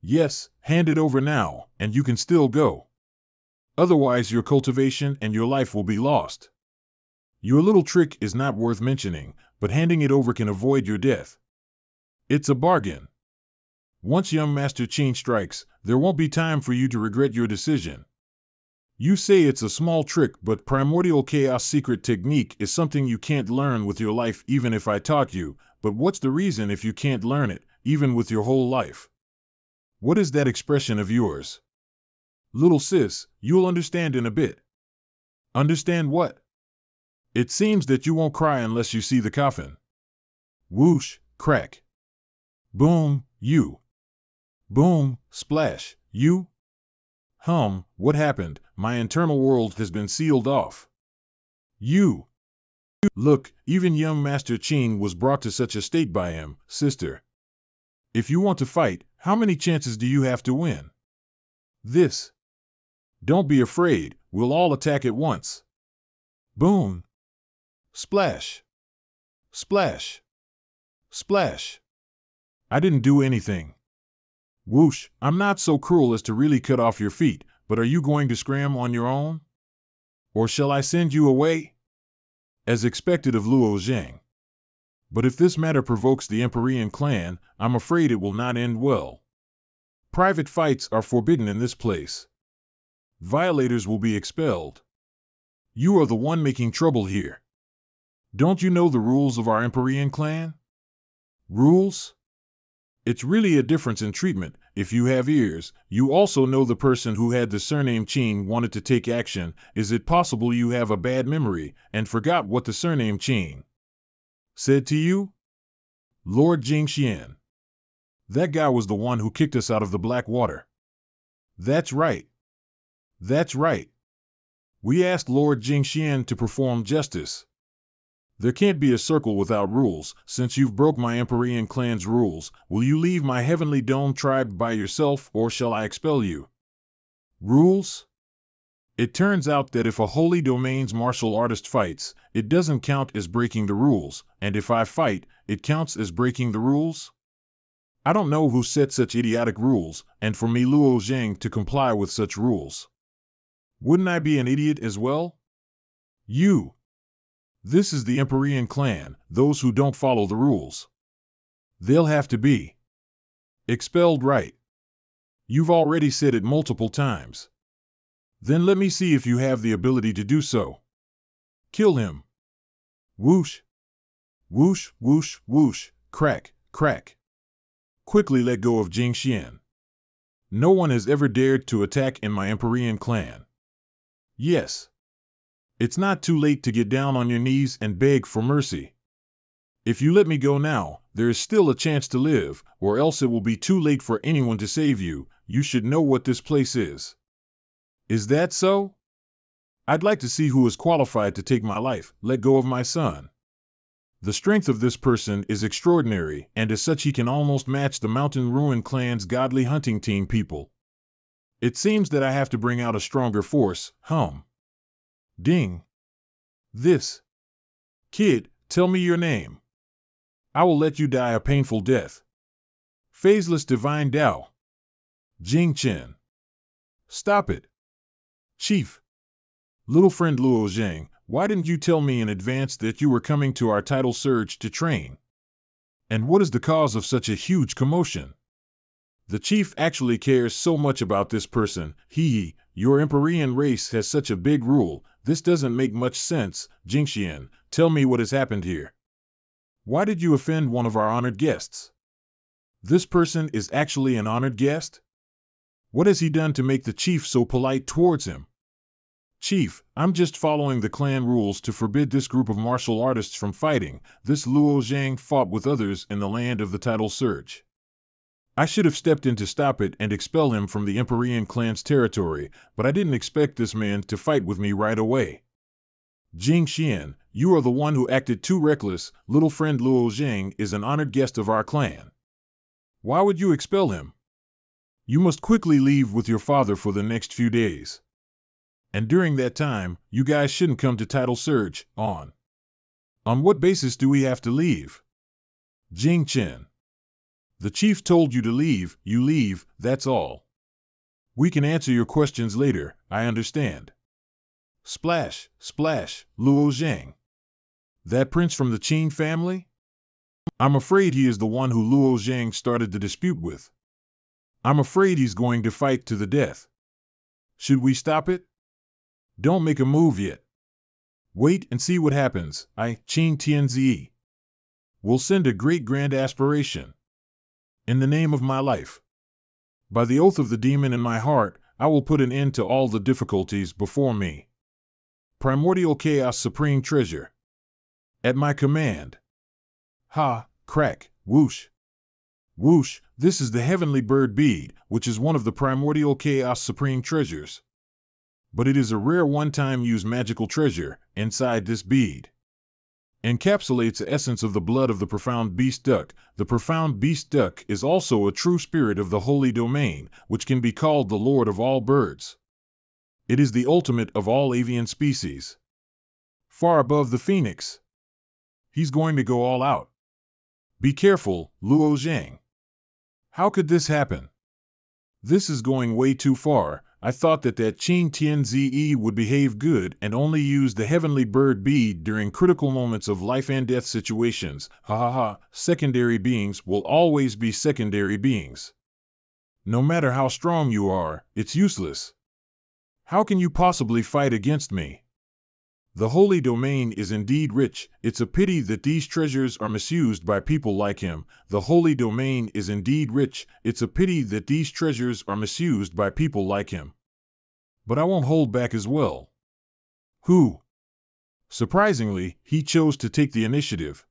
Yes, hand it over now, and you can still go. Otherwise your cultivation and your life will be lost. Your little trick is not worth mentioning, but handing it over can avoid your death. It's a bargain. Once young Master Qin strikes, there won't be time for you to regret your decision. You say it's a small trick, but primordial chaos secret technique is something you can't learn with your life even if I taught you, but what's the reason if you can't learn it, even with your whole life? What is that expression of yours? Little sis, you'll understand in a bit. Understand what? It seems that you won't cry unless you see the coffin. Whoosh, crack. Boom, you. Boom, splash, you. What happened? My internal world has been sealed off. You. Look, even young Master Qin was brought to such a state by him, sister. If you want to fight, how many chances do you have to win? This. Don't be afraid, we'll all attack at once. Boom. Splash. Splash. Splash. I didn't do anything. Whoosh, I'm not so cruel as to really cut off your feet, but are you going to scram on your own? Or shall I send you away? As expected of Luo Zhang. But if this matter provokes the Empyrean clan, I'm afraid it will not end well. Private fights are forbidden in this place. Violators will be expelled. You are the one making trouble here. Don't you know the rules of our Empyrean clan? Rules? It's really a difference in treatment. If you have ears, you also know the person who had the surname Qin wanted to take action. Is it possible you have a bad memory and forgot what the surname Qin said to you? Lord Jingxian. That guy was the one who kicked us out of the Black Water. That's right. That's right. We asked Lord Jingxian to perform justice. There can't be a circle without rules. Since you've broke my Empyrean clan's rules, will you leave my heavenly dome tribe by yourself, or shall I expel you? Rules? It turns out that if a holy domain's martial artist fights, it doesn't count as breaking the rules, and if I fight, it counts as breaking the rules? I don't know who set such idiotic rules, and for me Luo Zhang to comply with such rules. Wouldn't I be an idiot as well? You. This is the Empyrean clan, those who don't follow the rules. They'll have to be expelled, right? You've already said it multiple times. Then let me see if you have the ability to do so. Kill him. Whoosh. Whoosh, whoosh, whoosh, crack, crack. Quickly let go of Jingxian. No one has ever dared to attack in my Empyrean clan. Yes. It's not too late to get down on your knees and beg for mercy. If you let me go now, there is still a chance to live, or else it will be too late for anyone to save you. You should know what this place is. Is that so? I'd like to see who is qualified to take my life. Let go of my son. The strength of this person is extraordinary, and as such he can almost match the Mountain Ruin clan's godly hunting team people. It seems that I have to bring out a stronger force. Ding. This. Kid, tell me your name. I will let you die a painful death. Phaseless Divine Tao. Jing Chen. Stop it. Chief. Little friend Luo Zhang, why didn't you tell me in advance that you were coming to our tidal surge to train? And what is the cause of such a huge commotion? The chief actually cares so much about this person. Your Empyrean race has such a big rule. This doesn't make much sense. Jingxian, tell me what has happened here. Why did you offend one of our honored guests? This person is actually an honored guest? What has he done to make the chief so polite towards him? Chief, I'm just following the clan rules to forbid this group of martial artists from fighting. This Luo Zhang fought with others in the land of the tidal surge. I should have stepped in to stop it and expel him from the Empyrean clan's territory, but I didn't expect this man to fight with me right away. Jingxian, you are the one who acted too reckless. Little friend Luo Zhang is an honored guest of our clan. Why would you expel him? You must quickly leave with your father for the next few days. And during that time, you guys shouldn't come to tidal surge. On what basis do we have to leave? Jing Chen. The chief told you to leave, you leave, that's all. We can answer your questions later, I understand. Splash, splash, Luo Zhang. That prince from the Qing family? I'm afraid he is the one who Luo Zhang started the dispute with. I'm afraid he's going to fight to the death. Should we stop it? Don't make a move yet. Wait and see what happens. Qing Tianzi. Will send a great grand aspiration. In the name of my life. By the oath of the demon in my heart, I will put an end to all the difficulties before me. Primordial chaos supreme treasure. At my command. Ha, crack, whoosh. Whoosh, this is the heavenly bird bead, which is one of the primordial chaos supreme treasures. But it is a rare one-time use magical treasure. Inside this bead encapsulates the essence of the blood of the profound beast duck. The profound beast duck is also a true spirit of the holy domain, which can be called the lord of all birds. It is the ultimate of all avian species. Far above the phoenix. He's going to go all out. Be careful, Luo Zhang. How could this happen? This is going way too far. I thought that Qing Tianzi would behave good and only use the heavenly bird bead during critical moments of life and death situations. Ha ha ha, secondary beings will always be secondary beings. No matter how strong you are, it's useless. How can you possibly fight against me? The holy domain is indeed rich. It's a pity that these treasures are misused by people like him. The holy domain is indeed rich. It's a pity that these treasures are misused by people like him. But I won't hold back as well. Who? Surprisingly, he chose to take the initiative.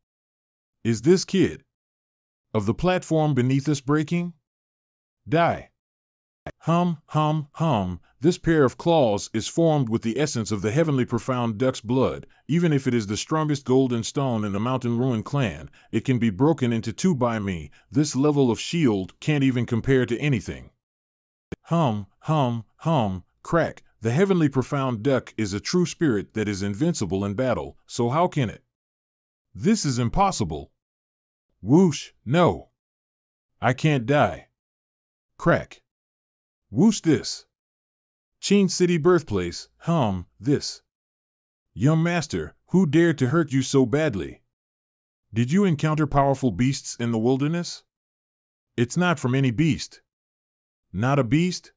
Is this kid? Of the platform beneath us breaking? Die. Hum, hum, hum, this pair of claws is formed with the essence of the heavenly profound duck's blood. Even if it is the strongest golden stone in the Mountain Ruin clan, it can be broken into two by me. This level of shield can't even compare to anything. Hum, hum, hum, crack, the heavenly profound duck is a true spirit that is invincible in battle, so how can it? This is impossible. Whoosh, no. I can't die. Crack. Whoosh this. Qing City birthplace, this. Young master, who dared to hurt you so badly? Did you encounter powerful beasts in the wilderness? It's not from any beast. Not a beast?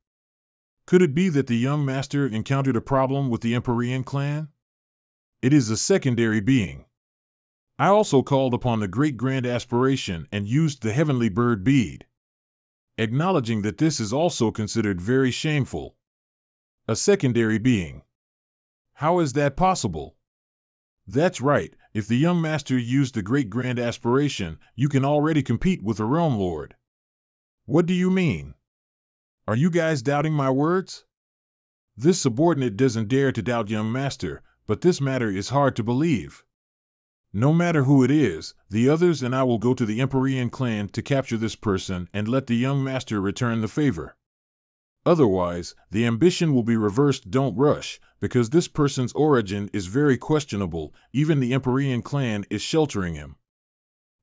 Could it be that the young master encountered a problem with the Empyrean clan? It is a secondary being. I also called upon the great grand aspiration and used the heavenly bird bead. Acknowledging that this is also considered very shameful. A secondary being. How is that possible? That's right, if the young master used the great grand aspiration, you can already compete with the realm lord. What do you mean? Are you guys doubting my words? This subordinate doesn't dare to doubt young master, but this matter is hard to believe. No matter who it is, the others and I will go to the Empyrean clan to capture this person and let the young master return the favor. Otherwise, the ambition will be reversed. Don't rush, because this person's origin is very questionable. Even the Empyrean clan is sheltering him.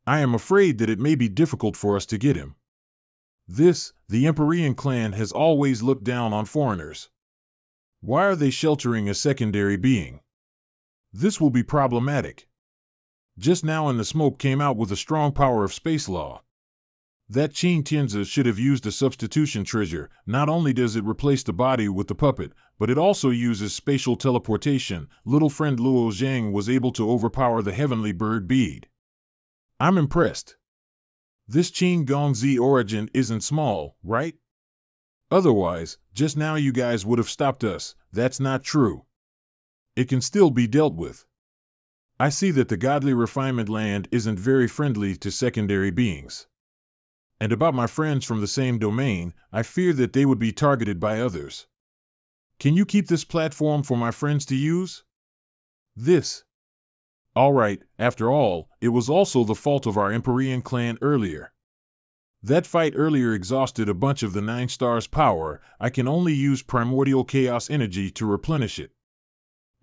I am afraid that it may be difficult for us to get him. The Empyrean clan has always looked down on foreigners. Why are they sheltering a secondary being? This will be problematic. Just now in the smoke came out with a strong power of space law. That Qing Tianzi should have used a substitution treasure. Not only does it replace the body with the puppet, but it also uses spatial teleportation. Little friend Luo Zhang was able to overpower the heavenly bird bead. I'm impressed. This Qing Gongzi origin isn't small, right? Otherwise, just now you guys would have stopped us. That's not true. It can still be dealt with. I see that the godly refinement land isn't very friendly to secondary beings. And about my friends from the same domain, I fear that they would be targeted by others. Can you keep this platform for my friends to use? All right, after all, it was also the fault of our Empyrean clan earlier. That fight earlier exhausted a bunch of the 9 stars' power. I can only use primordial chaos energy to replenish it.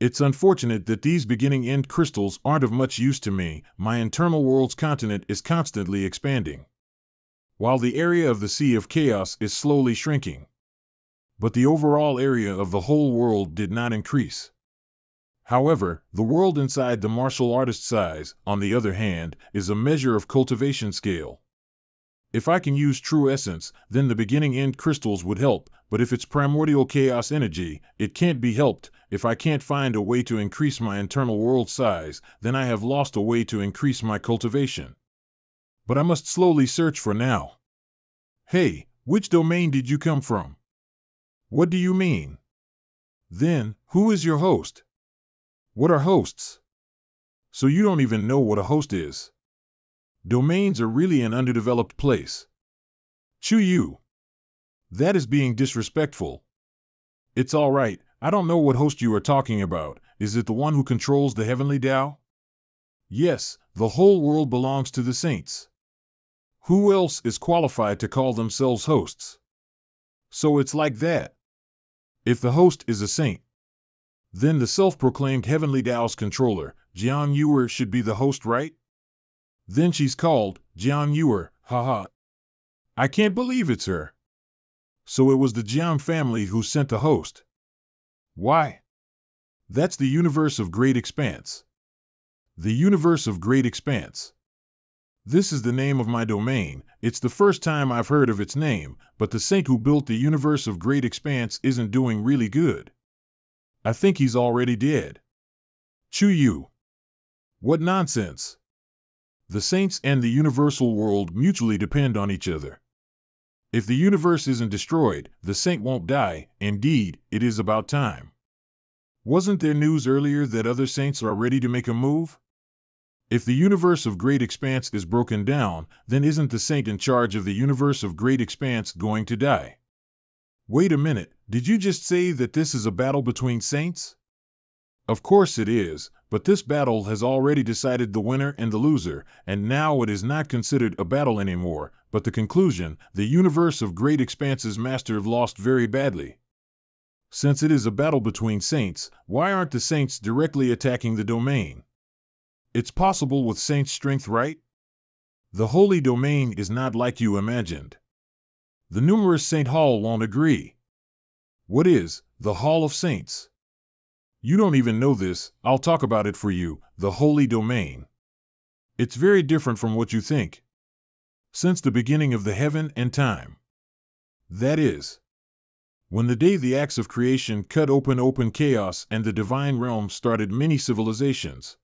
It's unfortunate that these beginning-end crystals aren't of much use to me. My internal world's continent is constantly expanding. while the area of the Sea of Chaos is slowly shrinking. But the overall area of the whole world did not increase. However, the world inside the martial artist size, on the other hand, is a measure of cultivation scale. If I can use true essence, then the beginning-end crystals would help, but if it's primordial chaos energy, it can't be helped. If I can't find a way to increase my internal world size, then I have lost a way to increase my cultivation. But I must slowly search for now. Hey, which domain did you come from? What do you mean? Then, who is your host? What are hosts? So you don't even know what a host is. Domains are really an underdeveloped place. You. That is being disrespectful. It's all right, I don't know what host you are talking about. Is it the one who controls the heavenly Tao? Yes, the whole world belongs to the saints. Who else is qualified to call themselves hosts? So it's like that. If the host is a saint, then the self-proclaimed heavenly Tao's controller, Jian Yuer, should be the host, right? Then she's called Jian Yuer, haha. I can't believe it's her. So it was the Jian family who sent the host. Why? That's the universe of great expanse. The universe of great expanse. This is the name of my domain. It's the first time I've heard of its name, but the saint who built the universe of great expanse isn't doing really good. I think he's already dead. You. What nonsense. The saints and the universal world mutually depend on each other. If the universe isn't destroyed, the saint won't die. Indeed, it is about time. Wasn't there news earlier that other saints are ready to make a move? If the universe of great expanse is broken down, then isn't the saint in charge of the universe of great expanse going to die? Wait a minute, did you just say that this is a battle between saints? Of course it is, but this battle has already decided the winner and the loser, and now it is not considered a battle anymore, but the conclusion: the universe of great expanse's master lost very badly. Since it is a battle between saints, why aren't the saints directly attacking the domain? It's possible with saints' strength, right? The holy domain is not like you imagined. The numerous Saint Hall won't agree. What is the Hall of Saints? You don't even know this. I'll talk about it for you. The holy domain. It's very different from what you think. Since the beginning of the heaven and time. That is, when the day the acts of creation cut open chaos and the divine realm started many civilizations.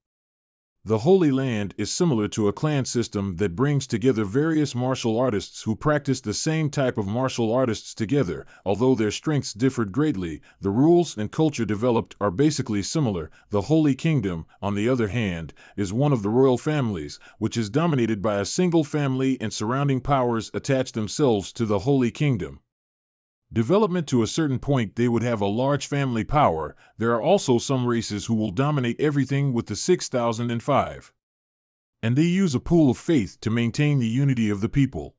The Holy Land is similar to a clan system that brings together various martial artists who practice the same type of martial artists together. Although their strengths differed greatly, the rules and culture developed are basically similar. The Holy Kingdom, on the other hand, is one of the royal families, which is dominated by a single family, and surrounding powers attach themselves to the Holy Kingdom. Development to a certain point, they would have a large family power. There are also some races who will dominate everything with the 6005. And they use a pool of faith to maintain the unity of the people.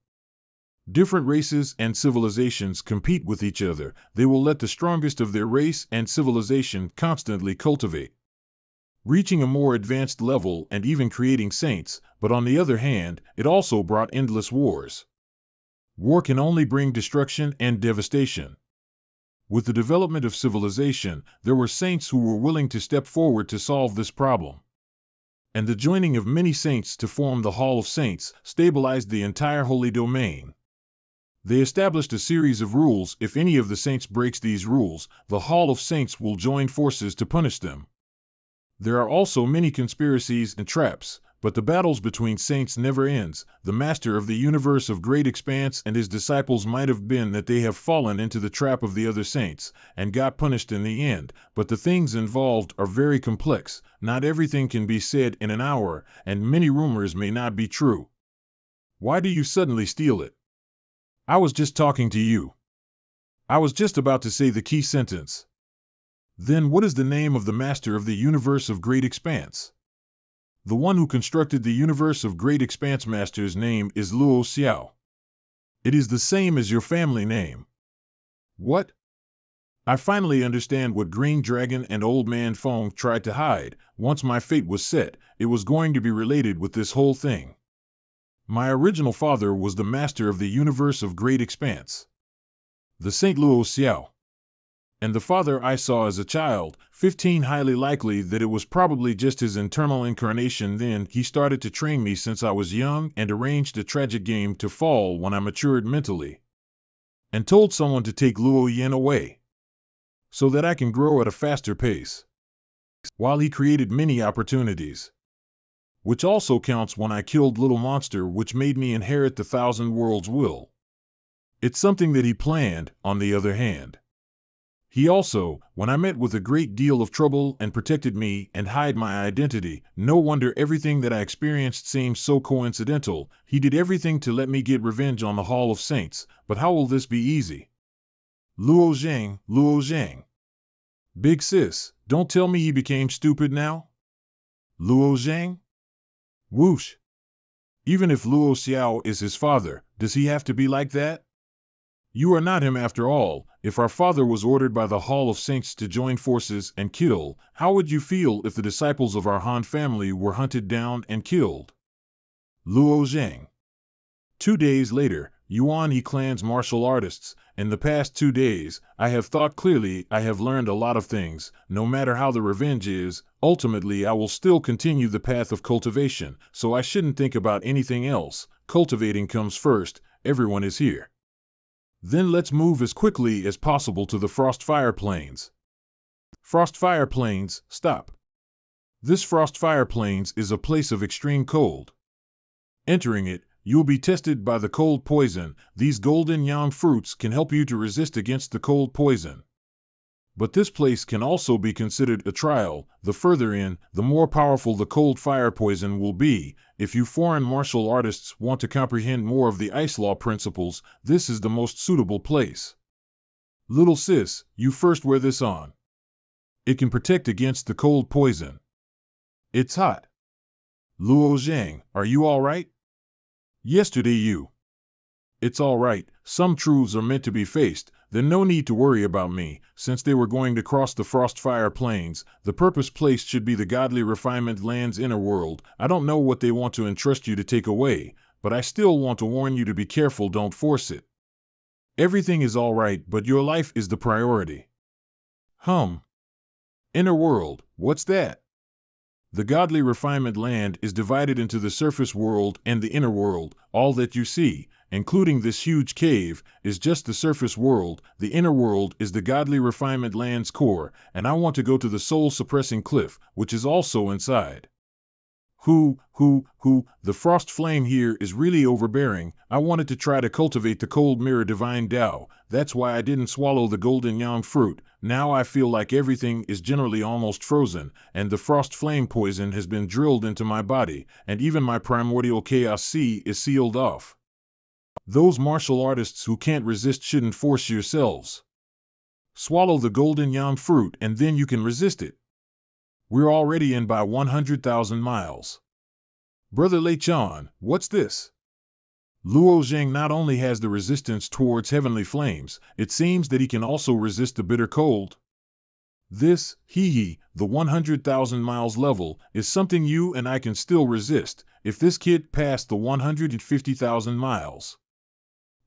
Different races and civilizations compete with each other. They will let the strongest of their race and civilization constantly cultivate, reaching a more advanced level and even creating saints. But on the other hand, it also brought endless wars. War can only bring destruction and devastation. With the development of civilization, there were saints who were willing to step forward to solve this problem. And the joining of many saints to form the Hall of Saints stabilized the entire holy domain. They established a series of rules. If any of the saints breaks these rules, the Hall of Saints will join forces to punish them. There are also many conspiracies and traps, but the battles between saints never ends. The master of the universe of great expanse and his disciples might have been that they have fallen into the trap of the other saints, and got punished in the end, but the things involved are very complex. Not everything can be said in an hour, and many rumors may not be true. Why do you suddenly steal it? I was just talking to you. I was just about to say the key sentence. Then what is the name of the master of the universe of great expanse? The one who constructed the universe of great expanse master's name is Luo Xiao. It is the same as your family name. What? I finally understand what Green Dragon and Old Man Fong tried to hide. Once my fate was set, it was going to be related with this whole thing. My original father was the master of the universe of great expanse, the Saint Luo Xiao. And the father I saw as a child, 15, highly likely that it was probably just his internal incarnation. Then he started to train me since I was young and arranged a tragic game to fall when I matured mentally, and told someone to take Luo Yin away so that I can grow at a faster pace, while he created many opportunities, which also counts when I killed Little Monster, which made me inherit the Thousand Worlds will. It's something that he planned, on the other hand. He also, when I met with a great deal of trouble, and protected me and hide my identity. No wonder everything that I experienced seems so coincidental. He did everything to let me get revenge on the Hall of Saints, but how will this be easy? Luo Zhang, Luo Zhang. Big sis, don't tell me he became stupid now? Luo Zhang? Whoosh. Even if Luo Xiao is his father, does he have to be like that? You are not him after all. If our father was ordered by the Hall of Saints to join forces and kill, how would you feel if the disciples of our Han family were hunted down and killed? Luo Zhang. 2 days later, Yuan He clan's martial artists. In the past 2 days, I have thought clearly. I have learned a lot of things. No matter how the revenge is, ultimately I will still continue the path of cultivation, so I shouldn't think about anything else. Cultivating comes first. Everyone is here. Then let's move as quickly as possible to the Frostfire Plains. Frostfire Plains, stop. This Frostfire Plains is a place of extreme cold. Entering it, you'll be tested by the cold poison. These golden yang fruits can help you to resist against the cold poison. But this place can also be considered a trial. The further in, the more powerful the cold fire poison will be. If you foreign martial artists want to comprehend more of the ice law principles, this is the most suitable place. Little sis, you first wear this on. It can protect against the cold poison. It's hot. Luo Zhang, are you all right? Yesterday you. It's all right. Some truths are meant to be faced. Then no need to worry about me. Since they were going to cross the Frostfire Plains, the purpose placed should be the godly refinement land's inner world. I don't know what they want to entrust you to take away, but I still want to warn you to be careful. Don't force it. Everything is all right, but your life is the priority. Inner world, what's that? The godly refinement land is divided into the surface world and the inner world. All that you see, including this huge cave, is just the surface world. The inner world is the godly refinement land's core, and I want to go to the soul-suppressing cliff, which is also inside. The frost flame here is really overbearing. I wanted to try to cultivate the cold mirror divine Tao. That's why I didn't swallow the golden yang fruit. Now I feel like everything is generally almost frozen, and the frost flame poison has been drilled into my body, and even my primordial chaos sea is sealed off. Those martial artists who can't resist shouldn't force yourselves. Swallow the golden yang fruit and then you can resist it. We're already in by 100,000 miles. Brother Lei Chan, what's this? Luo Zhang not only has the resistance towards heavenly flames, it seems that he can also resist the bitter cold. This, the 100,000 miles level, is something you and I can still resist. If this kid passed the 150,000 miles,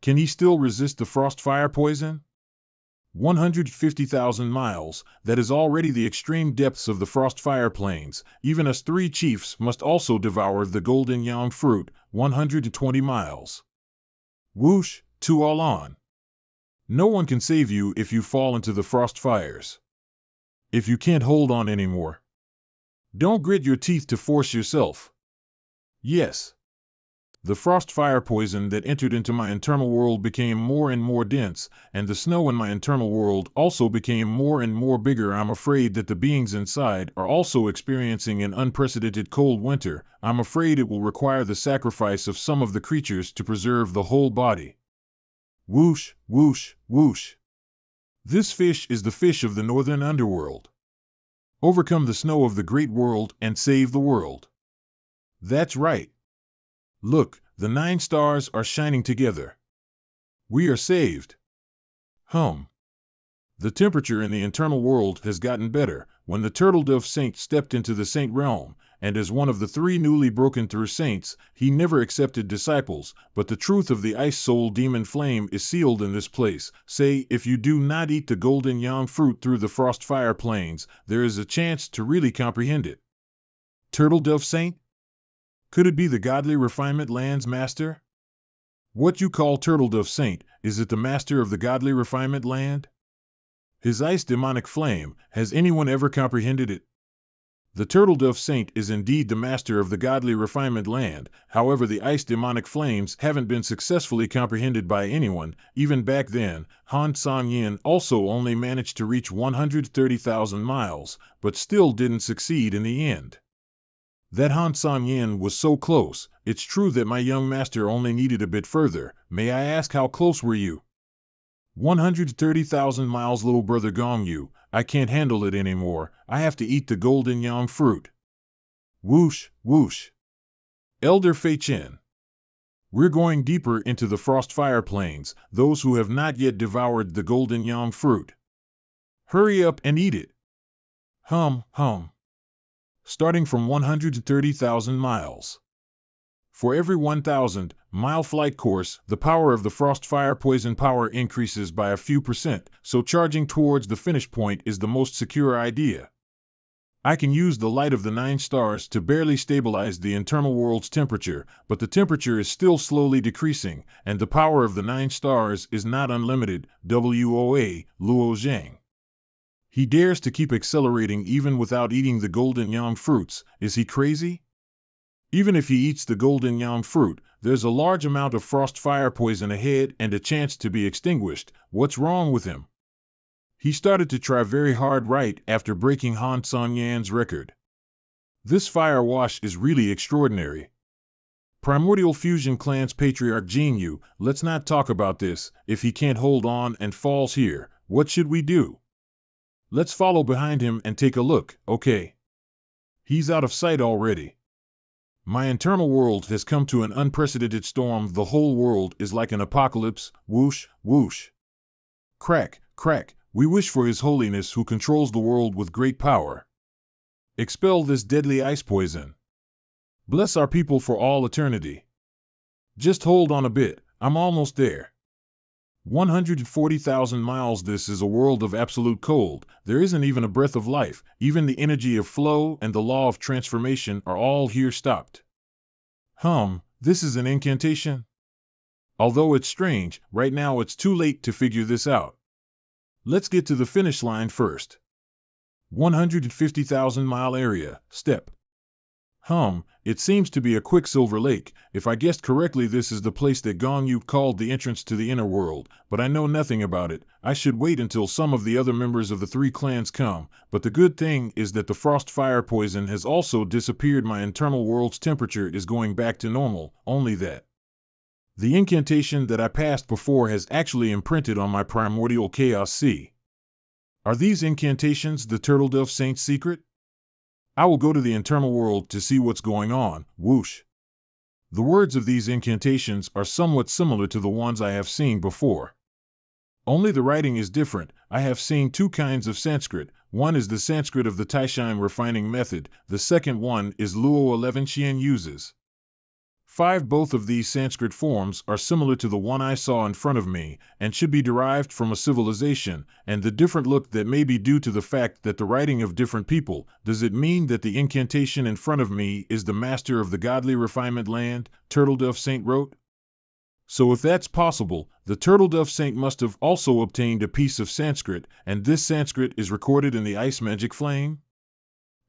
can he still resist the frost fire poison? 150,000 miles, that is already the extreme depths of the Frostfire Plains. Even us 3 chiefs must also devour the golden yang fruit. 120 miles. Whoosh, to all on. No one can save you if you fall into the frost fires. If you can't hold on anymore, don't grit your teeth to force yourself. Yes. The frost fire poison that entered into my internal world became more and more dense, and the snow in my internal world also became more and more bigger. I'm afraid that the beings inside are also experiencing an unprecedented cold winter. I'm afraid it will require the sacrifice of some of the creatures to preserve the whole body. Whoosh, whoosh, whoosh. This fish is the fish of the northern underworld. Overcome the snow of the great world and save the world. That's right. Look, the 9 stars are shining together. We are saved. The temperature in the internal world has gotten better. when the turtle-dove saint stepped into the saint realm, and as one of the 3 newly broken-through saints, he never accepted disciples, but the truth of the ice soul demon flame is sealed in this place. Say, if you do not eat the golden yang fruit through the frost fire plains, there is a chance to really comprehend it. Turtle-dove saint? Could it be the godly refinement land's master? What you call turtle-dove saint, is it the master of the godly refinement land? His ice demonic flame, has anyone ever comprehended it? The turtle-dove saint is indeed the master of the godly refinement land, however the ice demonic flames haven't been successfully comprehended by anyone. Even back then, Han San-yin also only managed to reach 130,000 miles, but still didn't succeed in the end. That Han San-yin was so close, it's true that my young master only needed a bit further. May I ask how close were you? 130,000 miles, little brother Gong Yu. I can't handle it anymore. I have to eat the golden yang fruit. Whoosh, whoosh. Elder Fei Chen. We're going deeper into the frost fire plains, those who have not yet devoured the golden yang fruit. Hurry up and eat it. Hum. Starting from 130,000 miles. For every 1,000-mile flight course, the power of the frost fire poison power increases by a few %, so charging towards the finish point is the most secure idea. I can use the light of the 9 stars to barely stabilize the internal world's temperature, but the temperature is still slowly decreasing, and the power of the 9 stars is not unlimited. WOA, Luo Zhang. He dares to keep accelerating even without eating the golden yang fruits. Is he crazy? Even if he eats the golden yang fruit, there's a large amount of frost fire poison ahead and a chance to be extinguished. What's wrong with him? He started to try very hard right after breaking Han San-yan's record. This fire wash is really extraordinary. Primordial Fusion Clan's patriarch Jin Yu, let's not talk about this. If he can't hold on and falls here, what should we do? Let's follow behind him and take a look, okay? He's out of sight already. My internal world has come to an unprecedented storm. The whole world is like an apocalypse. Whoosh, whoosh. Crack, crack. We wish for His Holiness who controls the world with great power. Expel this deadly ice poison. Bless our people for all eternity. Just hold on a bit. I'm almost there. 140,000 miles. This is a world of absolute cold. There isn't even a breath of life. Even the energy of flow and the law of transformation are all here stopped. This is an incantation? Although it's strange, right now it's too late to figure this out. Let's get to the finish line first. 150,000 mile area, step. It seems to be a quicksilver lake. If I guessed correctly, this is the place that Gong Yu called the entrance to the inner world, but I know nothing about it. I should wait until some of the other members of the 3 clans come, but the good thing is that the frost fire poison has also disappeared. My internal world's temperature is going back to normal, only that the incantation that I passed before has actually imprinted on my primordial chaos sea. Are these incantations the Turtle-Dove Saint's secret? I will go to the internal world to see what's going on. Whoosh. The words of these incantations are somewhat similar to the ones I have seen before. Only the writing is different. I have seen 2 kinds of Sanskrit. One is the Sanskrit of the Taishan refining method. The second one is Luo 11 Xian uses. 5. Both of these Sanskrit forms are similar to the one I saw in front of me, and should be derived from a civilization, and the different look that may be due to the fact that the writing of different people. Does it mean that the incantation in front of me is the master of the godly refinement land, Turtle-Dove Saint wrote? So if that's possible, the Turtle-Dove Saint must have also obtained a piece of Sanskrit, and this Sanskrit is recorded in the ice magic flame?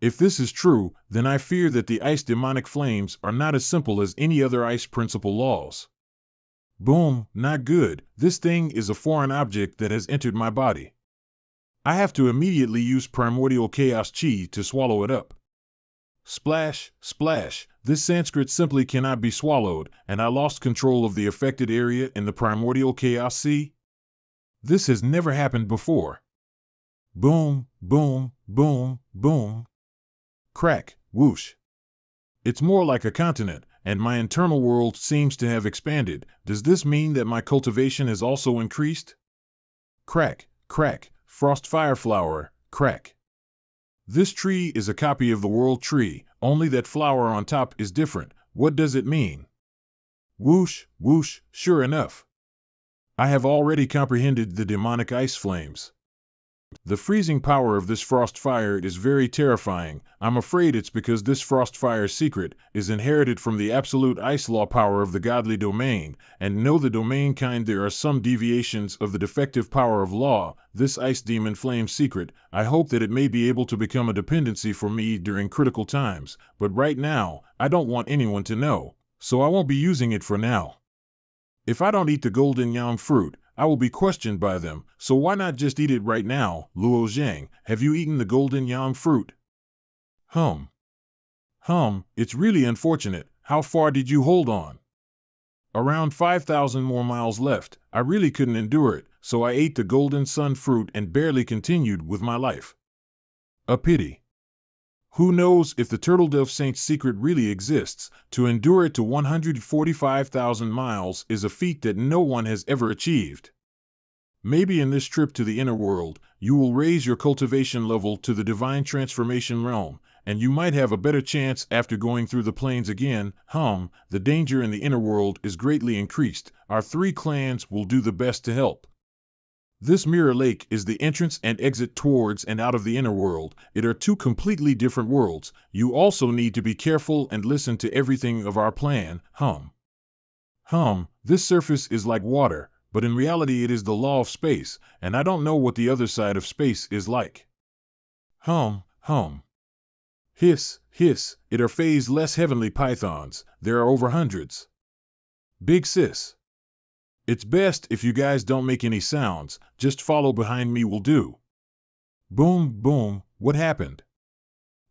If this is true, then I fear that the ice demonic flames are not as simple as any other ice principle laws. Boom, not good. This thing is a foreign object that has entered my body. I have to immediately use primordial chaos chi to swallow it up. Splash, splash. This Sanskrit simply cannot be swallowed, and I lost control of the affected area in the primordial chaos sea. This has never happened before. Boom, boom, boom, boom. Crack, whoosh. It's more like a continent, and my internal world seems to have expanded. Does this mean that my cultivation has also increased? Crack, crack, frost fire flower, crack. This tree is a copy of the world tree, only that flower on top is different. What does it mean? Whoosh, whoosh, sure enough. I have already comprehended the demonic ice flames. The freezing power of this frost fire is very terrifying. I'm afraid it's because this frost fire's secret is inherited from the absolute ice law power of the godly domain, and know the domain kind there are some deviations of the defective power of law. This ice demon flame secret, I hope that it may be able to become a dependency for me during critical times, but right now, I don't want anyone to know, so I won't be using it for now. If I don't eat the golden yang fruit, I will be questioned by them, so why not just eat it right now? Luo Zhang, have you eaten the golden yang fruit? It's really unfortunate. How far did you hold on? Around 5,000 more miles left. I really couldn't endure it, so I ate the golden sun fruit and barely continued with my life. A pity. Who knows if the Turtledove Saint's secret really exists? To endure it to 145,000 miles is a feat that no one has ever achieved. Maybe in this trip to the inner world, you will raise your cultivation level to the divine transformation realm, and you might have a better chance after going through the plains again. The danger in the inner world is greatly increased. Our 3 clans will do the best to help. This mirror lake is the entrance and exit towards and out of the inner world. It are 2 completely different worlds. You also need to be careful and listen to everything of our plan. This surface is like water, but in reality it is the law of space, and I don't know what the other side of space is like. Hiss, hiss, it are phase-less heavenly pythons. There are over hundreds. Big sis. It's best if you guys don't make any sounds, just follow behind me will do. Boom, boom, what happened?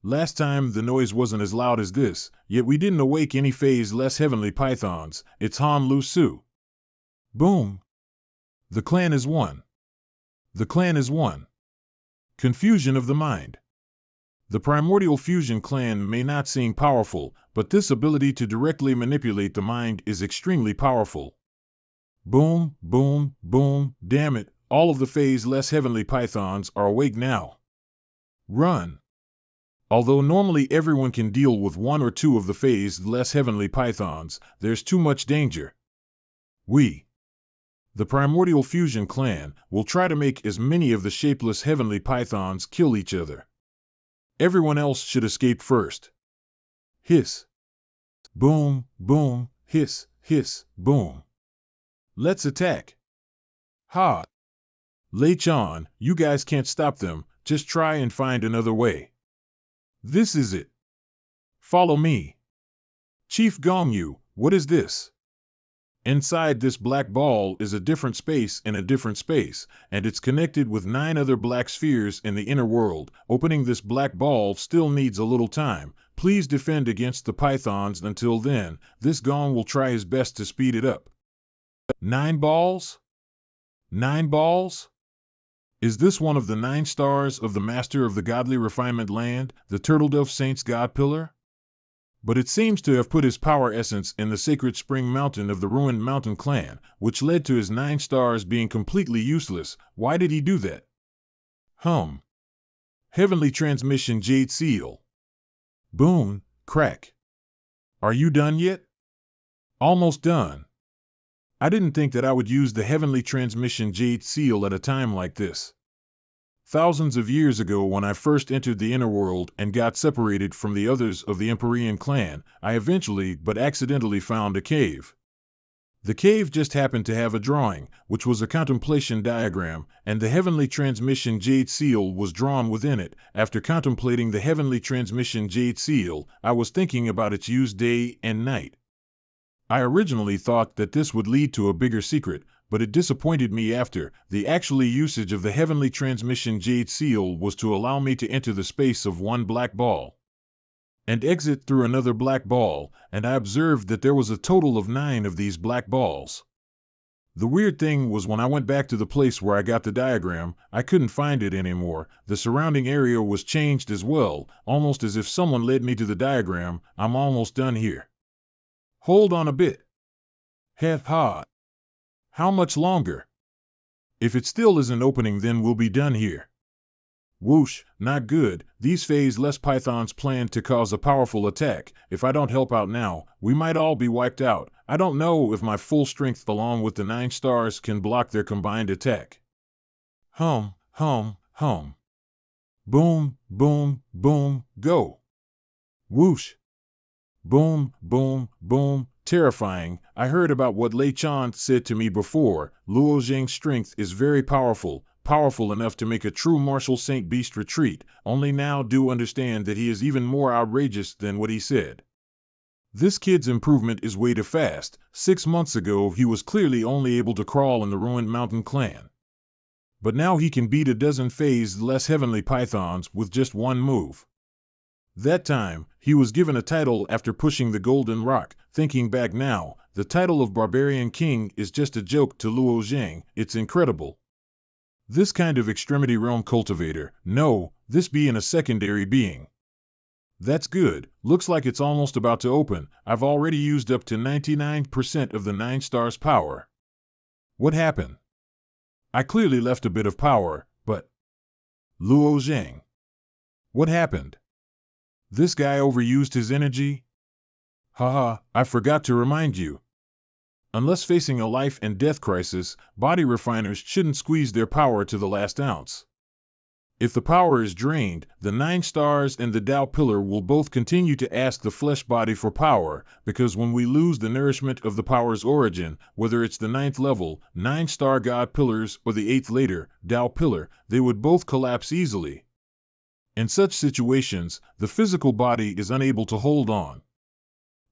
Last time the noise wasn't as loud as this, yet we didn't awake any phase-less heavenly pythons. It's Han Lu Su. Boom. The clan is one. The clan is one. Confusion of the mind. The primordial fusion clan may not seem powerful, but this ability to directly manipulate the mind is extremely powerful. Boom, boom, boom, damn it, all of the phase-less heavenly pythons are awake now. Run. Although normally everyone can deal with 1 or 2 of the phase-less heavenly pythons, there's too much danger. We, the primordial fusion clan, will try to make as many of the shapeless heavenly pythons kill each other. Everyone else should escape first. Hiss. Boom, boom, hiss, hiss, boom. Let's attack. Ha! Lei Chan, you guys can't stop them, just try and find another way. This is it. Follow me. Chief Gongyu, what is this? Inside this black ball is a different space in a different space, and it's connected with 9 other black spheres in the inner world. Opening this black ball still needs a little time. Please defend against the pythons until then. This Gong will try his best to speed it up. 9 balls? 9 balls? Is this one of the 9 stars of the Master of the Godly Refinement Land, the Turtledove Saint's God Pillar? But it seems to have put his power essence in the sacred spring mountain of the ruined mountain clan, which led to his 9 stars being completely useless. Why did he do that? Heavenly Transmission Jade Seal. Boom, crack. Are you done yet? Almost done. I didn't think that I would use the Heavenly Transmission Jade Seal at a time like this. Thousands of years ago when I first entered the inner world and got separated from the others of the Empyrean clan, I eventually but accidentally found a cave. The cave just happened to have a drawing, which was a contemplation diagram, and the Heavenly Transmission Jade Seal was drawn within it. After contemplating the Heavenly Transmission Jade Seal, I was thinking about its use day and night. I originally thought that this would lead to a bigger secret, but it disappointed me after. The actual usage of the Heavenly Transmission Jade Seal was to allow me to enter the space of 1 black ball and exit through another black ball, and I observed that there was a total of 9 of these black balls. The weird thing was when I went back to the place where I got the diagram, I couldn't find it anymore. The surrounding area was changed as well, almost as if someone led me to the diagram. I'm almost done here. Hold on a bit. Ha. How much longer? If it still isn't opening, then we'll be done here. Whoosh, not good. These phase-less pythons plan to cause a powerful attack. If I don't help out now, we might all be wiped out. I don't know if my full strength along with the 9 stars can block their combined attack. Hum, hum, hum. Boom, boom, boom, go. Whoosh. Boom, boom, boom. Terrifying. I heard about what Lei Chan said to me before. Luo Zheng's strength is very powerful, powerful enough to make a true martial saint beast retreat. Only now do understand that he is even more outrageous than what he said. This kid's improvement is way too fast. 6 months ago he was clearly only able to crawl in the ruined mountain clan. But now he can beat a dozen phase-less heavenly pythons with just one move. That time, he was given a title after pushing the golden rock. Thinking back now, the title of Barbarian King is just a joke to Luo Zheng. It's incredible. This kind of extremity realm cultivator, no, this being a secondary being. That's good. Looks like it's almost about to open. I've already used up to 99% of the 9 stars power. What happened? I clearly left a bit of power, but... Luo Zheng. What happened? This guy overused his energy? Haha, I forgot to remind you. Unless facing a life and death crisis, body refiners shouldn't squeeze their power to the last ounce. If the power is drained, the 9 stars and the Tao pillar will both continue to ask the flesh body for power, because when we lose the nourishment of the power's origin, whether it's the 9th level, 9-star God pillars, or the 8th later, Tao pillar, they would both collapse easily. In such situations, the physical body is unable to hold on.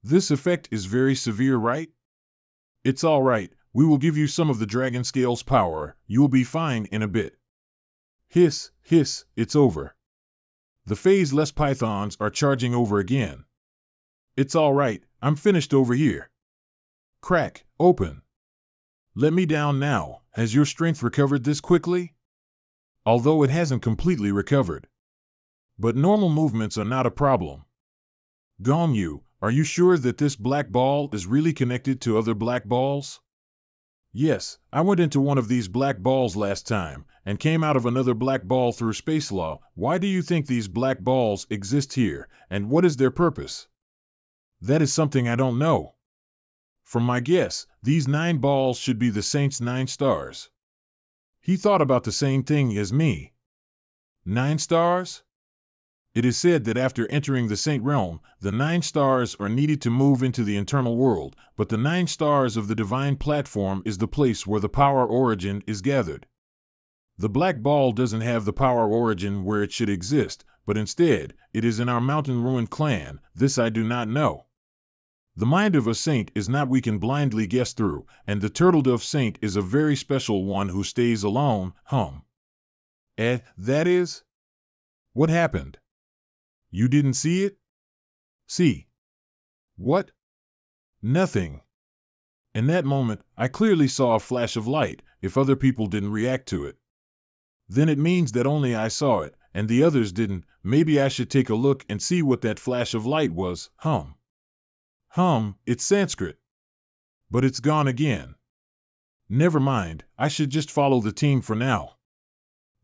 This effect is very severe, right? It's all right, we will give you some of the dragon scale's power, you'll be fine in a bit. Hiss, hiss, it's over. The phase-less pythons are charging over again. It's all right, I'm finished over here. Crack, open. Let me down now. Has your strength recovered this quickly? Although it hasn't completely recovered. But normal movements are not a problem. Gongyu, are you sure that this black ball is really connected to other black balls? Yes, I went into one of these black balls last time, and came out of another black ball through space law. Why do you think these black balls exist here, and what is their purpose? That is something I don't know. From my guess, these 9 balls should be the saint's 9 stars. He thought about the same thing as me. 9 stars? It is said that after entering the Saint Realm, the 9 stars are needed to move into the internal world, but the 9 stars of the divine platform is the place where the power origin is gathered. The black ball doesn't have the power origin where it should exist, but instead, it is in our mountain ruined clan. This I do not know. The mind of a saint is not we can blindly guess through, and the turtle-dove saint is a very special one who stays alone. That is? What happened? You didn't see it? See. What? Nothing. In that moment, I clearly saw a flash of light, if other people didn't react to it. Then it means that only I saw it, and the others didn't. Maybe I should take a look and see what that flash of light was. It's Sanskrit. But it's gone again. Never mind, I should just follow the team for now.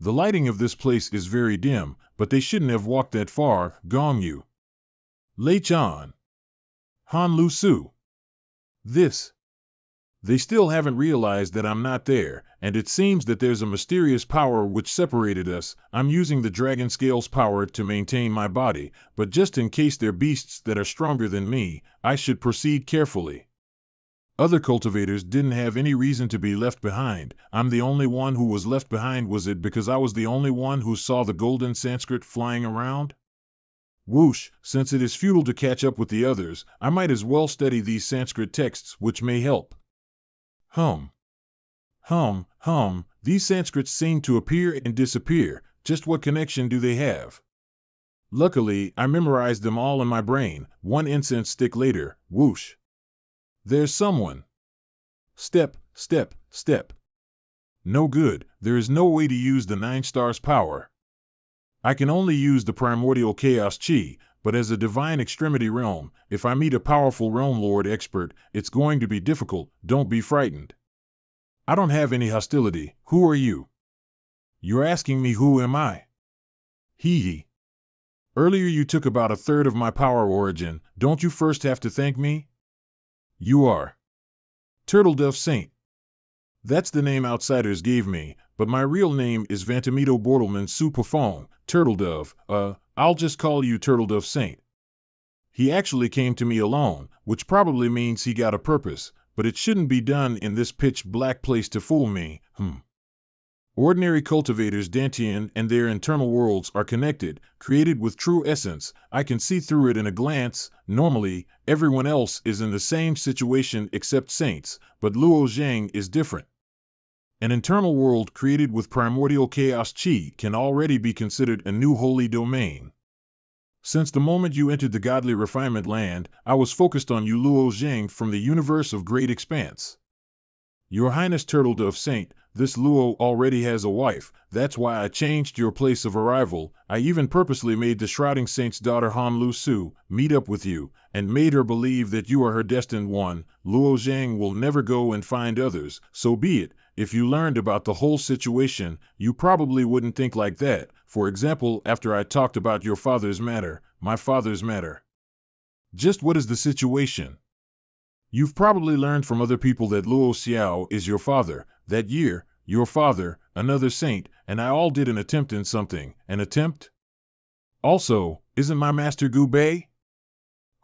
The lighting of this place is very dim, but they shouldn't have walked that far. Gongyu. Lei Chan. Han Lu Su. This. They still haven't realized that I'm not there, and it seems that there's a mysterious power which separated us. I'm using the dragon scale's power to maintain my body, but just in case they're beasts that are stronger than me, I should proceed carefully. Other cultivators didn't have any reason to be left behind. I'm the only one who was left behind. Was it because I was the only one who saw the golden Sanskrit flying around? Whoosh, since it is futile to catch up with the others, I might as well study these Sanskrit texts, which may help. These Sanskrits seem to appear and disappear. Just what connection do they have? Luckily, I memorized them all in my brain. 1 incense stick later, whoosh. There's someone. Step, step, step. No good, there is no way to use the 9 stars power. I can only use the primordial chaos chi, but as a divine extremity realm, if I meet a powerful realm lord expert, it's going to be difficult. Don't be frightened. I don't have any hostility. Who are you? You're asking me who am I? Hee. Earlier you took about a third of my power origin. Don't you first have to thank me? You are Turtledove Saint. That's the name outsiders gave me, but my real name is Vantamito Bordelman Supafong, Turtledove. I'll just call you Turtledove Saint. He actually came to me alone, which probably means he got a purpose, but it shouldn't be done in this pitch-black place to fool me. Ordinary cultivators Dantian and their internal worlds are connected, created with true essence. I can see through it in a glance. Normally, everyone else is in the same situation except saints, but Luo Zhang is different. An internal world created with primordial chaos chi can already be considered a new holy domain. Since the moment you entered the godly refinement land, I was focused on you, Luo Zhang, from the universe of great expanse. Your Highness Turtledove Saint, this Luo already has a wife. That's why I changed your place of arrival. I even purposely made the Shrouding Saint's daughter Han Lu Su meet up with you, and made her believe that you are her destined one. Luo Zhang will never go and find others, so be it. If you learned about the whole situation, you probably wouldn't think like that. For example, after I talked about your father's matter, my father's matter. Just what is the situation? You've probably learned from other people that Luo Xiao is your father. That year, your father, another saint, and I all did an attempt in something. An attempt? Also, isn't my master Gu Bei?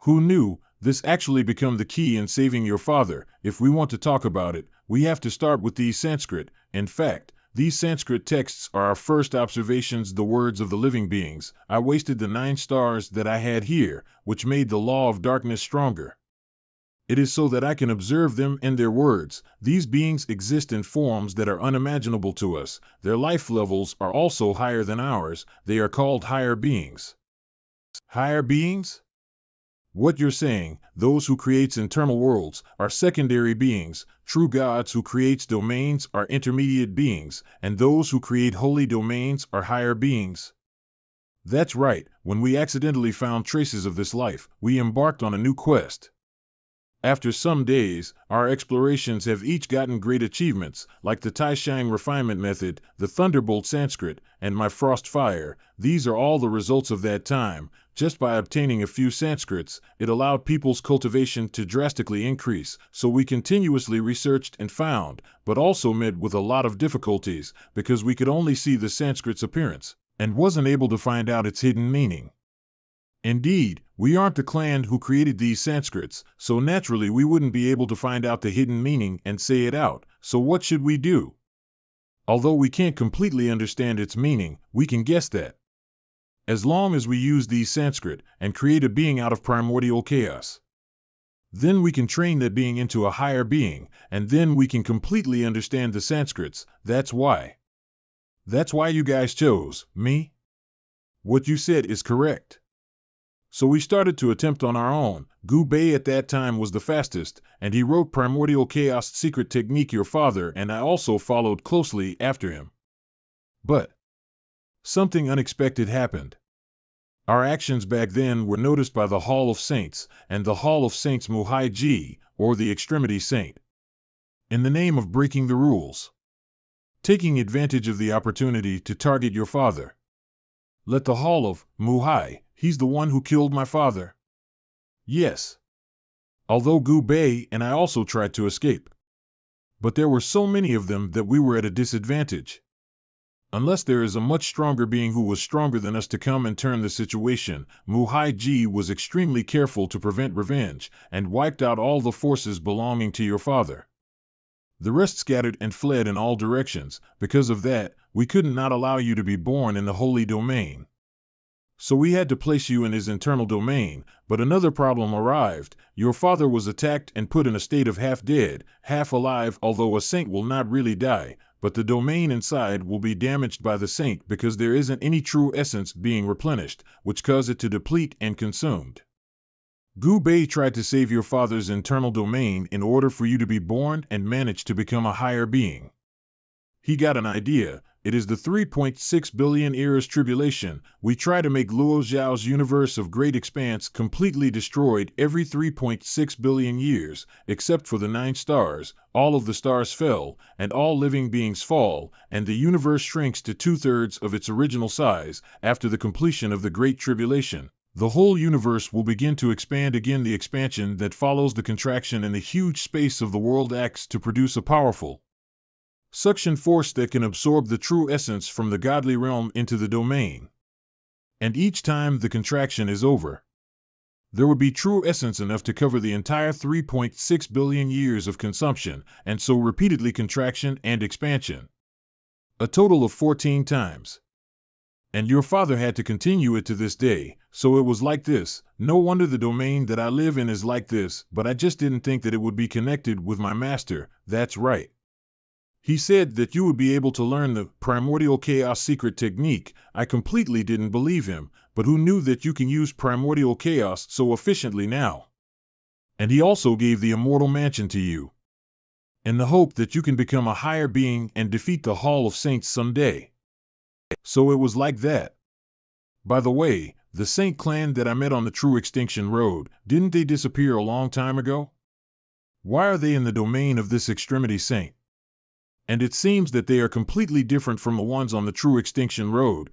Who knew? This actually become the key in saving your father. If we want to talk about it, we have to start with these Sanskrit. In fact, these Sanskrit texts are our first observations, the words of the living beings. I wasted the 9 stars that I had here, which made the law of darkness stronger. It is so that I can observe them and their words. These beings exist in forms that are unimaginable to us. Their life levels are also higher than ours. They are called higher beings. Higher beings? What you're saying, those who creates internal worlds, are secondary beings. True gods who creates domains are intermediate beings, and those who create holy domains are higher beings. That's right. When we accidentally found traces of this life, we embarked on a new quest. After some days, our explorations have each gotten great achievements, like the Taishang refinement method, the Thunderbolt Sanskrit, and my Frost Fire. These are all the results of that time. Just by obtaining a few Sanskrits, it allowed people's cultivation to drastically increase, so we continuously researched and found, but also met with a lot of difficulties, because we could only see the Sanskrit's appearance, and wasn't able to find out its hidden meaning. Indeed, we aren't the clan who created these Sanskrits, so naturally we wouldn't be able to find out the hidden meaning and say it out. So what should we do? Although we can't completely understand its meaning, we can guess that. As long as we use these Sanskrit and create a being out of primordial chaos, then we can train that being into a higher being, and then we can completely understand the Sanskrits. That's why. That's why you guys chose me? What you said is correct. So we started to attempt on our own. Gu Bei at that time was the fastest, and he wrote Primordial Chaos Secret Technique your father, and I also followed closely after him. But something unexpected happened. Our actions back then were noticed by the Hall of Saints, and the Hall of Saints Muhai Ji, or the Extremity Saint. In the name of breaking the rules, taking advantage of the opportunity to target your father. Let the Hall of Muhai, he's the one who killed my father. Yes. Although Gu Bei and I also tried to escape. But there were so many of them that we were at a disadvantage. Unless there is a much stronger being who was stronger than us to come and turn the situation, Muhai Ji was extremely careful to prevent revenge, and wiped out all the forces belonging to your father. The rest scattered and fled in all directions. Because of that, we could not allow you to be born in the holy domain. So we had to place you in his internal domain, but another problem arrived. Your father was attacked and put in a state of half dead, half alive, although a saint will not really die, but the domain inside will be damaged by the saint because there isn't any true essence being replenished, which caused it to deplete and consumed. Gu Bei tried to save your father's internal domain in order for you to be born and managed to become a higher being. He got an idea. It is the 3.6 billion years tribulation. We try to make Luo Zhao's universe of great expanse completely destroyed every 3.6 billion years, except for the 9 stars. All of the stars fell, and all living beings fall, and the universe shrinks to 2/3 of its original size. After the completion of the Great Tribulation, the whole universe will begin to expand again. The expansion that follows the contraction in the huge space of the world acts to produce a powerful suction force that can absorb the true essence from the godly realm into the domain. And each time the contraction is over, there would be true essence enough to cover the entire 3.6 billion years of consumption, and so repeatedly contraction and expansion. A total of 14 times. And your father had to continue it to this day, so it was like this. No wonder the domain that I live in is like this, but I just didn't think that it would be connected with my master. That's right. He said that you would be able to learn the primordial chaos secret technique. I completely didn't believe him, but who knew that you can use primordial chaos so efficiently now? And he also gave the immortal mansion to you, in the hope that you can become a higher being and defeat the Hall of Saints someday. So it was like that. By the way, the Saint clan that I met on the True Extinction Road, didn't they disappear a long time ago? Why are they in the domain of this extremity saint? And it seems that they are completely different from the ones on the True Extinction Road.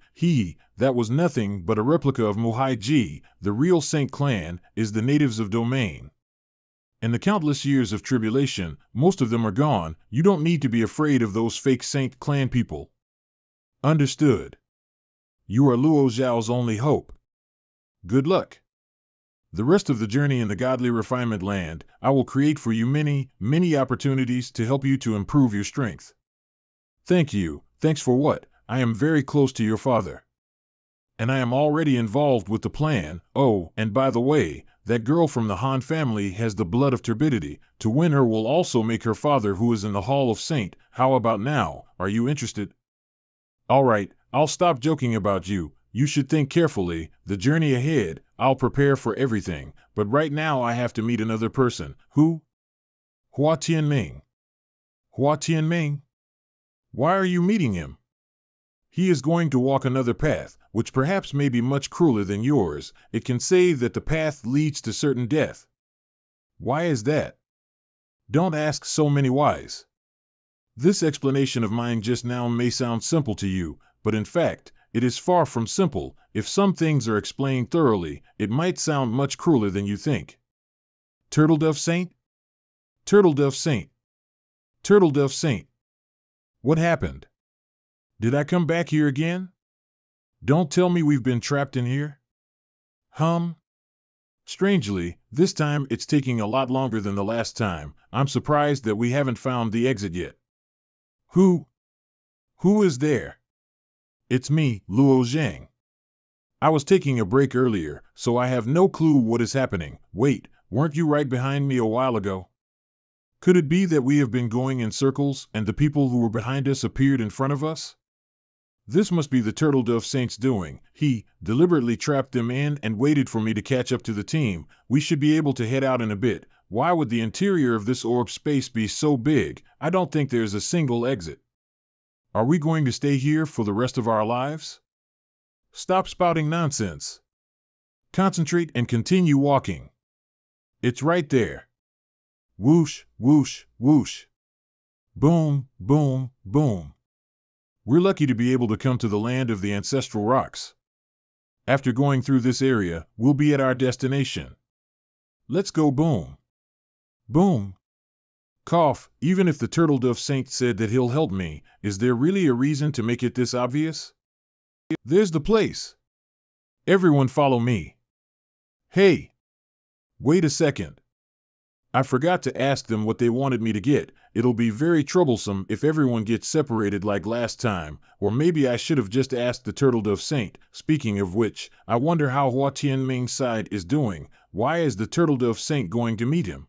That was nothing but a replica of Muhaiji. The real Saint clan is the natives of domain. In the countless years of tribulation, most of them are gone. You don't need to be afraid of those fake Saint clan people. Understood. You are Luo Zhao's only hope. Good luck. The rest of the journey in the godly refinement land, I will create for you many, many opportunities to help you to improve your strength. Thank you. Thanks for what? I am very close to your father. And I am already involved with the plan. Oh, and by the way, that girl from the Han family has the blood of turbidity. To win her will also make her father, who is in the Hall of Saint. How about now? Are you interested? All right, I'll stop joking about you. You should think carefully. The journey ahead, I'll prepare for everything. But right now I have to meet another person. Who? Hua Tianming. Hua Tianming? Why are you meeting him? He is going to walk another path, which perhaps may be much crueler than yours. It can say that the path leads to certain death. Why is that? Don't ask so many whys. This explanation of mine just now may sound simple to you, but in fact, it is far from simple. If some things are explained thoroughly, it might sound much crueler than you think. Turtledove Saint? Turtledove Saint? Turtledove Saint? What happened? Did I come back here again? Don't tell me we've been trapped in here? Strangely, this time it's taking a lot longer than the last time. I'm surprised that we haven't found the exit yet. Who is there? It's me, Luo Zhang. I was taking a break earlier, so I have no clue what is happening. Wait, weren't you right behind me a while ago? Could it be that we have been going in circles and the people who were behind us appeared in front of us? This must be the Turtledove Saint's doing. He deliberately trapped them in and waited for me to catch up to the team. We should be able to head out in a bit. Why would the interior of this orb space be so big? I don't think there's a single exit. Are we going to stay here for the rest of our lives? Stop spouting nonsense. Concentrate and continue walking. It's right there. Whoosh, whoosh, whoosh. Boom, boom, boom. We're lucky to be able to come to the land of the ancestral rocks. After going through this area, we'll be at our destination. Let's go boom. Boom. Cough. Even if the Turtledove Saint said that he'll help me, is there really a reason to make it this obvious? There's the place. Everyone follow me. Hey. Wait a second. I forgot to ask them what they wanted me to get. It'll be very troublesome if everyone gets separated like last time, or maybe I should have just asked the Turtledove Saint. Speaking of which, I wonder how Hua Tianming's side is doing. Why is the Turtledove Saint going to meet him?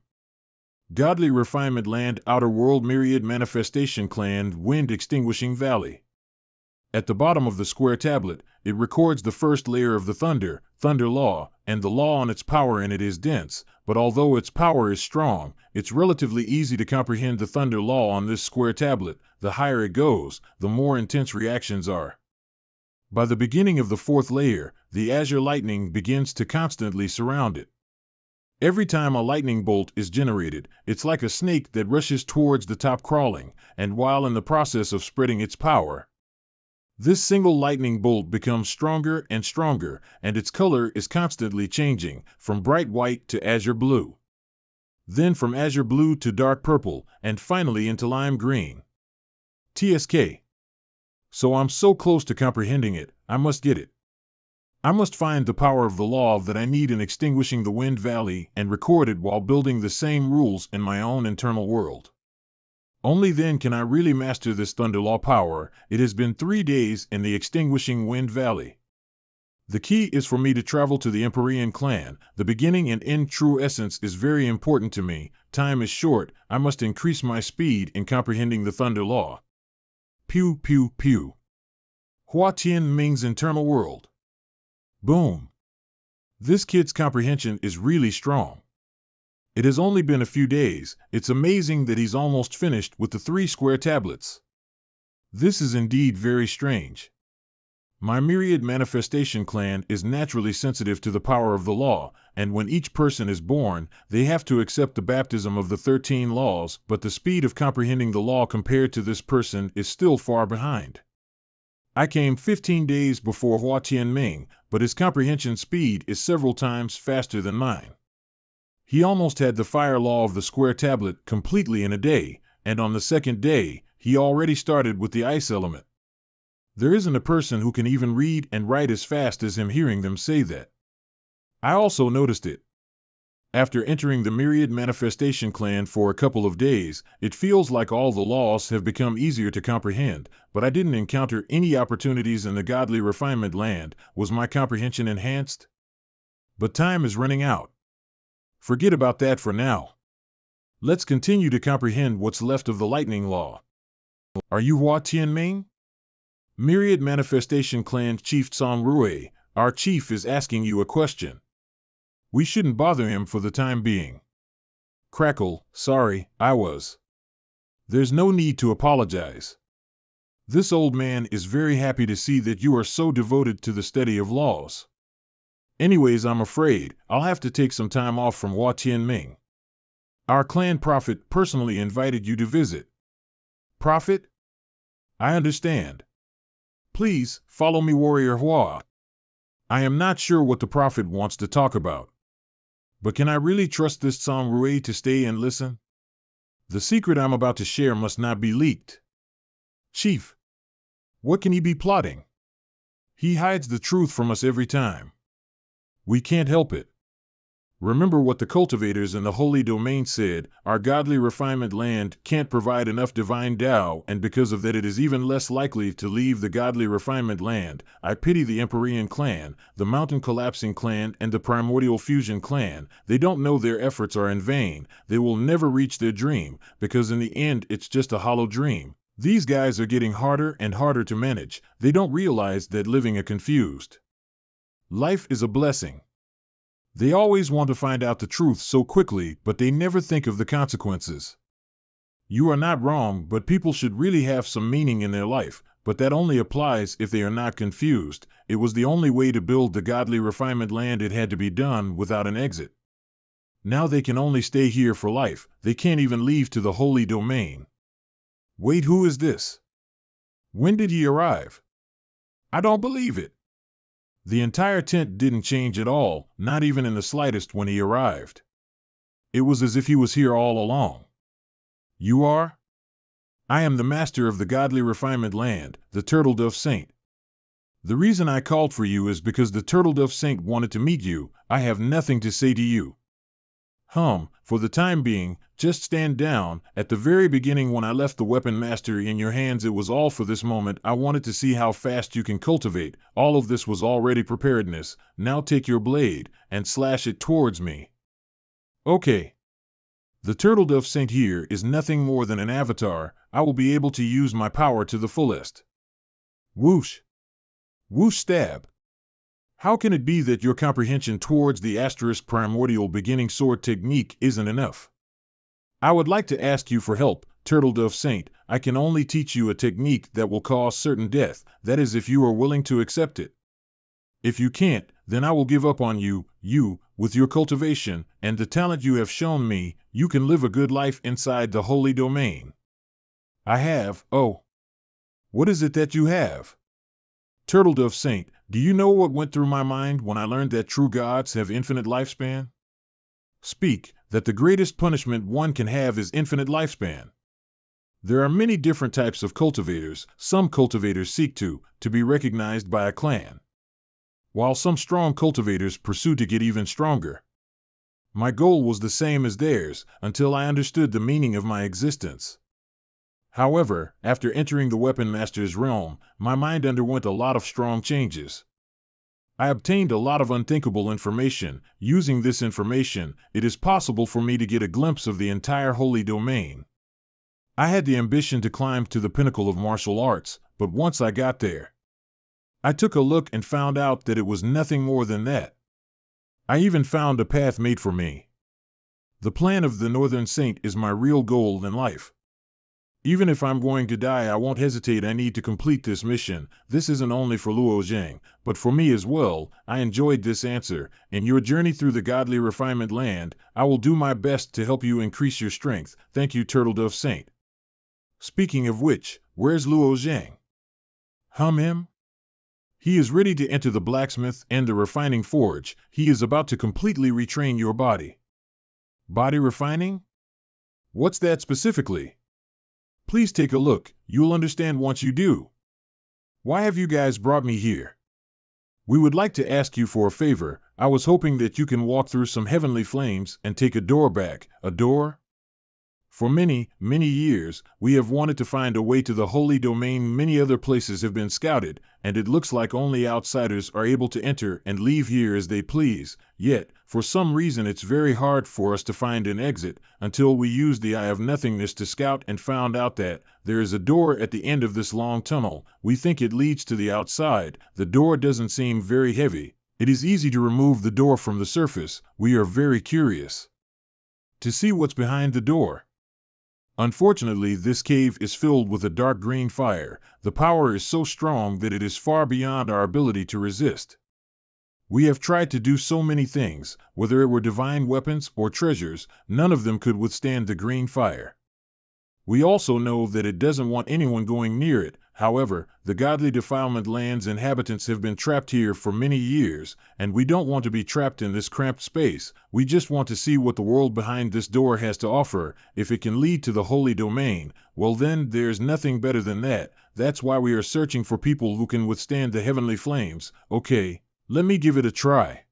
Godly Refinement Land, Outer World, Myriad Manifestation Clan, Wind Extinguishing Valley. At the bottom of the square tablet, it records the first layer of the Thunder Law. and the law on its power in it is dense, but although its power is strong, it's relatively easy to comprehend the thunder law on this square tablet. The higher it goes, the more intense reactions are. By the beginning of the fourth layer, the azure lightning begins to constantly surround it. Every time a lightning bolt is generated, it's like a snake that rushes towards the top crawling, and while in the process of spreading its power, this single lightning bolt becomes stronger and stronger, and its color is constantly changing, from bright white to azure blue, then from azure blue to dark purple, and finally into lime green. TSK. So I'm so close to comprehending it, I must get it. I must find the power of the law that I need in extinguishing the wind valley and record it while building the same rules in my own internal world. Only then can I really master this thunder law power. It has been 3 days in the extinguishing wind valley. The key is for me to travel to the Empyrean clan. The beginning and end true essence is very important to me. Time is short. I must increase my speed in comprehending the thunder law. Pew, pew, pew. Hua Tian Ming's internal world. Boom. This kid's comprehension is really strong. It has only been a few days. It's amazing that he's almost finished with the 3 square tablets. This is indeed very strange. My myriad manifestation clan is naturally sensitive to the power of the law, and when each person is born, they have to accept the baptism of the 13 laws, but the speed of comprehending the law compared to this person is still far behind. I came 15 days before Hua Tianming, but his comprehension speed is several times faster than mine. He almost had the fire law of the square tablet completely in a day, and on the second day, he already started with the ice element. There isn't a person who can even read and write as fast as him hearing them say that. I also noticed it. After entering the myriad manifestation clan for a couple of days, it feels like all the laws have become easier to comprehend, but I didn't encounter any opportunities in the godly refinement land. Was my comprehension enhanced? But time is running out. Forget about that for now. Let's continue to comprehend what's left of the lightning law. Are you Hua Tianming? Myriad Manifestation Clan Chief Tsang Rui, our chief is asking you a question. We shouldn't bother him for the time being. Crackle, sorry, I was. There's no need to apologize. This old man is very happy to see that you are so devoted to the study of laws. Anyways, I'm afraid I'll have to take some time off from Hua Tianming. Our clan prophet personally invited you to visit. Prophet? I understand. Please, follow me, Warrior Hua. I am not sure what the prophet wants to talk about. But can I really trust this Tsang Rui to stay and listen? The secret I'm about to share must not be leaked. Chief, what can he be plotting? He hides the truth from us every time. We can't help it. Remember what the cultivators in the holy domain said, our godly refinement land can't provide enough divine Tao, and because of that it is even less likely to leave the godly refinement land. I pity the Empyrean clan, the mountain collapsing clan, and the primordial fusion clan. They don't know their efforts are in vain. They will never reach their dream, because in the end it's just a hollow dream. These guys are getting harder and harder to manage. They don't realize that living a confused life is a blessing. They always want to find out the truth so quickly, but they never think of the consequences. You are not wrong, but people should really have some meaning in their life, but that only applies if they are not confused. It was the only way to build the godly refinement land. It had to be done without an exit. Now they can only stay here for life. They can't even leave to the holy domain. Wait, who is this? When did he arrive? I don't believe it. The entire tent didn't change at all, not even in the slightest when he arrived. It was as if he was here all along. You are? I am the master of the godly refinement land, the Turtle Dove Saint. The reason I called for you is because the Turtle Dove Saint wanted to meet you. I have nothing to say to you. For the time being, just stand down. At the very beginning when I left the weapon master in your hands, it was all for this moment. I wanted to see how fast you can cultivate. All of this was already preparedness. Now take your blade and slash it towards me. Okay. The Turtle Dove Saint here is nothing more than an avatar. I will be able to use my power to the fullest. Whoosh. Whoosh stab. How can it be that your comprehension towards the asterisk primordial beginning sword technique isn't enough? I would like to ask you for help, Turtledove Saint. I can only teach you a technique that will cause certain death, that is if you are willing to accept it. If you can't, then I will give up on you. With your cultivation and the talent you have shown me, you can live a good life inside the holy domain. I have, oh. What is it that you have? Turtledove Saint, do you know what went through my mind when I learned that true gods have infinite lifespan? Speak, that the greatest punishment one can have is infinite lifespan. There are many different types of cultivators. Some cultivators seek to be recognized by a clan, while some strong cultivators pursue to get even stronger. My goal was the same as theirs, until I understood the meaning of my existence. However, after entering the Weapon Master's realm, my mind underwent a lot of strong changes. I obtained a lot of unthinkable information. Using this information, it is possible for me to get a glimpse of the entire holy domain. I had the ambition to climb to the pinnacle of martial arts, but once I got there, I took a look and found out that it was nothing more than that. I even found a path made for me. The plan of the Northern Saint is my real goal in life. Even if I'm going to die, I won't hesitate. I need to complete this mission. This isn't only for Luo Zhang, but for me as well. I enjoyed this answer. In your journey through the godly refinement land, I will do my best to help you increase your strength. Thank you, Turtledove Saint. Speaking of which, where's Luo Zhang? Him? He is ready to enter the blacksmith and the refining forge. He is about to completely retrain your body. Body refining? What's that specifically? Please take a look. You'll understand once you do. Why have you guys brought me here? We would like to ask you for a favor. I was hoping that you can walk through some heavenly flames and take a door back. A door? For many, many years, we have wanted to find a way to the holy domain. Many other places have been scouted, and it looks like only outsiders are able to enter and leave here as they please. Yet, for some reason it's very hard for us to find an exit, until we used the Eye of Nothingness to scout and found out that there is a door at the end of this long tunnel. We think it leads to the outside. The door doesn't seem very heavy. It is easy to remove the door from the surface. We are very curious to see what's behind the door. Unfortunately, this cave is filled with a dark green fire. The power is so strong that it is far beyond our ability to resist. We have tried to do so many things, whether it were divine weapons or treasures, none of them could withstand the green fire. We also know that it doesn't want anyone going near it. However, the godly defilement land's inhabitants have been trapped here for many years, and we don't want to be trapped in this cramped space. We just want to see what the world behind this door has to offer. If it can lead to the holy domain, well then there's nothing better than that. That's why we are searching for people who can withstand the heavenly flames. Okay, let me give it a try.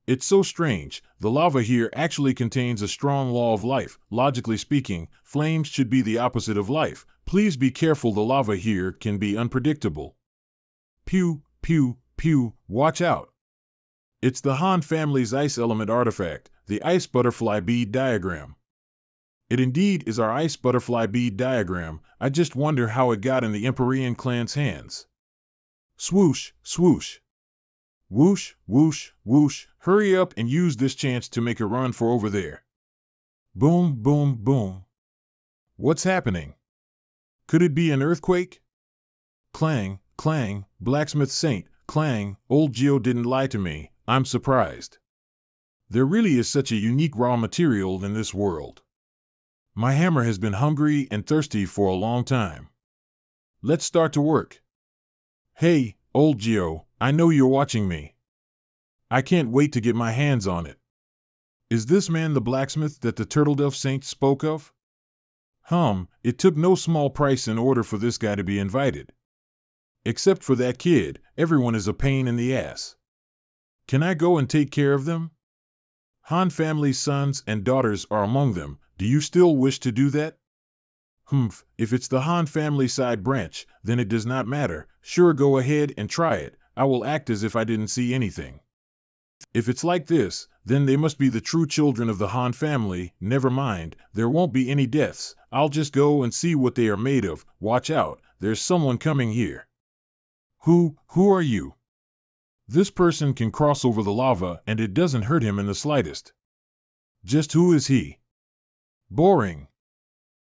It's so strange. The lava here actually contains a strong law of life. Logically speaking, flames should be the opposite of life. Please be careful. The lava here can be unpredictable. Pew, pew, pew, watch out. It's the Han family's ice element artifact, the ice butterfly bead diagram. It indeed is our ice butterfly bead diagram. I just wonder how it got in the Empyrean clan's hands. Swoosh, swoosh. Whoosh, whoosh, whoosh. Hurry up and use this chance to make a run for over there. Boom, boom, boom. What's happening? Could it be an earthquake? Clang, clang, blacksmith saint, clang. Old Geo didn't lie to me. I'm surprised. There really is such a unique raw material in this world. My hammer has been hungry and thirsty for a long time. Let's start to work. Hey, old Geo, I know you're watching me. I can't wait to get my hands on it. Is this man the blacksmith that the Turtledove Saint spoke of? It took no small price in order for this guy to be invited. Except for that kid, everyone is a pain in the ass. Can I go and take care of them? Han family's sons and daughters are among them. Do you still wish to do that? If it's the Han family side branch, then it does not matter. Sure, go ahead and try it. I will act as if I didn't see anything. If it's like this, then they must be the true children of the Han family. Never mind, there won't be any deaths. I'll just go and see what they are made of. Watch out, there's someone coming here. Who are you? This person can cross over the lava and it doesn't hurt him in the slightest. Just who is he? Boring.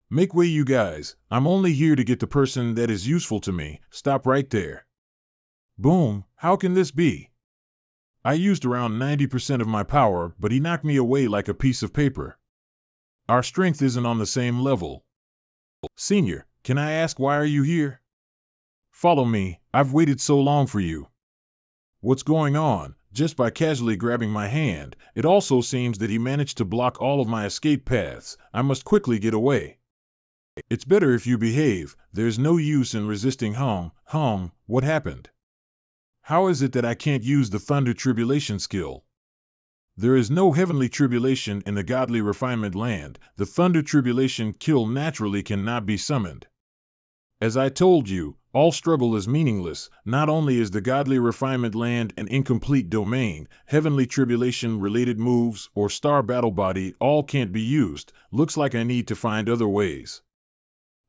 Make way, you guys. I'm only here to get the person that is useful to me. Stop right there. Boom, how can this be? I used around 90% of my power, but he knocked me away like a piece of paper. Our strength isn't on the same level. Senior, can I ask why are you here? Follow me, I've waited so long for you. What's going on? Just by casually grabbing my hand, it also seems that he managed to block all of my escape paths. I must quickly get away. It's better if you behave. There's no use in resisting. What happened? How is it that I can't use the thunder tribulation skill? There is no heavenly tribulation in the godly refinement land. The thunder tribulation kill naturally cannot be summoned. As I told you, all struggle is meaningless. Not only is the godly refinement land an incomplete domain, heavenly tribulation related moves or star battle body all can't be used. Looks like I need to find other ways.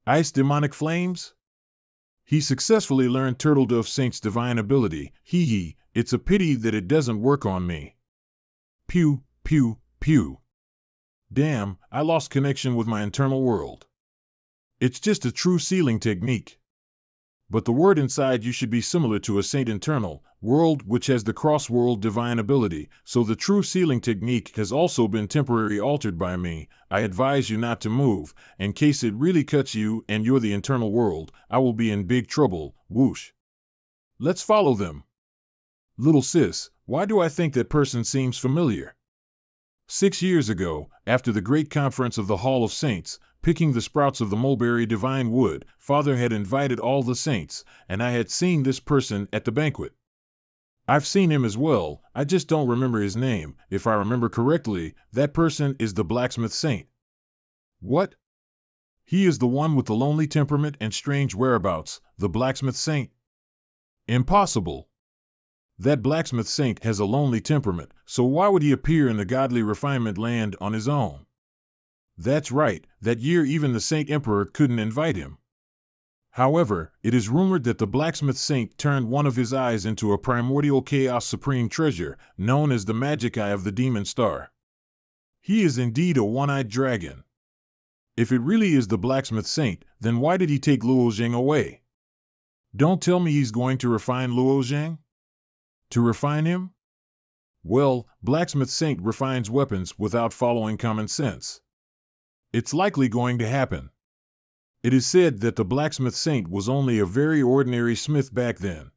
Ice demonic flames? He successfully learned Turtle Dove Saint's divine ability. It's a pity that it doesn't work on me. Pew, pew, pew. Damn, I lost connection with my internal world. It's just a true sealing technique. But the word inside you should be similar to a saint internal world, which has the cross-world divine ability, so the true sealing technique has also been temporarily altered by me. I advise you not to move. In case it really cuts you and you're the internal world, I will be in big trouble. Whoosh. Let's follow them. Little sis, why do I think that person seems familiar? 6 years ago, after the great conference of the Hall of Saints, picking the sprouts of the mulberry divine wood, Father had invited all the saints, and I had seen this person at the banquet. I've seen him as well, I just don't remember his name. If I remember correctly, that person is the blacksmith saint. What? He is the one with the lonely temperament and strange whereabouts, the blacksmith saint? Impossible. That blacksmith saint has a lonely temperament, so why would he appear in the godly refinement land on his own? That's right, that year even the Saint Emperor couldn't invite him. However, it is rumored that the blacksmith saint turned one of his eyes into a primordial chaos supreme treasure, known as the magic eye of the demon star. He is indeed a one-eyed dragon. If it really is the blacksmith saint, then why did he take Luo Zheng away? Don't tell me he's going to refine Luo Zheng? To refine him? Well, blacksmith saint refines weapons without following common sense. It's likely going to happen. It is said that the blacksmith saint was only a very ordinary smith back then.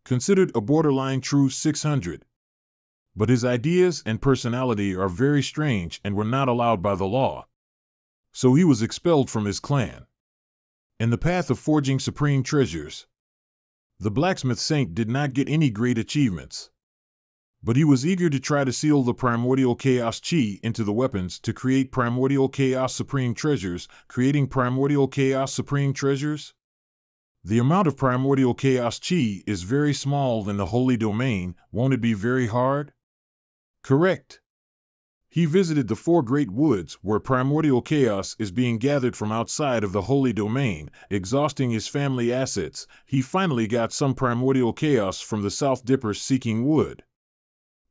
Considered a borderline true 600. But his ideas and personality are very strange and were not allowed by the law. So he was expelled from his clan. In the path of forging supreme treasures, the blacksmith saint did not get any great achievements. But he was eager to try to seal the primordial chaos chi into the weapons to create primordial chaos supreme treasures. Creating primordial chaos supreme treasures? The amount of primordial chaos chi is very small in the holy domain. Won't it be very hard? Correct. He visited the 4 great woods where primordial chaos is being gathered from outside of the holy domain. Exhausting his family assets, he finally got some primordial chaos from the South Dippers seeking wood.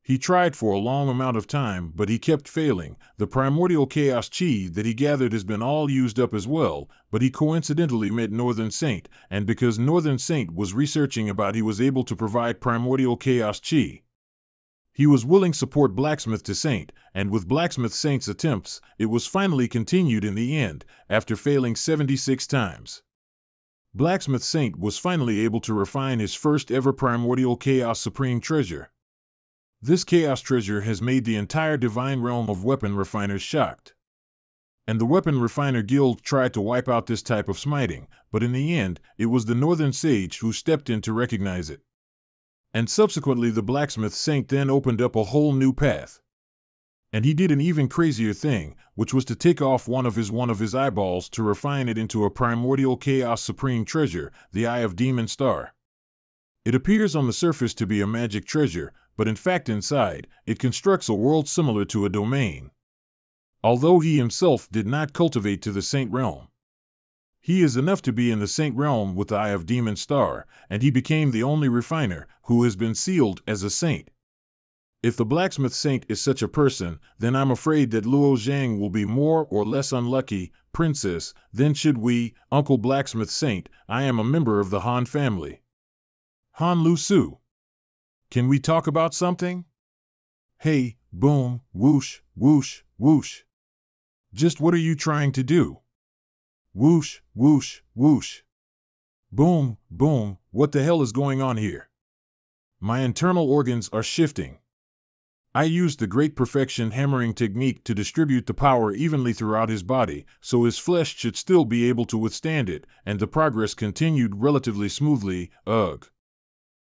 He tried for a long amount of time, but he kept failing. The primordial chaos chi that he gathered has been all used up as well, but he coincidentally met Northern Saint, and because Northern Saint was researching about he was able to provide primordial chaos chi. He was willing support blacksmith to saint, and with blacksmith saint's attempts, it was finally continued in the end, after failing 76 times. Blacksmith saint was finally able to refine his first ever primordial chaos supreme treasure. This chaos treasure has made the entire divine realm of weapon refiners shocked. And the Weapon Refiner Guild tried to wipe out this type of smiting, but in the end, it was the Northern Sage who stepped in to recognize it. And subsequently the Blacksmith Saint then opened up a whole new path. And he did an even crazier thing, which was to take off one of his eyeballs to refine it into a primordial chaos supreme treasure, the Eye of Demon Star. It appears on the surface to be a magic treasure, but in fact inside, it constructs a world similar to a domain. Although he himself did not cultivate to the saint realm. He is enough to be in the saint realm with the eye of demon star, and he became the only refiner who has been sealed as a saint. If the blacksmith saint is such a person, then I'm afraid that Luo Zhang will be more or less unlucky, princess. Then should we, Uncle Blacksmith Saint, I am a member of the Han family. Han Lu Su. Can we talk about something? Hey, boom, whoosh, whoosh, whoosh. Just what are you trying to do? Whoosh, whoosh, whoosh. Boom, boom, what the hell is going on here? My internal organs are shifting. I used the great perfection hammering technique to distribute the power evenly throughout his body, so his flesh should still be able to withstand it, and the progress continued relatively smoothly. Ugh.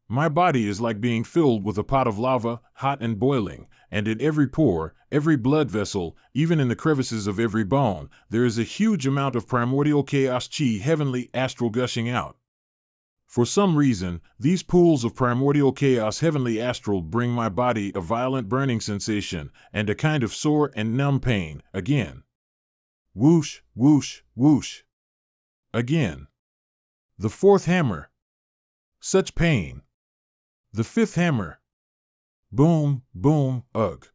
My body is like being filled with a pot of lava, hot and boiling, and in every pore, every blood vessel, even in the crevices of every bone, there is a huge amount of primordial chaos chi, heavenly astral gushing out. For some reason, these pools of primordial chaos heavenly astral bring my body a violent burning sensation and a kind of sore and numb pain. Again. Whoosh, whoosh, whoosh. Again. The fourth hammer. Such pain. The fifth hammer. Boom, boom, ugh.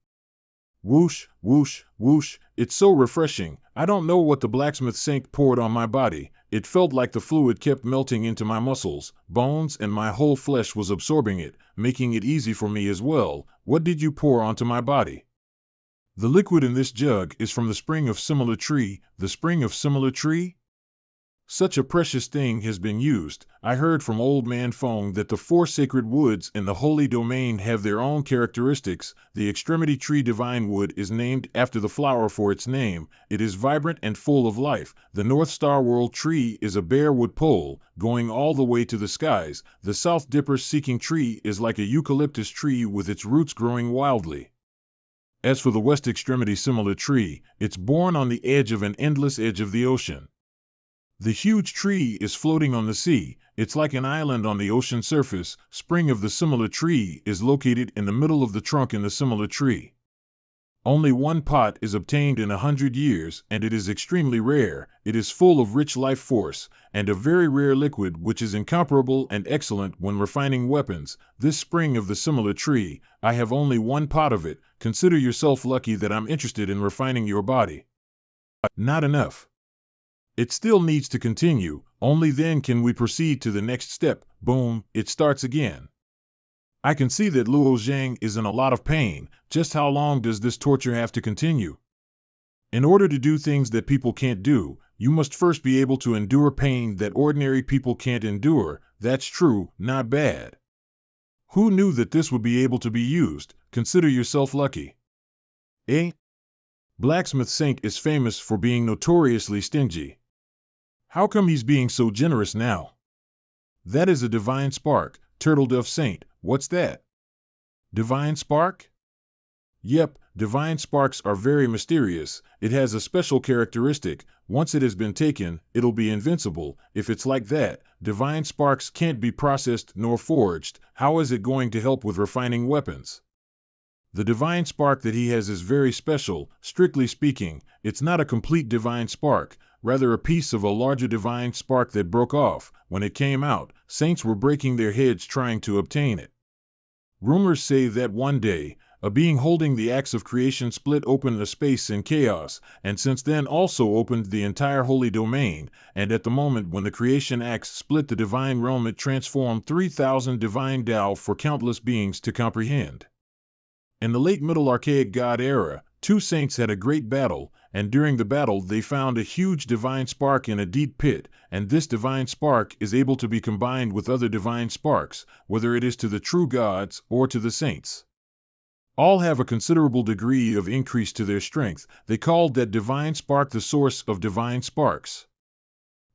Whoosh, whoosh, whoosh. It's so refreshing. I don't know what the blacksmith saint poured on my body. It felt like the fluid kept melting into my muscles, bones, and my whole flesh was absorbing it, making it easy for me as well. What did you pour onto my body? The liquid in this jug is from the spring of similar tree. The spring of similar tree? Such a precious thing has been used. I heard from Old Man Feng that the 4 sacred woods in the holy domain have their own characteristics. The extremity tree divine wood is named after the flower for its name. It is vibrant and full of life. The North Star World tree is a bare wood pole, going all the way to the skies. The South Dipper seeking tree is like a eucalyptus tree with its roots growing wildly. As for the West extremity similar tree, it's born on the edge of an endless edge of the ocean. The huge tree is floating on the sea. It's like an island on the ocean surface. Spring of the similar tree is located in the middle of the trunk in the similar tree. Only one pot is obtained in 100 years, and it is extremely rare. It is full of rich life force, and a very rare liquid which is incomparable and excellent when refining weapons. This spring of the similar tree, I have only one pot of it. Consider yourself lucky that I'm interested in refining your body. Not enough. It still needs to continue, only then can we proceed to the next step. Boom, it starts again. I can see that Luo Zhang is in a lot of pain. Just how long does this torture have to continue? In order to do things that people can't do, you must first be able to endure pain that ordinary people can't endure. That's true, not bad. Who knew that this would be able to be used? Consider yourself lucky. Eh? Blacksmith Saint is famous for being notoriously stingy. How come he's being so generous now? That is a divine spark. Turtle Dove Saint, what's that? Divine spark? Yep, divine sparks are very mysterious. It has a special characteristic. Once it has been taken, it'll be invincible. If it's like that, divine sparks can't be processed nor forged. How is it going to help with refining weapons? The divine spark that he has is very special. Strictly speaking, it's not a complete divine spark, rather a piece of a larger divine spark that broke off. When it came out, saints were breaking their heads trying to obtain it. Rumors say that one day, a being holding the axe of creation split open the space in chaos, and since then also opened the entire holy domain, and at the moment when the creation axe split the divine realm it transformed 3,000 divine Tao for countless beings to comprehend. In the late Middle Archaic God era, 2 saints had a great battle, and during the battle they found a huge divine spark in a deep pit, and this divine spark is able to be combined with other divine sparks, whether it is to the true gods or to the saints. All have a considerable degree of increase to their strength. They called that divine spark the source of divine sparks.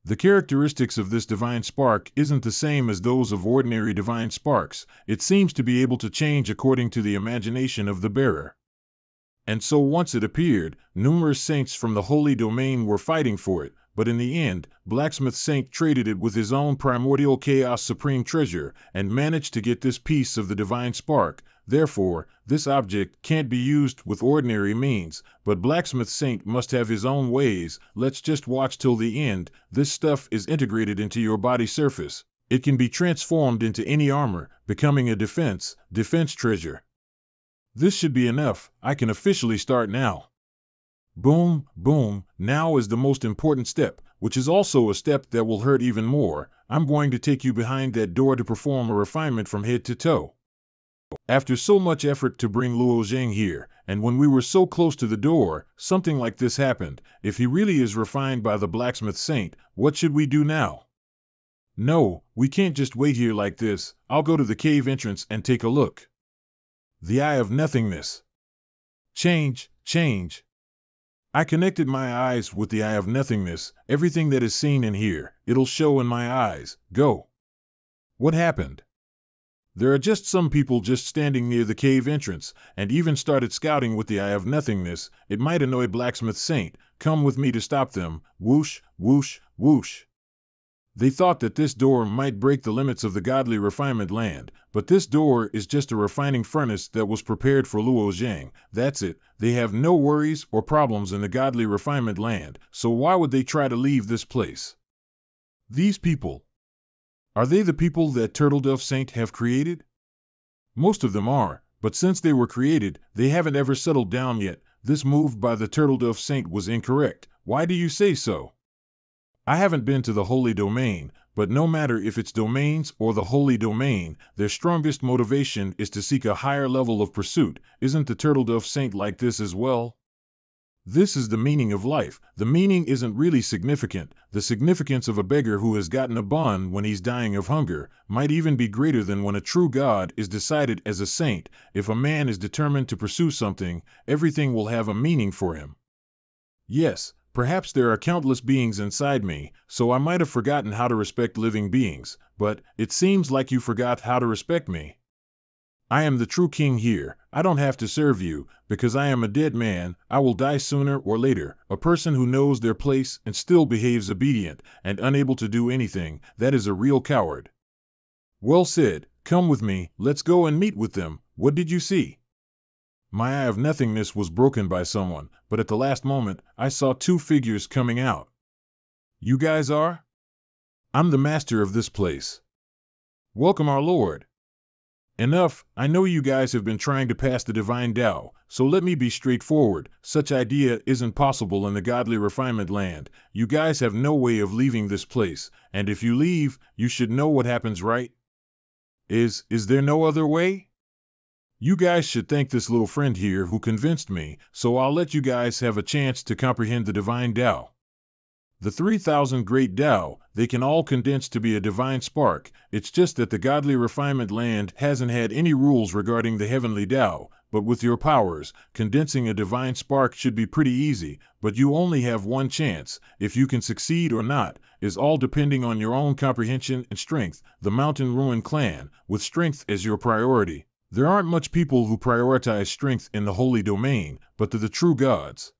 The characteristics of this divine spark isn't the same as those of ordinary divine sparks. It seems to be able to change according to the imagination of the bearer. And so once it appeared, numerous saints from the holy domain were fighting for it. but in the end, Blacksmith Saint traded it with his own primordial chaos supreme treasure and managed to get this piece of the divine spark. Therefore, this object can't be used with ordinary means, but Blacksmith Saint must have his own ways. Let's just watch till the end. This stuff is integrated into your body surface. It can be transformed into any armor, becoming a defense treasure. This should be enough. I can officially start now. Boom, boom, now is the most important step, which is also a step that will hurt even more. I'm going to take you behind that door to perform a refinement from head to toe. After so much effort to bring Luo Zhang here, and when we were so close to the door, something like this happened. If he really is refined by the Blacksmith Saint, what should we do now? No, we can't just wait here like this. I'll go to the cave entrance and take a look. The Eye of Nothingness. Change. I connected my eyes with the Eye of Nothingness. Everything that is seen in here, it'll show in my eyes. Go. What happened? There are just some people just standing near the cave entrance, and even started scouting with the Eye of Nothingness. It might annoy Blacksmith Saint. Come with me to stop them. Whoosh, whoosh, whoosh. They thought that this door might break the limits of the godly refinement land, but this door is just a refining furnace that was prepared for Luo Zhang. That's it. They have no worries or problems in the godly refinement land, so why would they try to leave this place? These people. Are they the people that Turtledove Saint have created? Most of them are, but since they were created, they haven't ever settled down yet. This move by the Turtledove Saint was incorrect. Why do you say so? I haven't been to the Holy Domain, but no matter if it's domains or the Holy Domain, their strongest motivation is to seek a higher level of pursuit. Isn't the Turtledove Saint like this as well? This is the meaning of life. The meaning isn't really significant. The significance of a beggar who has gotten a bun when he's dying of hunger might even be greater than when a true God is decided as a saint. If a man is determined to pursue something, everything will have a meaning for him. Yes, perhaps there are countless beings inside me, so I might have forgotten how to respect living beings, but it seems like you forgot how to respect me. I am the true king here. I don't have to serve you, because I am a dead man. I will die sooner or later. A person who knows their place and still behaves obedient and unable to do anything, that is a real coward. Well said. Come with me. Let's go and meet with them. What did you see? My Eye of Nothingness was broken by someone, but at the last moment, I saw two figures coming out. You guys are? I'm the master of this place. Welcome, our Lord. Enough, I know you guys have been trying to pass the divine Tao, so let me be straightforward. Such idea isn't possible in the godly refinement land. You guys have no way of leaving this place, and if you leave, you should know what happens, right? Is there no other way? You guys should thank this little friend here who convinced me, so I'll let you guys have a chance to comprehend the divine Tao. The 3,000 great Tao, they can all condense to be a divine spark. It's just that the godly refinement land hasn't had any rules regarding the heavenly Tao, but with your powers, condensing a divine spark should be pretty easy, but you only have one chance. If you can succeed or not, is all depending on your own comprehension and strength. The Mountain Ruin clan, with strength as your priority. There aren't much people who prioritize strength in the holy domain, but to the true gods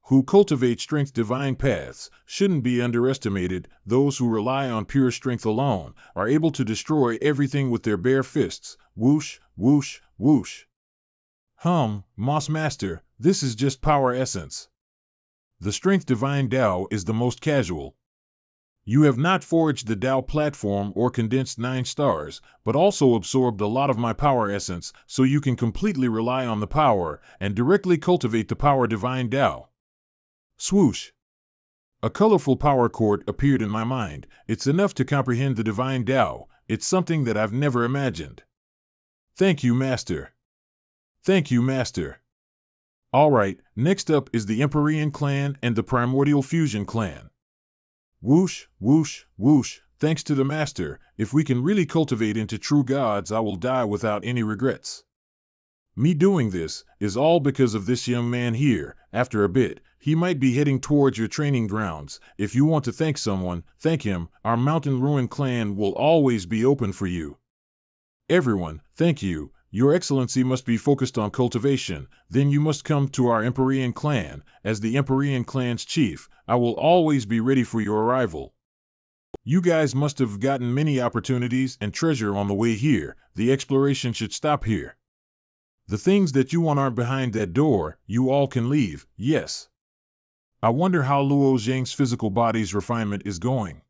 who cultivate strength divine paths shouldn't be underestimated. Those who rely on pure strength alone are able to destroy everything with their bare fists. Whoosh, whoosh, whoosh. Moss Master, this is just power essence. The strength divine Tao is the most casual. You have not forged the Tao platform or condensed 9 stars, but also absorbed a lot of my power essence, so you can completely rely on the power and directly cultivate the power divine Tao. Swoosh! A colorful power cord appeared in my mind. It's enough to comprehend the divine Tao. It's something that I've never imagined. Thank you, Master. Thank you, Master. All right, next up is the Empyrean clan and the Primordial Fusion clan. Whoosh, whoosh, whoosh. Thanks to the Master, if we can really cultivate into true gods, I will die without any regrets. Me doing this is all because of this young man here. After a bit, he might be heading towards your training grounds. If you want to thank someone, thank him. Our Mountain Ruin clan will always be open for you. Everyone, thank you. Your Excellency must be focused on cultivation, then you must come to our Empyrean clan. As the Empyrean clan's chief, I will always be ready for your arrival. You guys must have gotten many opportunities and treasure on the way here. The exploration should stop here. The things that you want aren't behind that door. You all can leave, yes. I wonder how Luo Zhang's physical body's refinement is going.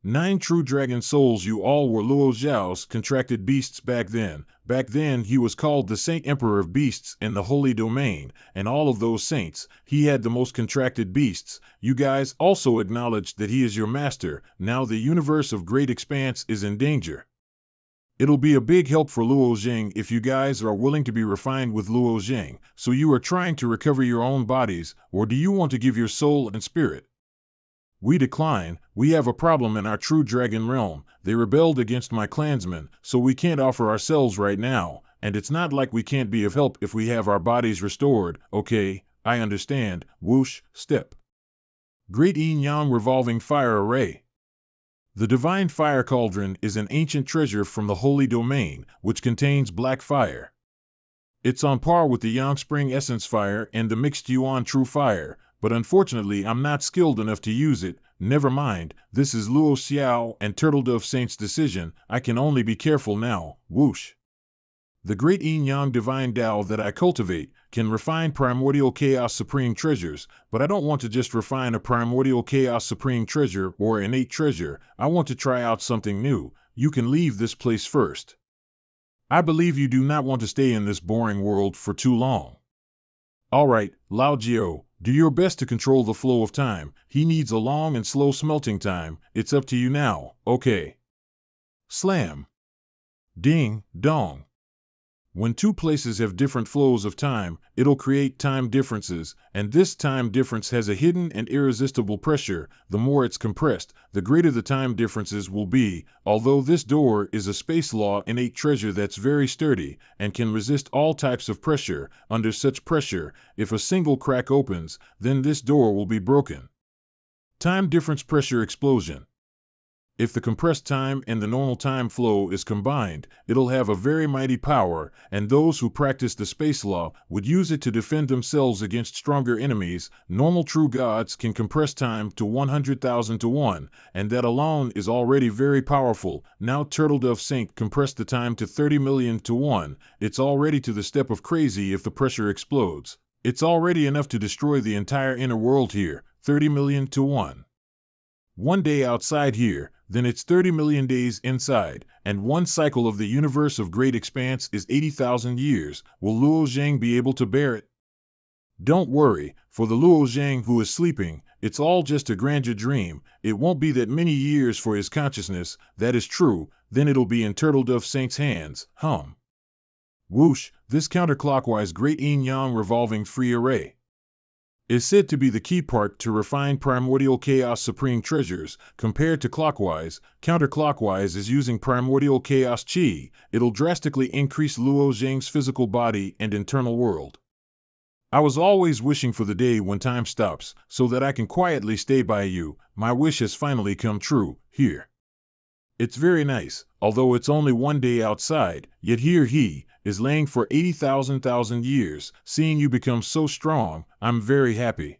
9 true dragon souls. You all were Luo Zhao's contracted beasts back then. Back then he was called the Saint Emperor of Beasts in the Holy Domain, and all of those saints, he had the most contracted beasts. You guys also acknowledged that he is your master. Now the universe of Great Expanse is in danger. It'll be a big help for Luo Zhang if you guys are willing to be refined with Luo Zhang. So you are trying to recover your own bodies, or do you want to give your soul and spirit? We decline. We have a problem in our true dragon realm. They rebelled against my clansmen, so we can't offer ourselves right now, and it's not like we can't be of help if we have our bodies restored. Okay, I understand. Whoosh, step. Great Yin Yang revolving fire array. The divine fire cauldron is an ancient treasure from the Holy Domain, which contains black fire. It's on par with the Yang Spring Essence Fire and the Mixed Yuan True Fire, but unfortunately I'm not skilled enough to use it. Never mind, this is Luo Xiao and Turtledove Saint's decision. I can only be careful now. Whoosh. The great Yin Yang Divine Tao that I cultivate can refine Primordial Chaos Supreme Treasures, but I don't want to just refine a Primordial Chaos Supreme Treasure or innate treasure. I want to try out something new. You can leave this place first. I believe you do not want to stay in this boring world for too long. Alright, Lao Jiao, do your best to control the flow of time. He needs a long and slow smelting time. It's up to you now. Okay. Slam. Ding, dong. When two places have different flows of time, it'll create time differences, and this time difference has a hidden and irresistible pressure. The more it's compressed, the greater the time differences will be. Although this door is a space law innate treasure that's very sturdy and can resist all types of pressure, under such pressure, if a single crack opens, then this door will be broken. Time difference pressure explosion. If the compressed time and the normal time flow is combined, it'll have a very mighty power, and those who practice the space law would use it to defend themselves against stronger enemies. Normal true gods can compress time to 100,000 to 1, and that alone is already very powerful. Now Turtledove Saint compressed the time to 30 million to 1. It's already to the step of crazy if the pressure explodes. It's already enough to destroy the entire inner world here, 30 million to 1. One day outside here, then it's 30 million days inside, and one cycle of the universe of Great Expanse is 80,000 years. Will Luo Zhang be able to bear it? Don't worry, for the Luo Zhang who is sleeping, it's all just a grandeur dream. It won't be that many years for his consciousness. That is true, then it'll be in Turtledove Saint's hands. Whoosh, this counterclockwise Great Yin Yang revolving free array is said to be the key part to refine Primordial Chaos Supreme Treasures. Compared to clockwise, counterclockwise is using Primordial Chaos Chi. It'll drastically increase Luo Zhang's physical body and internal world. I was always wishing for the day when time stops, so that I can quietly stay by you. My wish has finally come true, here. It's very nice, although it's only one day outside, yet here he is laying for 80,000 years. Seeing you become so strong, I'm very happy.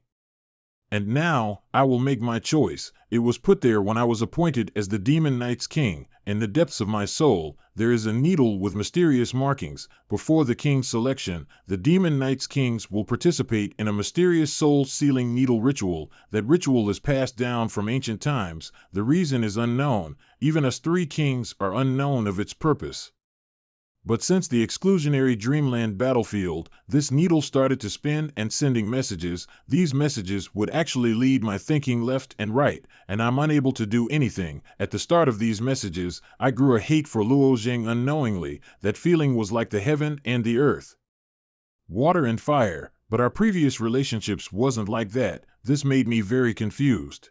And now, I will make my choice. It was put there when I was appointed as the Demon Knight's king. In the depths of my soul, there is a needle with mysterious markings. Before the king's selection, the Demon Knight's kings will participate in a mysterious soul-sealing needle ritual. That ritual is passed down from ancient times. The reason is unknown. Even us 3 kings are unknown of its purpose. But since the exclusionary Dreamland battlefield, this needle started to spin and sending messages. These messages would actually lead my thinking left and right, and I'm unable to do anything. At the start of these messages, I grew a hate for Luo Zhang unknowingly. That feeling was like the heaven and the earth. Water and fire, but our previous relationships wasn't like that. This made me very confused.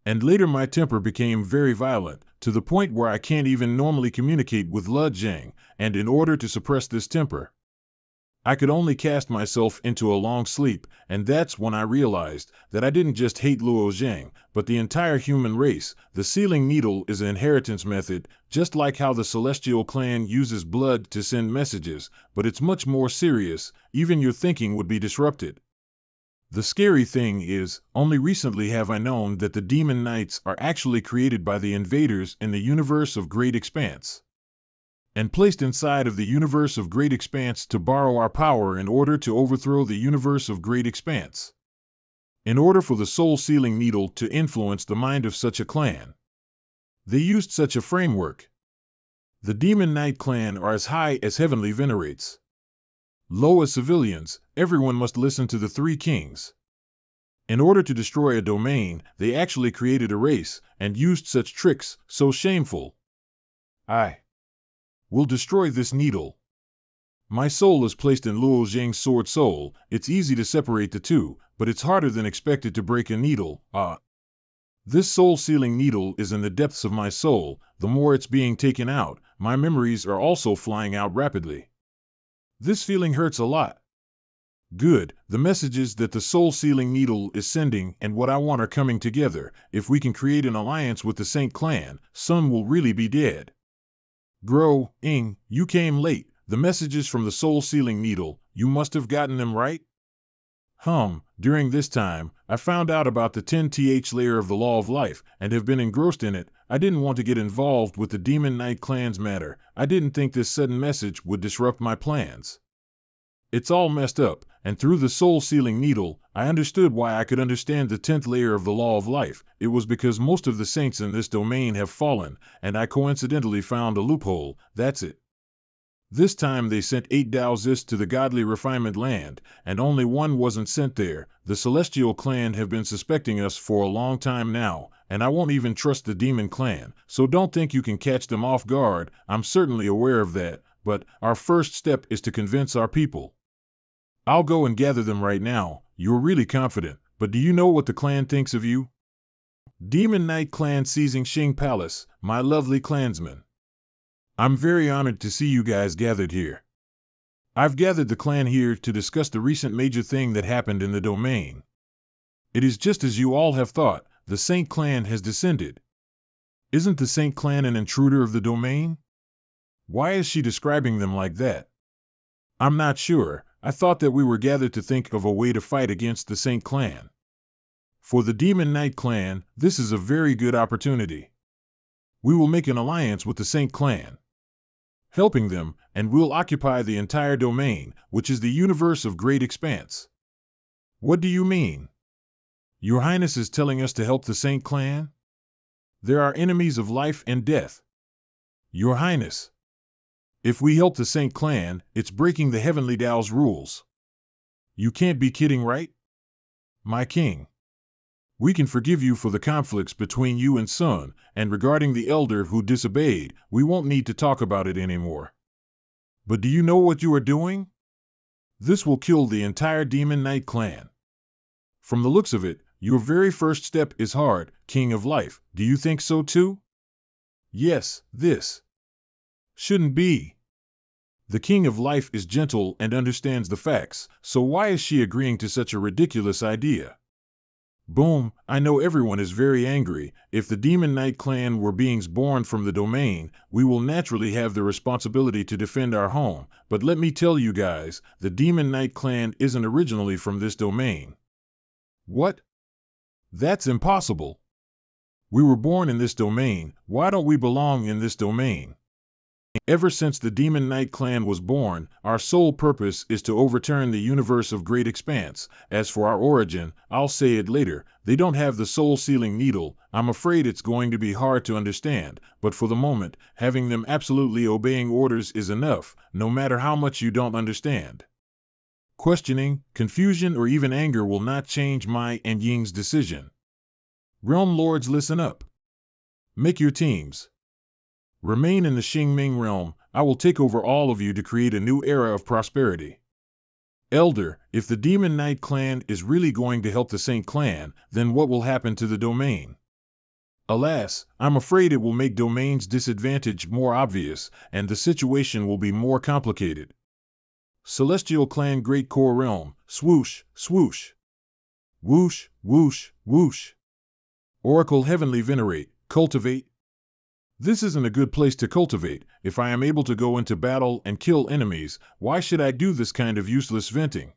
And later my temper became very violent, to the point where I can't even normally communicate with Lu Zhang, and in order to suppress this temper, I could only cast myself into a long sleep, and that's when I realized that I didn't just hate Luo Zhang, but the entire human race. The sealing needle is an inheritance method, just like how the celestial clan uses blood to send messages, but it's much more serious. Even your thinking would be disrupted. The scary thing is, only recently have I known that the demon knights are actually created by the invaders in the universe of Great Expanse, and placed inside of the universe of Great Expanse to borrow our power in order to overthrow the universe of Great Expanse. In order for the soul-sealing needle to influence the mind of such a clan, they used such a framework. The Demon Knight clan are as high as heavenly venerates. Low as civilians, everyone must listen to the three kings. In order to destroy a domain, they actually created a race and used such tricks, so shameful. I will destroy this needle. My soul is placed in Luo Zhang's sword soul. It's easy to separate the two, but it's harder than expected to break a needle. This soul-sealing needle is in the depths of my soul. The more it's being taken out, my memories are also flying out rapidly. This feeling hurts a lot. Good, the messages that the soul-sealing needle is sending and what I want are coming together. If we can create an alliance with the Saint Clan, Sun will really be dead. Gro, Ing, you came late. The messages from the soul-sealing needle, you must have gotten them right? During this time, I found out about the 10th layer of the Law of Life, and have been engrossed in it. I didn't want to get involved with the Demon Knight clan's matter. I didn't think this sudden message would disrupt my plans. It's all messed up, and through the soul-sealing needle, I understood why I could understand the 10th layer of the Law of Life. It was because most of the saints in this domain have fallen, and I coincidentally found a loophole. That's it. This time they sent 8 Daozists to the godly refinement land, and only one wasn't sent there. The Celestial Clan have been suspecting us for a long time now, and I won't even trust the Demon Clan, so don't think you can catch them off guard. I'm certainly aware of that, but our first step is to convince our people. I'll go and gather them right now. You're really confident, but do you know what the clan thinks of you? Demon Knight clan seizing Xing Palace, my lovely clansmen. I'm very honored to see you guys gathered here. I've gathered the clan here to discuss the recent major thing that happened in the domain. It is just as you all have thought, the Saint Clan has descended. Isn't the Saint Clan an intruder of the domain? Why is she describing them like that? I'm not sure. I thought that we were gathered to think of a way to fight against the Saint Clan. For the Demon Knight clan, this is a very good opportunity. We will make an alliance with the Saint Clan, helping them, and we'll occupy the entire domain, which is the universe of Great Expanse. What do you mean? Your Highness is telling us to help the Saint Clan? There are enemies of life and death. Your Highness, if we help the Saint Clan, it's breaking the Heavenly Tao's rules. You can't be kidding, right? My king, we can forgive you for the conflicts between you and Sun, and regarding the elder who disobeyed, we won't need to talk about it anymore. But do you know what you are doing? This will kill the entire Demon Knight clan. From the looks of it, your very first step is hard, King of Life. Do you think so too? Yes, this shouldn't be. The King of Life is gentle and understands the facts, so why is she agreeing to such a ridiculous idea? Boom, I know everyone is very angry. If the Demon Knight clan were beings born from the domain, we will naturally have the responsibility to defend our home. But let me tell you guys, the Demon Knight clan isn't originally from this domain. What? That's impossible. We were born in this domain. Why don't we belong in this domain? Ever since the Demon Knight clan was born, our sole purpose is to overturn the universe of Great Expanse. As for our origin, I'll say it later. They don't have the soul-sealing needle. I'm afraid it's going to be hard to understand, but for the moment, having them absolutely obeying orders is enough, no matter how much you don't understand. Questioning, confusion, or even anger will not change my and Ying's decision. Realm Lords, listen up. Make your teams. Remain in the Xingming realm. I will take over all of you to create a new era of prosperity. Elder, if the Demon Knight clan is really going to help the Saint Clan, then what will happen to the domain? Alas, I'm afraid it will make domain's disadvantage more obvious, and the situation will be more complicated. Celestial Clan Great Core Realm, swoosh, swoosh. Whoosh, whoosh, whoosh. Oracle Heavenly Venerate, cultivate. This isn't a good place to cultivate. If I am able to go into battle and kill enemies, why should I do this kind of useless venting?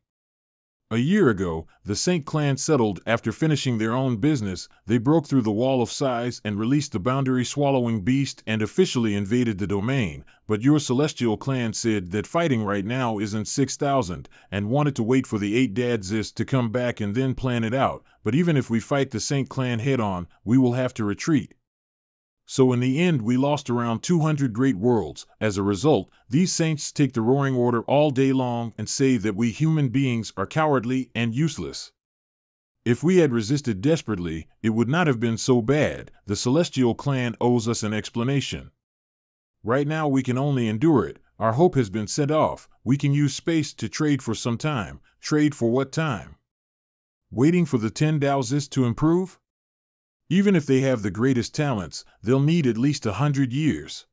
A year ago, the Saint Clan settled after finishing their own business. They broke through the wall of size and released the boundary-swallowing beast and officially invaded the domain, but your Celestial Clan said that fighting right now isn't 6,000 and wanted to wait for the 8 Dadzis to come back and then plan it out. But even if we fight the Saint Clan head-on, we will have to retreat. So in the end we lost around 200 great worlds. As a result, these saints take the roaring order all day long and say that we human beings are cowardly and useless. If we had resisted desperately, it would not have been so bad. The Celestial Clan owes us an explanation. Right now we can only endure it. Our hope has been set off. We can use space to trade for some time. Trade for what time? Waiting for the 10 Dadzis to improve? Even if they have the greatest talents, they'll need at least 100 years.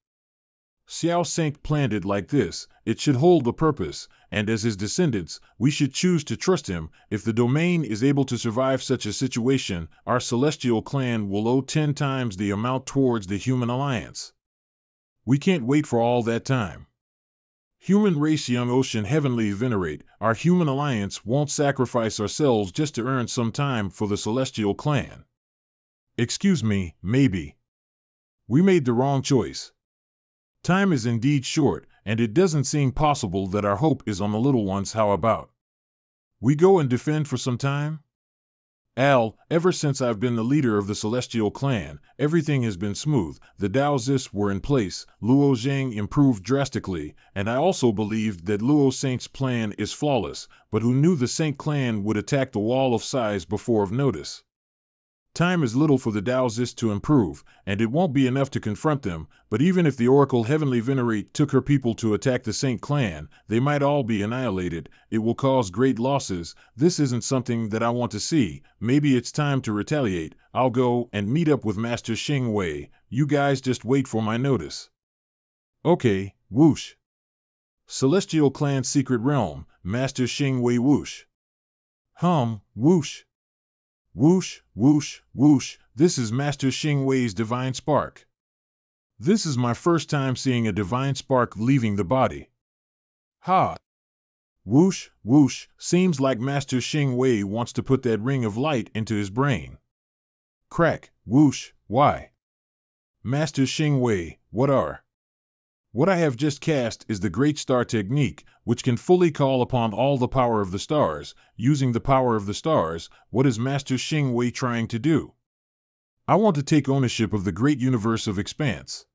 Xiao Sank planned it like this. It should hold the purpose, and as his descendants, we should choose to trust him. If the domain is able to survive such a situation, our Celestial Clan will owe 10 times the amount towards the human alliance. We can't wait for all that time. Human race Young Ocean Heavenly Venerate, our human alliance won't sacrifice ourselves just to earn some time for the Celestial Clan. Excuse me, maybe. We made the wrong choice. Time is indeed short, and it doesn't seem possible that our hope is on the little ones. How about we go and defend for some time? Al, ever since I've been the leader of the Celestial Clan, everything has been smooth. The Dadzis were in place, Luo Zhang improved drastically, and I also believed that Luo Saint's plan is flawless, but who knew the Saint Clan would attack the wall of size before of notice? Time is little for the Dadzis to improve, and it won't be enough to confront them, but even if the Oracle Heavenly Venerate took her people to attack the Saint Clan, they might all be annihilated. It will cause great losses. This isn't something that I want to see. Maybe it's time to retaliate. I'll go and meet up with Master Xing Wei. You guys just wait for my notice. Okay, whoosh. Celestial Clan Secret Realm, Master Xing Wei whoosh. Whoosh. Whoosh, whoosh, whoosh, this is Master Xing Wei's divine spark. This is my first time seeing a divine spark leaving the body. Ha! Whoosh, whoosh, seems like Master Xing Wei wants to put that ring of light into his brain. Crack, whoosh, why? Master Xing Wei, What I have just cast is the Great Star Technique, which can fully call upon all the power of the stars. Using the power of the stars, what is Master Xing Wei trying to do? I want to take ownership of the great universe of expanse.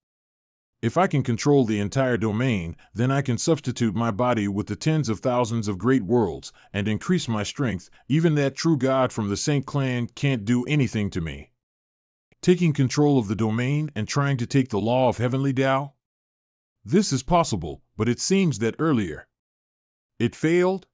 If I can control the entire domain, then I can substitute my body with the tens of thousands of great worlds, and increase my strength. Even that true god from the Saint Clan can't do anything to me. Taking control of the domain and trying to take the law of Heavenly Tao? This is possible, but it seems that earlier it failed?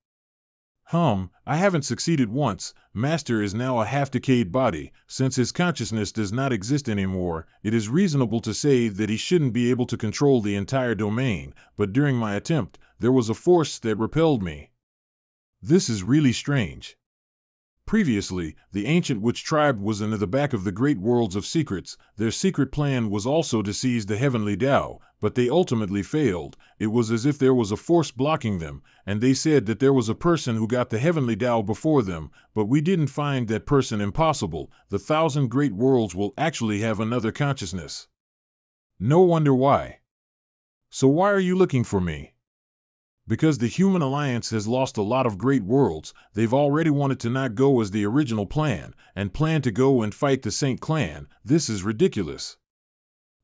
I haven't succeeded once. Master is now a half-decayed body. Since his consciousness does not exist anymore, it is reasonable to say that he shouldn't be able to control the entire domain, but during my attempt, there was a force that repelled me. This is really strange. Previously, the ancient witch tribe was in the back of the great worlds of secrets. Their secret plan was also to seize the Heavenly Tao, but they ultimately failed. It was as if there was a force blocking them, and they said that there was a person who got the Heavenly Tao before them, but we didn't find that person impossible. The 1,000 great worlds will actually have another consciousness. No wonder why. So why are you looking for me? Because the human alliance has lost a lot of great worlds. They've already wanted to not go as the original plan, and plan to go and fight the Saint Clan. This is ridiculous.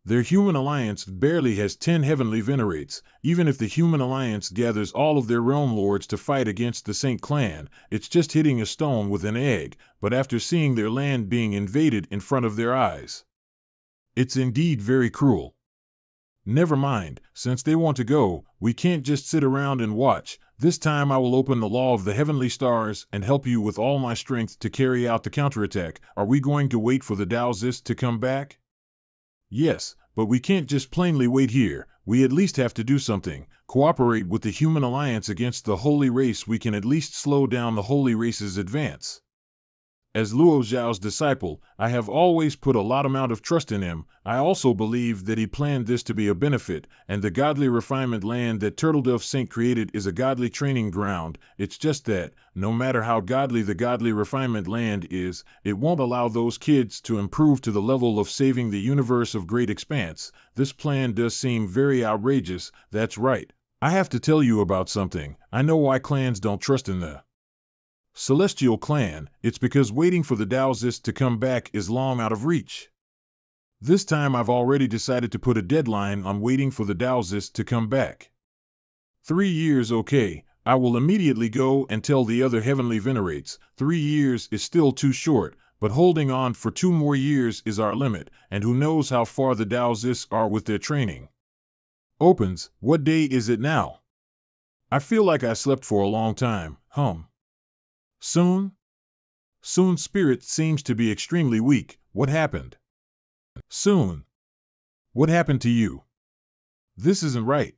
Their human alliance barely has 10 heavenly venerates. Even if the human alliance gathers all of their realm lords to fight against the Saint Clan, it's just hitting a stone with an egg, but after seeing their land being invaded in front of their eyes. It's indeed very cruel. Never mind, since they want to go, we can't just sit around and watch. This time I will open the law of the heavenly stars and help you with all my strength to carry out the counterattack. Are we going to wait for the Dadzis to come back? Yes, but we can't just plainly wait here. We at least have to do something. Cooperate with the human alliance against the holy race. We can at least slow down the holy race's advance. As Luo Zhao's disciple, I have always put a lot amount of trust in him. I also believe that he planned this to be a benefit, and the godly refinement land that Turtledove Saint created is a godly training ground. It's just that, no matter how godly the godly refinement land is, it won't allow those kids to improve to the level of saving the universe of great expanse. This plan does seem very outrageous. That's right. I have to tell you about something. I know why clans don't trust in the Celestial Clan. It's because waiting for the Daoists to come back is long out of reach. This time I've already decided to put a deadline on waiting for the Daoists to come back. 3 years, okay. I will immediately go and tell the other heavenly venerates. 3 years is still too short, but holding on for 2 more years is our limit, and who knows how far the Daoists are with their training. Opens, what day is it now? I feel like I slept for a long time. Soon? Soon's spirit seems to be extremely weak. What happened? Soon. What happened to you? This isn't right.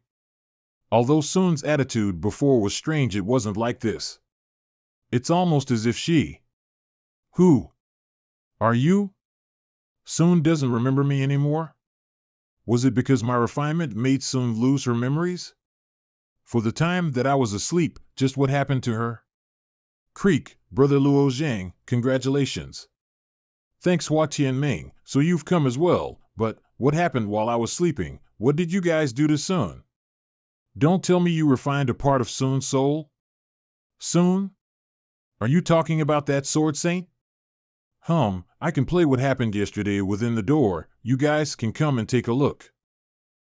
Although Soon's attitude before was strange, it wasn't like this. It's almost as if she... Who? Are you? Soon doesn't remember me anymore? Was it because my refinement made Soon lose her memories? For the time that I was asleep, just what happened to her? Creek, Brother Luo Zhang, congratulations. Thanks Hua Tianming, so you've come as well, but what happened while I was sleeping? What did you guys do to Sun? Don't tell me you refined a part of Sun's soul? Sun? Are you talking about that sword saint? I can play what happened yesterday within the door. You guys can come and take a look.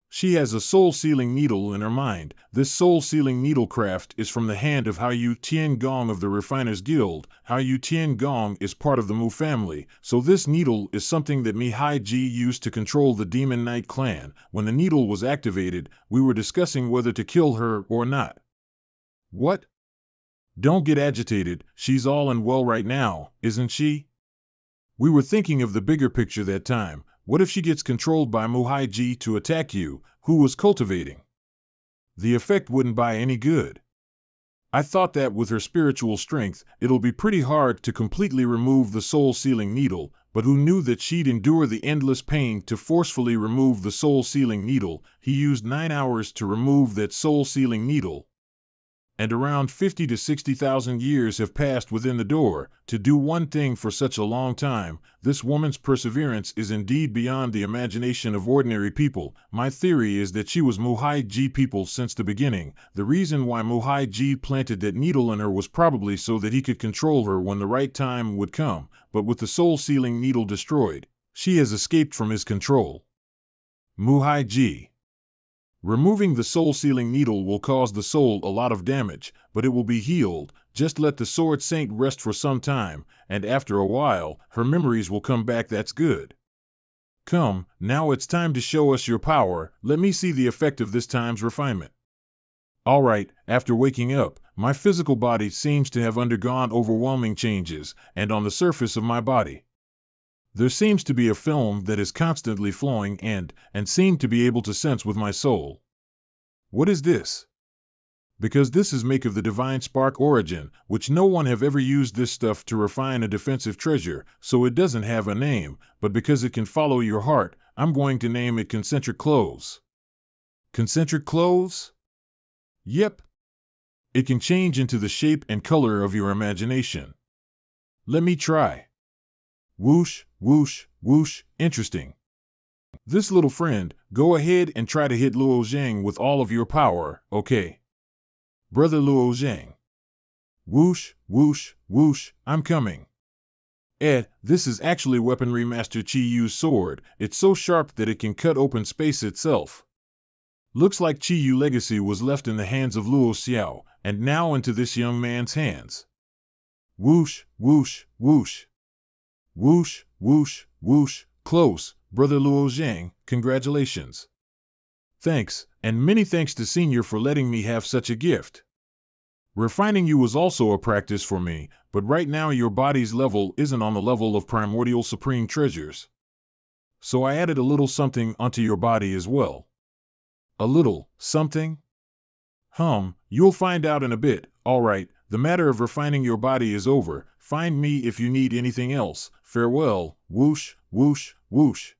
She has a soul-sealing needle in her mind. This soul-sealing needlecraft is from the hand of Hao Yu Tiangong of the Refiners Guild. Hao Yu Tiangong is part of the Mu family, so this needle is something that Mihai Ji used to control the Demon Knight clan. When the needle was activated, we were discussing whether to kill her or not. What? Don't get agitated, she's all and well right now, isn't she? We were thinking of the bigger picture that time. What if she gets controlled by Muhai Ji to attack you, who was cultivating? The effect wouldn't buy any good. I thought that with her spiritual strength, it'll be pretty hard to completely remove the soul-sealing needle, but who knew that she'd endure the endless pain to forcefully remove the soul-sealing needle? He used 9 hours to remove that soul-sealing needle. And around 50 to 60,000 years have passed within the door. To do one thing for such a long time, this woman's perseverance is indeed beyond the imagination of ordinary people. My theory is that she was Muhai Ji people since the beginning. The reason why Muhai Ji planted that needle in her was probably so that he could control her when the right time would come, but with the soul-sealing needle destroyed, she has escaped from his control. Muhai Ji. Removing the soul-sealing needle will cause the soul a lot of damage, but it will be healed. Just let the Sword Saint rest for some time, and after a while, her memories will come back. That's good. Come, now it's time to show us your power. Let me see the effect of this time's refinement. All right, after waking up, my physical body seems to have undergone overwhelming changes, and on the surface of my body, there seems to be a film that is constantly flowing and seem to be able to sense with my soul. What is this? Because this is make of the divine spark origin, which no one have ever used this stuff to refine a defensive treasure, so it doesn't have a name, but because it can follow your heart, I'm going to name it concentric clothes. Concentric clothes? Yep. It can change into the shape and color of your imagination. Let me try. Whoosh, whoosh, whoosh, interesting. This little friend, go ahead and try to hit Luo Zhang with all of your power, okay? Brother Luo Zhang. Whoosh, whoosh, whoosh, I'm coming. This is actually Weaponry Master Chi Yu's sword. It's so sharp that it can cut open space itself. Looks like Chi Yu legacy was left in the hands of Luo Xiao, and now into this young man's hands. Whoosh, whoosh, whoosh. Whoosh, whoosh, whoosh, close, Brother Luo Zhang, congratulations. Thanks, and many thanks to Senior for letting me have such a gift. Refining you was also a practice for me, but right now your body's level isn't on the level of primordial supreme treasures. so I added a little something onto your body as well. A little something? You'll find out in a bit. All right, the matter of refining your body is over. Find me if you need anything else. Farewell. Whoosh, whoosh, whoosh.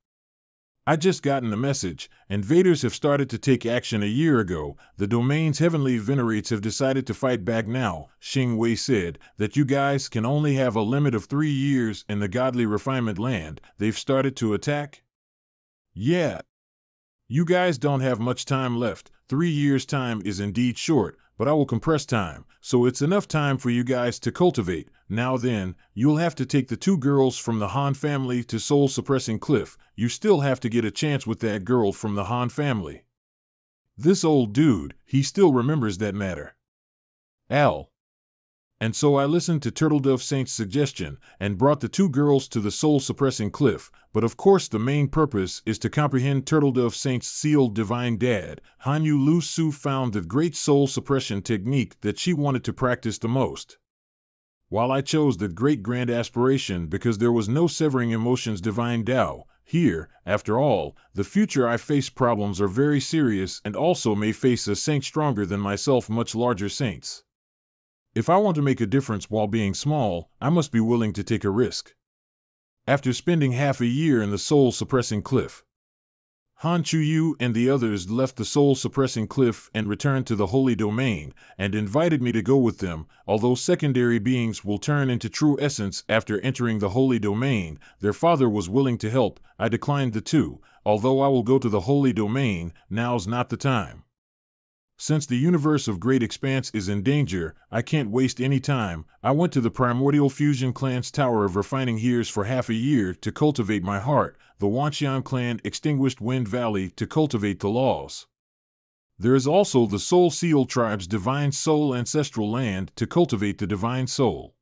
I just gotten a message. Invaders have started to take action a year ago. The domain's heavenly venerates have decided to fight back now. Xing Wei said that you guys can only have a limit of 3 years in the godly refinement land. They've started to attack? Yeah. You guys don't have much time left. 3 years' time is indeed short, but I will compress time, so it's enough time for you guys to cultivate. Now then, you'll have to take the 2 girls from the Han family to soul-suppressing cliff. You still have to get a chance with that girl from the Han family. This old dude, he still remembers that matter. Al. And so I listened to Turtledove Saint's suggestion and brought the 2 girls to the soul-suppressing cliff, but of course the main purpose is to comprehend Turtledove Saint's sealed divine dad. Hanyu Lu Su found the great soul-suppression technique that she wanted to practice the most. While I chose the great grand aspiration because there was no severing emotions divine Tao, here, after all, the future I face problems are very serious and also may face a saint stronger than myself, much larger saints. If I want to make a difference while being small, I must be willing to take a risk. After spending half a year in the soul-suppressing cliff, Han Chuyu and the others left the soul-suppressing cliff and returned to the holy domain, and invited me to go with them. Although secondary beings will turn into true essence after entering the holy domain, their father was willing to help. I declined the 2. Although I will go to the holy domain, now's not the time. Since the universe of great expanse is in danger, I can't waste any time. I went to the Primordial Fusion Clan's Tower of Refining Hears for half a year to cultivate my heart, the Wanxian Clan Extinguished Wind Valley to cultivate the laws. There is also the Soul Seal Tribe's Divine Soul Ancestral Land to cultivate the Divine Soul.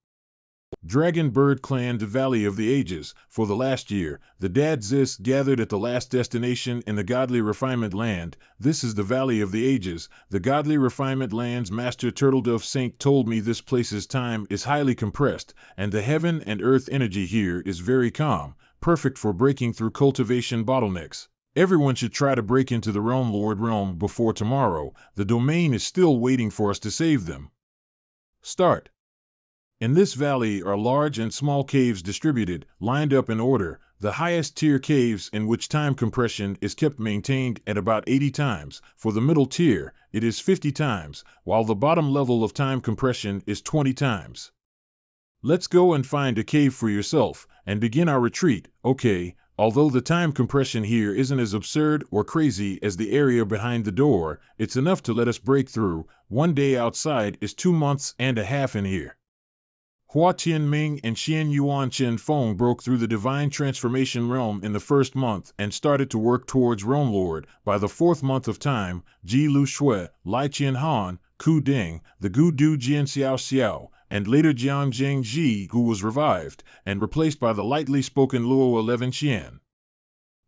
Dragon Bird Clan, the Valley of the Ages. For the last year, the Dad Zis gathered at the last destination in the Godly Refinement Land. This is the Valley of the Ages. The Godly Refinement Land's Master Turtledove Saint told me this place's time is highly compressed, and the heaven and earth energy here is very calm, perfect for breaking through cultivation bottlenecks. Everyone should try to break into the Realm Lord realm before tomorrow. The domain is still waiting for us to save them. Start. In this valley are large and small caves distributed, lined up in order. The highest tier caves in which time compression is kept maintained at about 80 times. For the middle tier, it is 50 times, while the bottom level of time compression is 20 times. Let's go and find a cave for yourself, and begin our retreat. Okay, although the time compression here isn't as absurd or crazy as the area behind the door, it's enough to let us break through. 1 day outside is 2 months and a half in here. Hua Tianming and Xian Yuan Chen Feng broke through the divine transformation realm in the 1st month and started to work towards Realm Lord. By the 4th month of time, Ji Lu Shui, Lai Qian Han, Ku Ding, the Gu Du Jian Xiao Xiao, and later Jiang Jing Ji, who was revived and replaced by the lightly spoken Luo 11 Qian,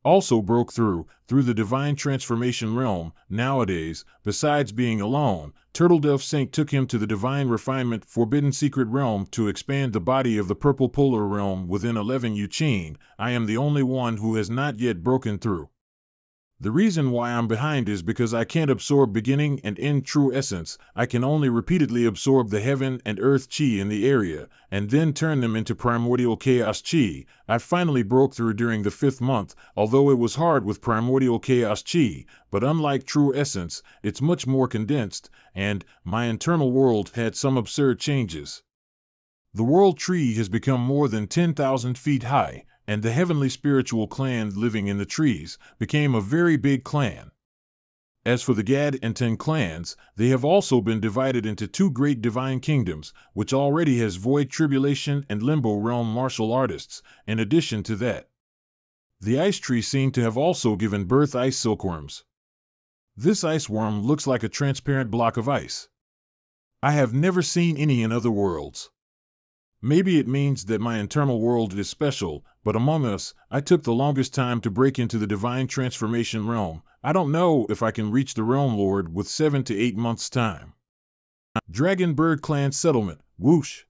also broke through the divine transformation realm. Nowadays, besides being alone, Turtledove Saint took him to the divine refinement forbidden secret realm to expand the body of the purple polar realm within 11 Yuqing. I am the only one who has not yet broken through. The reason why I'm behind is because I can't absorb beginning and end true essence. I can only repeatedly absorb the heaven and earth chi in the area, and then turn them into primordial chaos chi. I finally broke through during the 5th month, although it was hard with primordial chaos chi, but unlike true essence, it's much more condensed, and my internal world had some absurd changes. The world tree has become more than 10,000 feet high, and the heavenly spiritual clan living in the trees became a very big clan. As for the Gad and Ten clans, they have also been divided into 2 great divine kingdoms, which already has void tribulation and limbo realm martial artists. In addition to that, the ice tree seemed to have also given birth ice silkworms. This ice worm looks like a transparent block of ice. I have never seen any in other worlds. Maybe it means that my internal world is special, but among us, I took the longest time to break into the divine transformation realm. I don't know if I can reach the Realm Lord with 7 to 8 months' time. Dragon Bird Clan Settlement, whoosh.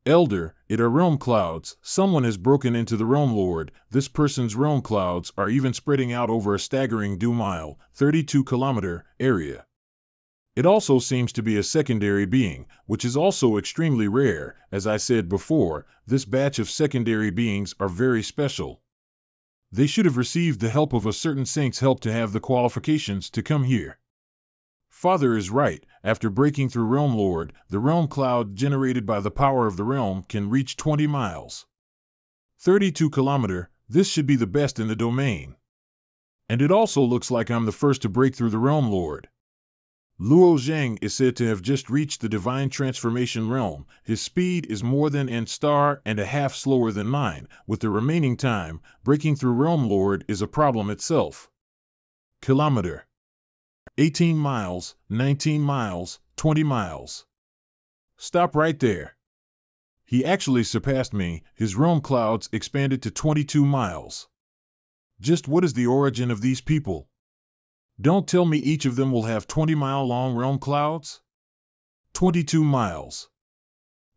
Elder, it are realm clouds. Someone has broken into the realm lord. This person's realm clouds are even spreading out over a staggering 2-mile, 32-kilometer area. It also seems to be a secondary being, which is also extremely rare. As I said before, this batch of secondary beings are very special. They should have received the help of a certain saint's help to have the qualifications to come here. Father is right. After breaking through Realm Lord, the realm cloud generated by the power of the realm can reach 20 miles. 32 kilometer, this should be the best in the domain. And it also looks like I'm the first to break through the Realm Lord. Luo Zhang is said to have just reached the divine transformation realm. His speed is more than n* and a half slower than mine. With the remaining time, breaking through Realm Lord is a problem itself. Kilometer. 18 miles, 19 miles, 20 miles. Stop right there. He actually surpassed me. His realm clouds expanded to 22 miles. Just what is the origin of these people? Don't tell me each of them will have 20-mile-long realm clouds? 22 miles.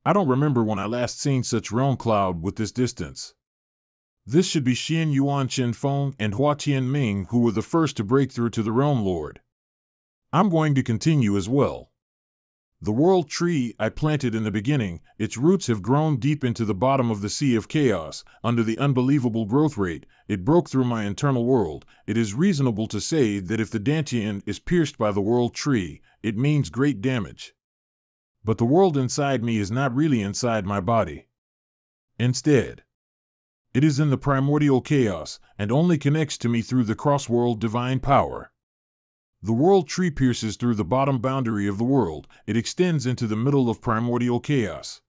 I don't remember when I last seen such realm cloud with this distance. This should be Xian Yuan Chen Feng and Hua Tian Ming, who were the first to break through to the Realm Lord. I'm going to continue as well. The world tree I planted in the beginning, its roots have grown deep into the bottom of the sea of chaos. Under the unbelievable growth rate, it broke through my internal world. It is reasonable to say that if the Dantian is pierced by the world tree, it means great damage. But the world inside me is not really inside my body. Instead, it is in the primordial chaos, and only connects to me through the cross-world divine power. The world tree pierces through the bottom boundary of the world. It extends into the middle of primordial chaos.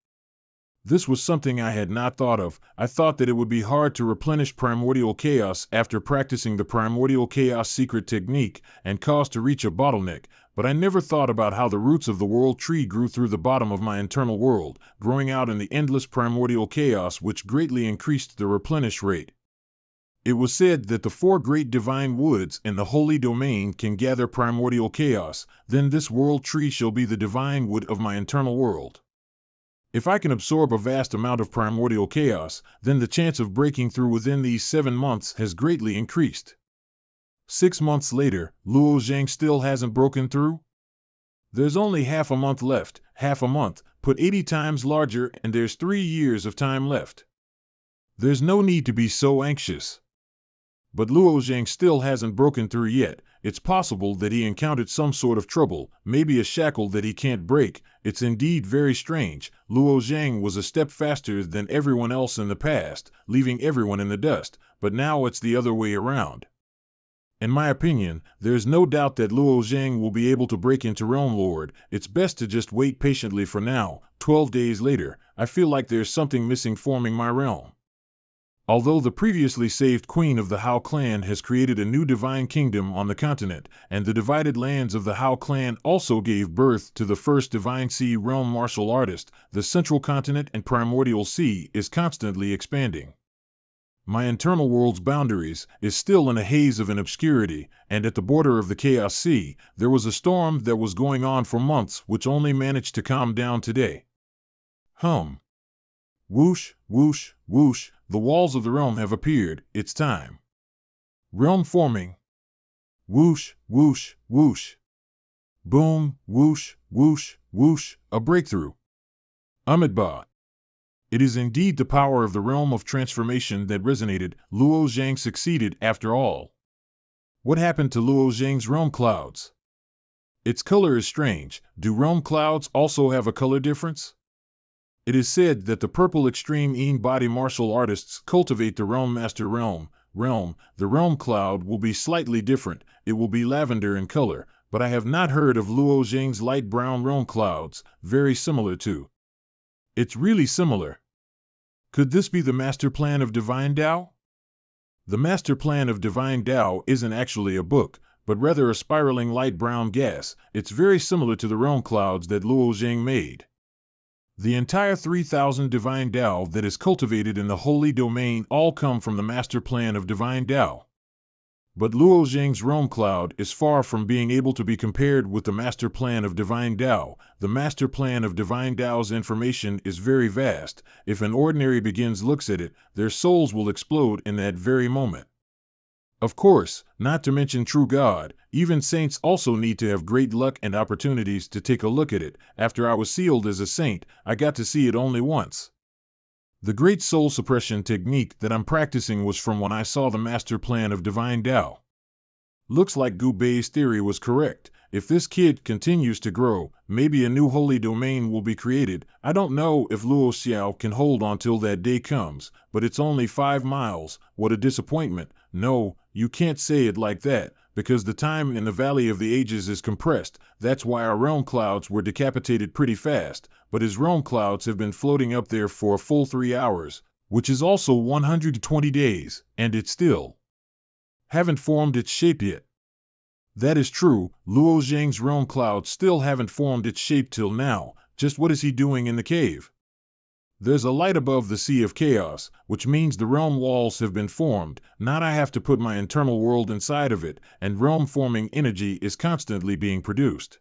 This was something I had not thought of. I thought that it would be hard to replenish primordial chaos after practicing the primordial chaos secret technique and cause to reach a bottleneck, but I never thought about how the roots of the world tree grew through the bottom of my internal world, growing out in the endless primordial chaos, which greatly increased the replenish rate. It was said that the 4 great divine woods in the holy domain can gather primordial chaos. Then this world tree shall be the divine wood of my internal world. If I can absorb a vast amount of primordial chaos, then the chance of breaking through within these 7 months has greatly increased. 6 months later, Luo Zhang still hasn't broken through? There's only half a month left. Half a month, put 80 times larger, and there's 3 years of time left. There's no need to be so anxious. But Luo Zhang still hasn't broken through yet. It's possible that he encountered some sort of trouble, maybe a shackle that he can't break. It's indeed very strange. Luo Zhang was a step faster than everyone else in the past, leaving everyone in the dust, but now it's the other way around. In my opinion, there's no doubt that Luo Zhang will be able to break into Realm Lord. It's best to just wait patiently for now. 12 days later, I feel like there's something missing forming my realm. Although the previously saved queen of the Hao clan has created a new divine kingdom on the continent, and the divided lands of the Hao clan also gave birth to the first divine sea realm martial artist, the central continent and primordial sea is constantly expanding. My internal world's boundaries is still in a haze of an obscurity, and at the border of the Chaos Sea, there was a storm that was going on for months which only managed to calm down today. Whoosh, whoosh, whoosh, the walls of the realm have appeared. It's time. Realm forming. Whoosh, whoosh, whoosh. Boom, whoosh, whoosh, whoosh, a breakthrough. Amidba. It is indeed the power of the realm of transformation that resonated. Luo Zhang succeeded after all. What happened to Luo Zhang's realm clouds? Its color is strange. Do realm clouds also have a color difference? It is said that the purple extreme in-body martial artists cultivate the realm master realm. The realm cloud will be slightly different. It will be lavender in color, but I have not heard of Luo Zhang's light brown realm clouds, very similar to. It's really similar. Could this be the master plan of Divine Tao? The master plan of Divine Tao isn't actually a book, but rather a spiraling light brown gas. It's very similar to the realm clouds that Luo Zhang made. The entire 3,000 Divine Tao that is cultivated in the holy domain all come from the master plan of Divine Tao. But Luo Zhang's Rome Cloud is far from being able to be compared with the master plan of Divine Tao. The master plan of Divine Tao's information is very vast. If an ordinary beginner looks at it, their souls will explode in that very moment. Of course, not to mention true God, even saints also need to have great luck and opportunities to take a look at it. After I was sealed as a saint, I got to see it only once. The great soul suppression technique that I'm practicing was from when I saw the master plan of Divine Tao. Looks like Gu Bei's theory was correct. If this kid continues to grow, maybe a new holy domain will be created. I don't know if Luo Xiao can hold on till that day comes, but it's only 5 miles. What a disappointment. No, you can't say it like that, because the time in the Valley of the Ages is compressed. That's why our realm clouds were decapitated pretty fast, but his realm clouds have been floating up there for a full 3 hours, which is also 120 days, and it still haven't formed its shape yet. That is true, Luo Zhang's realm clouds still haven't formed its shape till now. Just what is he doing in the cave? There's a light above the sea of chaos, which means the realm walls have been formed. Not I have to put my internal world inside of it, and realm-forming energy is constantly being produced.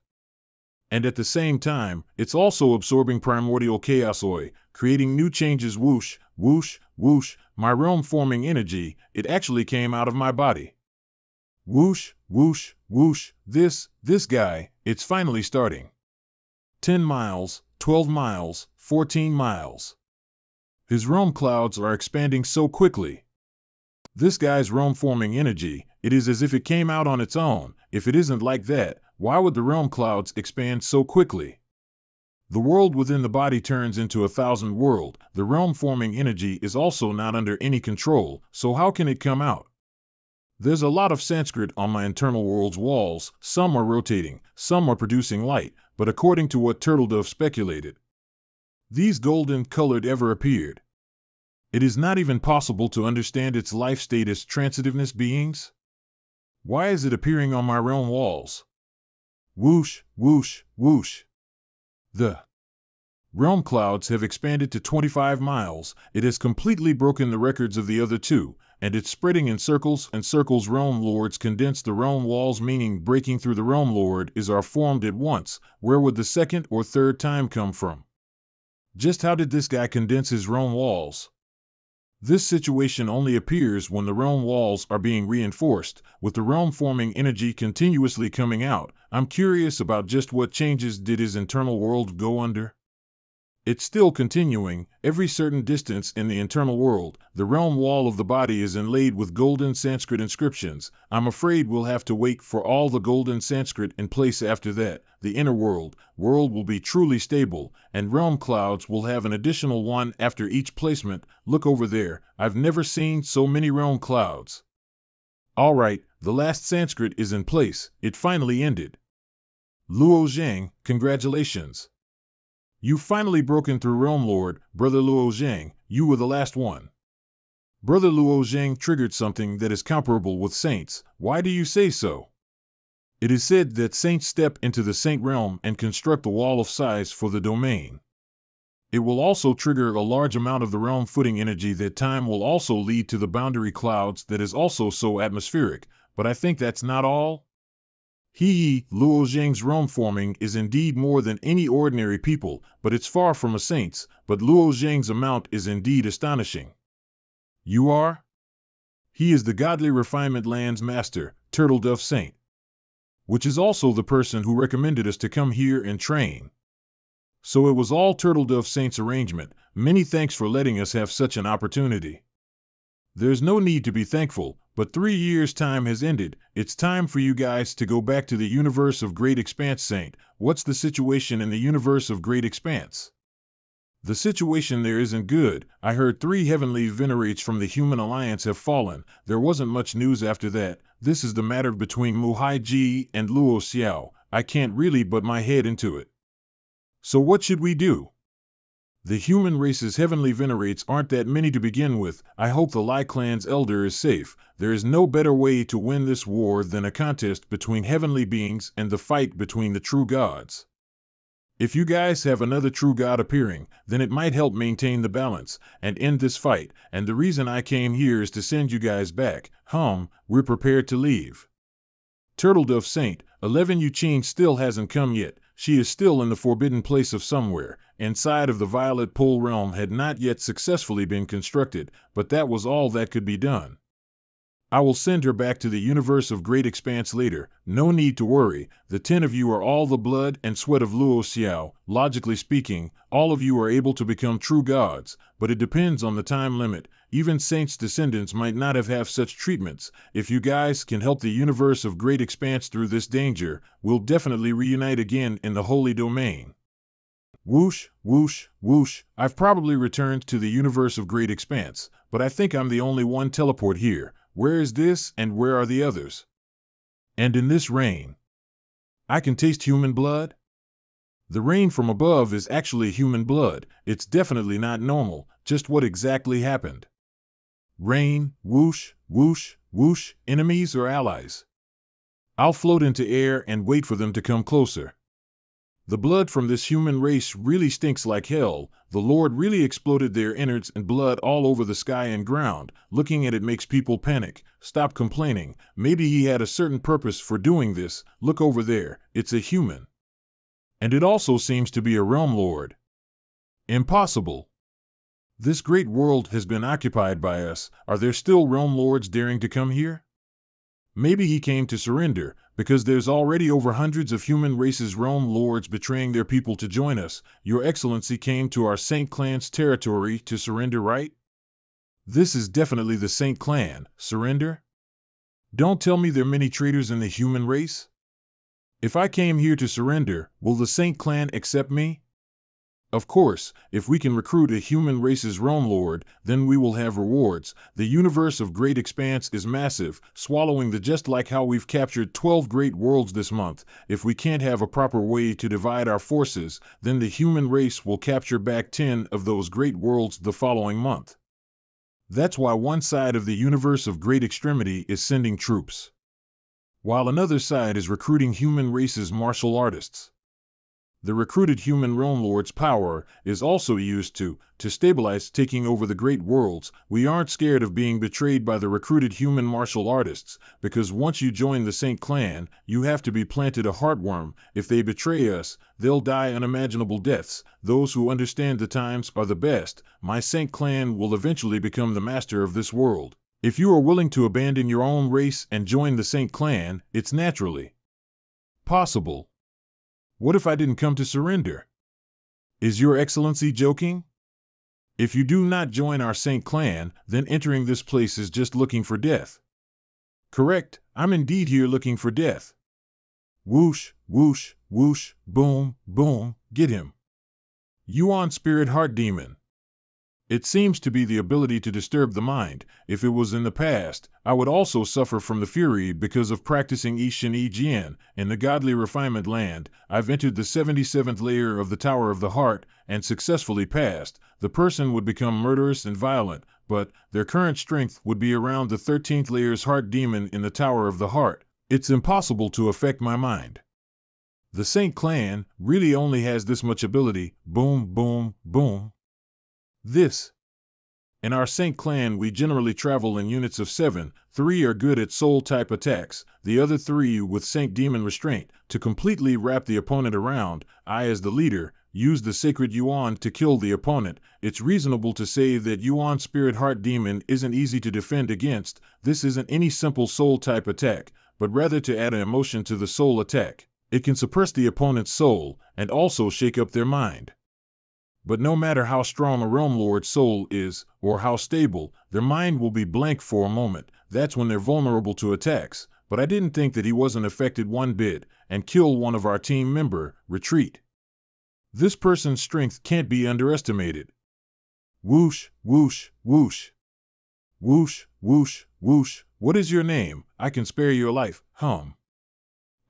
And at the same time, it's also absorbing primordial chaos oi, creating new changes. Whoosh, whoosh, whoosh, my realm-forming energy, it actually came out of my body. Whoosh, whoosh, whoosh, this guy, it's finally starting. 10 miles, 12 miles, 14 miles. His realm clouds are expanding so quickly. This guy's realm-forming energy, it is as if it came out on its own. If it isn't like that, why would the realm clouds expand so quickly? The world within the body turns into 1,000 world. The realm-forming energy is also not under any control, so how can it come out? There's a lot of Sanskrit on my internal world's walls. Some are rotating, some are producing light, but according to what Turtledove speculated, these golden-colored ever appeared. It is not even possible to understand its life state as transitiveness beings. Why is it appearing on my realm walls? Whoosh, whoosh, whoosh. The realm clouds have expanded to 25 miles. It has completely broken the records of the other two, and it's spreading in circles and circles. Realm lords condense the realm walls, meaning breaking through the realm lord is are formed at once. Where would the second or third time come from? Just how did this guy condense his realm walls? This situation only appears when the realm walls are being reinforced, with the realm-forming energy continuously coming out. I'm curious about just what changes did his internal world go under. It's still continuing. Every certain distance in the internal world, the realm wall of the body is inlaid with golden Sanskrit inscriptions. I'm afraid we'll have to wait for all the golden Sanskrit in place. After that, the inner world will be truly stable, and realm clouds will have an additional one after each placement. Look over there, I've never seen so many realm clouds. All right, the last Sanskrit is in place. It finally ended. Luo Zhang, congratulations. You've finally broken through Realm Lord, Brother Luo Zhang. You were the last one. Brother Luo Zhang triggered something that is comparable with saints. Why do you say so? It is said that saints step into the saint realm and construct the wall of size for the domain. It will also trigger a large amount of the realm footing energy. That time will also lead to the boundary clouds that is also so atmospheric, but I think that's not all. Luo Zhang's realm forming is indeed more than any ordinary people, but it's far from a saint's. But Luo Zhang's amount is indeed astonishing. You are? He is the godly refinement land's master, Turtledove Saint, which is also the person who recommended us to come here and train. So it was all Turtledove Saint's arrangement. Many thanks for letting us have such an opportunity. There's no need to be thankful, but 3 years' time has ended. It's time for you guys to go back to the universe of Great Expanse. Saint, what's the situation in the universe of Great Expanse? The situation there isn't good. I heard 3 heavenly venerates from the Human Alliance have fallen. There wasn't much news after that. This is the matter between Muhai Ji and Luo Xiao. I can't really put my head into it. So what should we do? The human race's heavenly venerates aren't that many to begin with. I hope the Lai clan's elder is safe. There is no better way to win this war than a contest between heavenly beings and the fight between the true gods. If you guys have another true god appearing, then it might help maintain the balance and end this fight, and the reason I came here is to send you guys back. We're prepared to leave. Turtledove Saint, 11 Yuchin still hasn't come yet. She is still in the forbidden place of somewhere, inside of the Violet Pole realm had not yet successfully been constructed, but that was all that could be done. I will send her back to the universe of Great Expanse later. No need to worry. The 10 of you are all the blood and sweat of Luo Xiao. Logically speaking, all of you are able to become true gods, but it depends on the time limit. Even Saint's descendants might not have such treatments. If you guys can help the universe of Great Expanse through this danger, we'll definitely reunite again in the Holy Domain. Whoosh, whoosh, whoosh. I've probably returned to the universe of Great Expanse, but I think I'm the only one teleport here. Where is this, and where are the others? And in this rain, I can taste human blood? The rain from above is actually human blood. It's definitely not normal. Just what exactly happened? Rain, whoosh, whoosh, whoosh, enemies or allies? I'll float into air and wait for them to come closer. The blood from this human race really stinks like hell. The Lord really exploded their innards and blood all over the sky and ground. Looking at it makes people panic. Stop complaining. Maybe he had a certain purpose for doing this. Look over there. It's a human. And it also seems to be a realm lord. Impossible. This great world has been occupied by us. Are there still realm lords daring to come here? Maybe he came to surrender, because there's already over hundreds of human races realm lords betraying their people to join us. Your Excellency came to our Saint Clan's territory to surrender, right? This is definitely the Saint Clan. Surrender? Don't tell me there are many traitors in the human race? If I came here to surrender, will the Saint Clan accept me? Of course, if we can recruit a human race's realm lord, then we will have rewards. The universe of Great Expanse is massive, swallowing just like how we've captured 12 great worlds this month. If we can't have a proper way to divide our forces, then the human race will capture back 10 of those great worlds the following month. That's why one side of the universe of Great Extremity is sending troops, while another side is recruiting human race's martial artists. The recruited human realm lord's power is also used to stabilize taking over the great worlds. We aren't scared of being betrayed by the recruited human martial artists, because once you join the Saint Clan, you have to be planted a heartworm. If they betray us, they'll die unimaginable deaths. Those who understand the times are the best. My Saint Clan will eventually become the master of this world. If you are willing to abandon your own race and join the Saint Clan, it's naturally possible. What if I didn't come to surrender? Is Your Excellency joking? If you do not join our Saint Clan, then entering this place is just looking for death. Correct, I'm indeed here looking for death. Whoosh, whoosh, whoosh, boom, boom, get him. Yuan Spirit Heart Demon. It seems to be the ability to disturb the mind. If it was in the past, I would also suffer from the fury because of practicing Yi Shin Yi Jian. In the godly refinement land, I've entered the 77th layer of the Tower of the Heart and successfully passed. The person would become murderous and violent, but their current strength would be around the 13th layer's heart demon in the Tower of the Heart. It's impossible to affect my mind. The Saint Clan really only has this much ability. Boom, boom, boom. This. In our Saint Clan we generally travel in units of 7, 3 are good at soul-type attacks, the other 3 with Saint Demon Restraint. To completely wrap the opponent around, I as the leader, use the Sacred Yuan to kill the opponent. It's reasonable to say that Yuan Spirit Heart Demon isn't easy to defend against. This isn't any simple soul-type attack, but rather to add an emotion to the soul attack. It can suppress the opponent's soul, and also shake up their mind. But no matter how strong a realm lord's soul is, or how stable, their mind will be blank for a moment. That's when they're vulnerable to attacks. But I didn't think that he wasn't affected one bit, and kill one of our team member. Retreat. This person's strength can't be underestimated. Whoosh, whoosh, whoosh. Whoosh, whoosh, whoosh. What is your name? I can spare your life.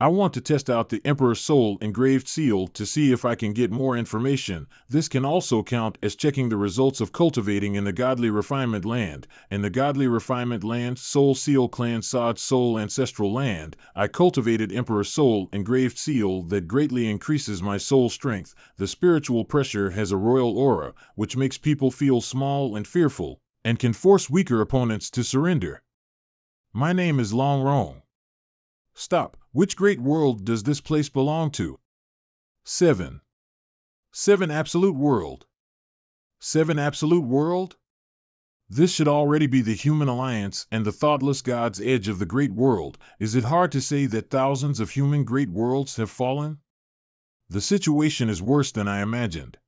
I want to test out the Emperor's Soul engraved seal to see if I can get more information. This can also count as checking the results of cultivating in the Godly Refinement Land. In the Godly Refinement Land, Soul Seal Clan Sod's Soul Ancestral Land, I cultivated Emperor's Soul engraved seal that greatly increases my soul strength. The spiritual pressure has a royal aura, which makes people feel small and fearful, and can force weaker opponents to surrender. My name is Long Rong. Stop. Which great world does this place belong to? 7. 7 Absolute World. 7 Absolute World? This should already be the human alliance and the thoughtless God's edge of the great world. Is it hard to say that thousands of human great worlds have fallen? The situation is worse than I imagined.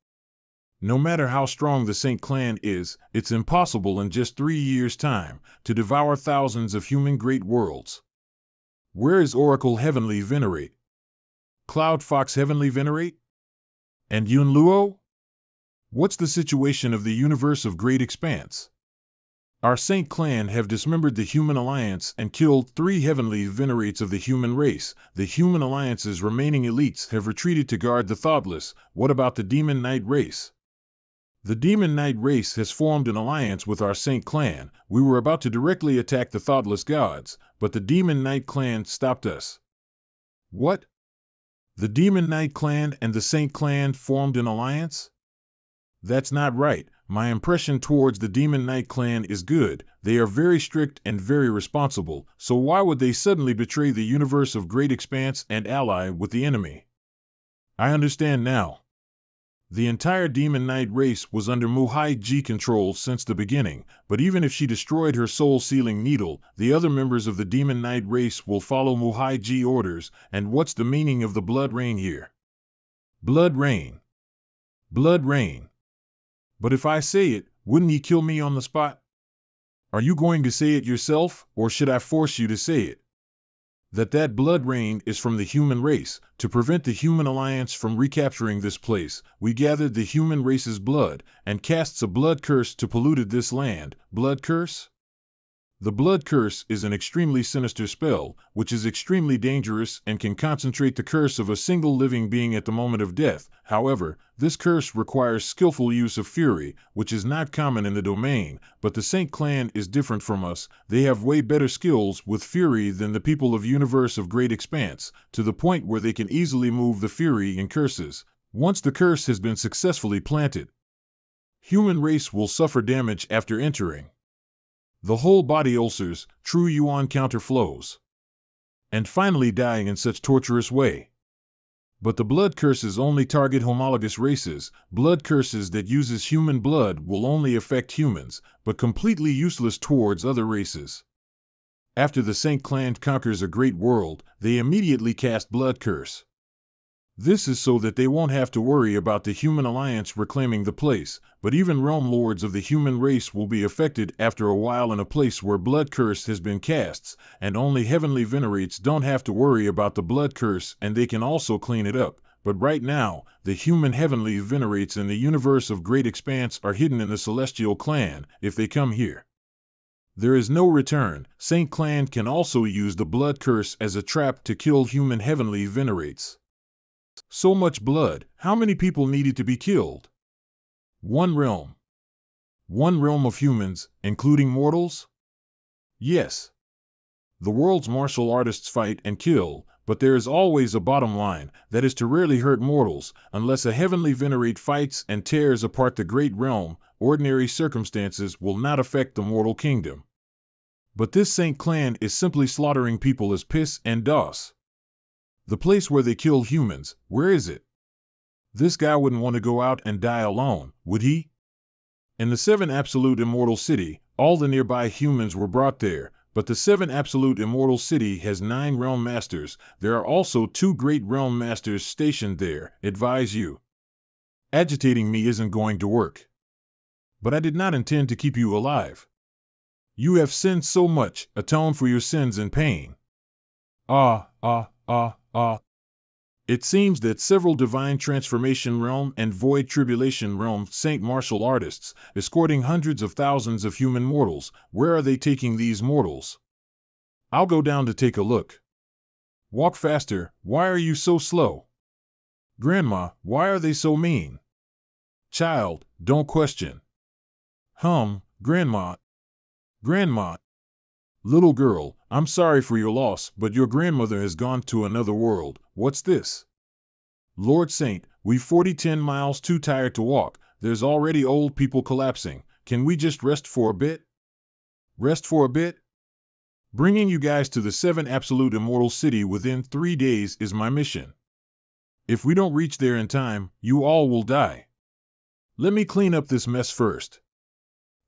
No matter how strong the Saint Clan is, it's impossible in just 3 years' time to devour thousands of human great worlds. Where is Oracle Heavenly Venerate? Cloud Fox Heavenly Venerate? And Yun Luo? What's the situation of the universe of great expanse? Our Saint Clan have dismembered the human alliance and killed 3 heavenly venerates of the human race. The human alliance's remaining elites have retreated to guard the thoughtless. What about the Demon Knight race? The Demon Knight race has formed an alliance with our Saint Clan. We were about to directly attack the thoughtless gods, but the Demon Knight clan stopped us. What? The Demon Knight clan and the Saint Clan formed an alliance? That's not right. My impression towards the Demon Knight clan is good. They are very strict and very responsible, so why would they suddenly betray the universe of great expanse and ally with the enemy? I understand now. The entire Demon Knight race was under Muhai Ji control since the beginning, but even if she destroyed her soul-sealing needle, the other members of the Demon Knight race will follow Muhai Ji orders. And what's the meaning of the blood rain here? Blood rain. Blood rain. But if I say it, wouldn't he kill me on the spot? Are you going to say it yourself, or should I force you to say it? That blood rain is from the human race. To prevent the human alliance from recapturing this place, we gathered the human race's blood and casts a blood curse to polluted this land. Blood curse? The blood curse is an extremely sinister spell, which is extremely dangerous and can concentrate the curse of a single living being at the moment of death. However, this curse requires skillful use of fury, which is not common in the domain, but the Saint Clan is different from us. They have way better skills with fury than the people of universe of great expanse, to the point where they can easily move the fury in curses, once the curse has been successfully planted. Human race will suffer damage after entering. The whole body ulcers, true yuan counterflows. And finally dying in such torturous way. But the blood curses only target homologous races. Blood curses that uses human blood will only affect humans, but completely useless towards other races. After the Saint Clan conquers a great world, they immediately cast blood curse. This is so that they won't have to worry about the human alliance reclaiming the place, but even realm lords of the human race will be affected after a while in a place where blood curse has been cast, and only heavenly venerates don't have to worry about the blood curse and they can also clean it up. But right now, the human heavenly venerates in the universe of great expanse are hidden in the celestial clan. If they come here, there is no return. Saint Clan can also use the blood curse as a trap to kill human heavenly venerates. So much blood, how many people needed to be killed? 1 realm. 1 realm of humans, including mortals? Yes. The world's martial artists fight and kill, but there is always a bottom line, that is to rarely hurt mortals. Unless a heavenly venerate fights and tears apart the great realm, ordinary circumstances will not affect the mortal kingdom. But this Saint Clan is simply slaughtering people as piss and doss. The place where they kill humans, where is it? This guy wouldn't want to go out and die alone, would he? In the 7 Absolute Immortal City, all the nearby humans were brought there, but the 7 Absolute Immortal City has 9 Realm Masters. There are also 2 Great Realm Masters stationed there. Advise you. Agitating me isn't going to work. But I did not intend to keep you alive. You have sinned so much, atone for your sins in pain. It seems that several Divine Transformation Realm and Void Tribulation Realm Saint Martial Artists, escorting hundreds of thousands of human mortals. Where are they taking these mortals? I'll go down to take a look. Walk faster, why are you so slow? Grandma, why are they so mean? Child, don't question. Grandma. Grandma. Little girl, I'm sorry for your loss, but your grandmother has gone to another world. What's this? Lord Saint, we've 10 miles too tired to walk. There's already old people collapsing. Can we just rest for a bit? Rest for a bit? Bringing you guys to the 7 absolute immortal city within 3 days is my mission. If we don't reach there in time, you all will die. Let me clean up this mess first.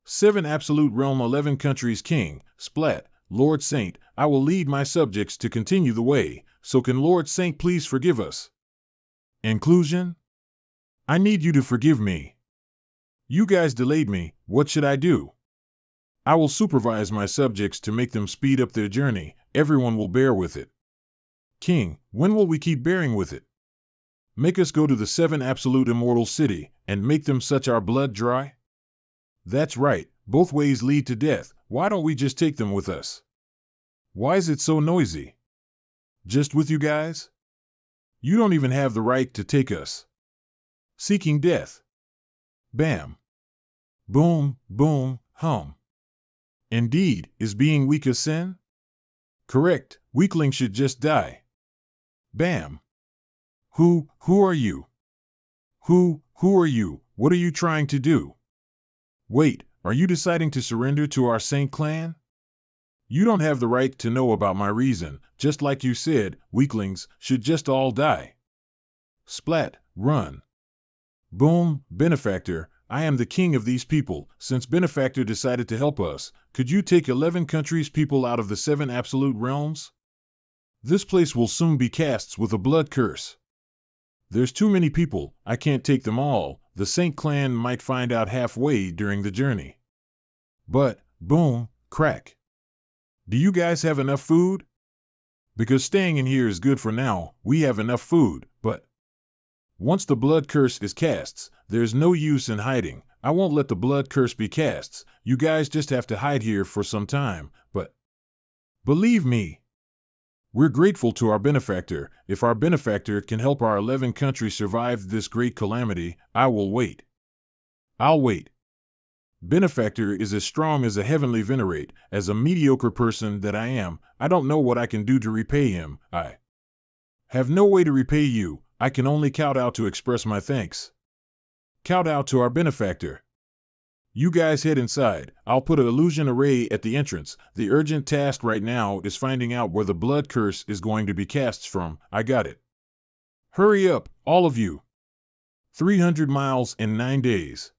7 absolute realm 11 countries king, splat, Lord Saint, I will lead my subjects to continue the way, so can Lord Saint please forgive us. Inclusion? I need you to forgive me. You guys delayed me, what should I do? I will supervise my subjects to make them speed up their journey, everyone will bear with it. King, when will we keep bearing with it? Make us go to the 7 absolute immortal city, and make them such our blood dry? That's right, both ways lead to death, why don't we just take them with us? Why is it so noisy? Just with you guys? You don't even have the right to take us. Seeking death. Bam. Boom, boom, hum. Indeed, is being weak a sin? Correct, weaklings should just die. Bam. Who are you? Who are you? What are you trying to do? Wait, are you deciding to surrender to our Saint clan? You don't have the right to know about my reason, just like you said, weaklings should just all die. Splat, run. Boom, benefactor, I am the king of these people. Since benefactor decided to help us, could you take 11 countries people out of the 7 absolute realms? This place will soon be cast with a blood curse. There's too many people, I can't take them all. The Saint clan might find out halfway during the journey. But, boom, crack. Do you guys have enough food? Because staying in here is good for now, we have enough food, but once the blood curse is cast, there's no use in hiding. I won't let the blood curse be cast. You guys just have to hide here for some time, but believe me, we're grateful to our benefactor. If our benefactor can help our 11 countries survive this great calamity, I will wait. I'll wait. Benefactor is as strong as a heavenly venerate. As a mediocre person that I am, I don't know what I can do to repay him. I have no way to repay you. I can only kowtow to express my thanks. Kowtow to our benefactor. You guys head inside. I'll put an illusion array at the entrance. The urgent task right now is finding out where the blood curse is going to be cast from. I got it. Hurry up, all of you. 300 miles in 9 days.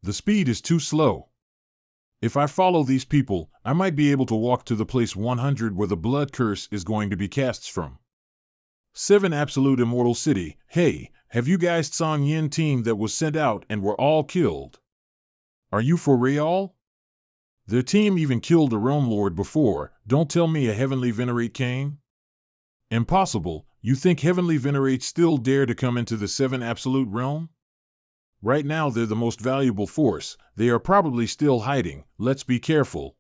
The speed is too slow. If I follow these people, I might be able to walk to the place 100 where the blood curse is going to be cast from. 7 absolute immortal city. Hey, have you guys Song Yin team that was sent out and were all killed? Are you for real? Their team even killed a realm lord before. Don't tell me a heavenly venerate came. Impossible. You think heavenly venerates still dare to come into the 7 absolute realm? Right now they're the most valuable force. They are probably still hiding. Let's be careful.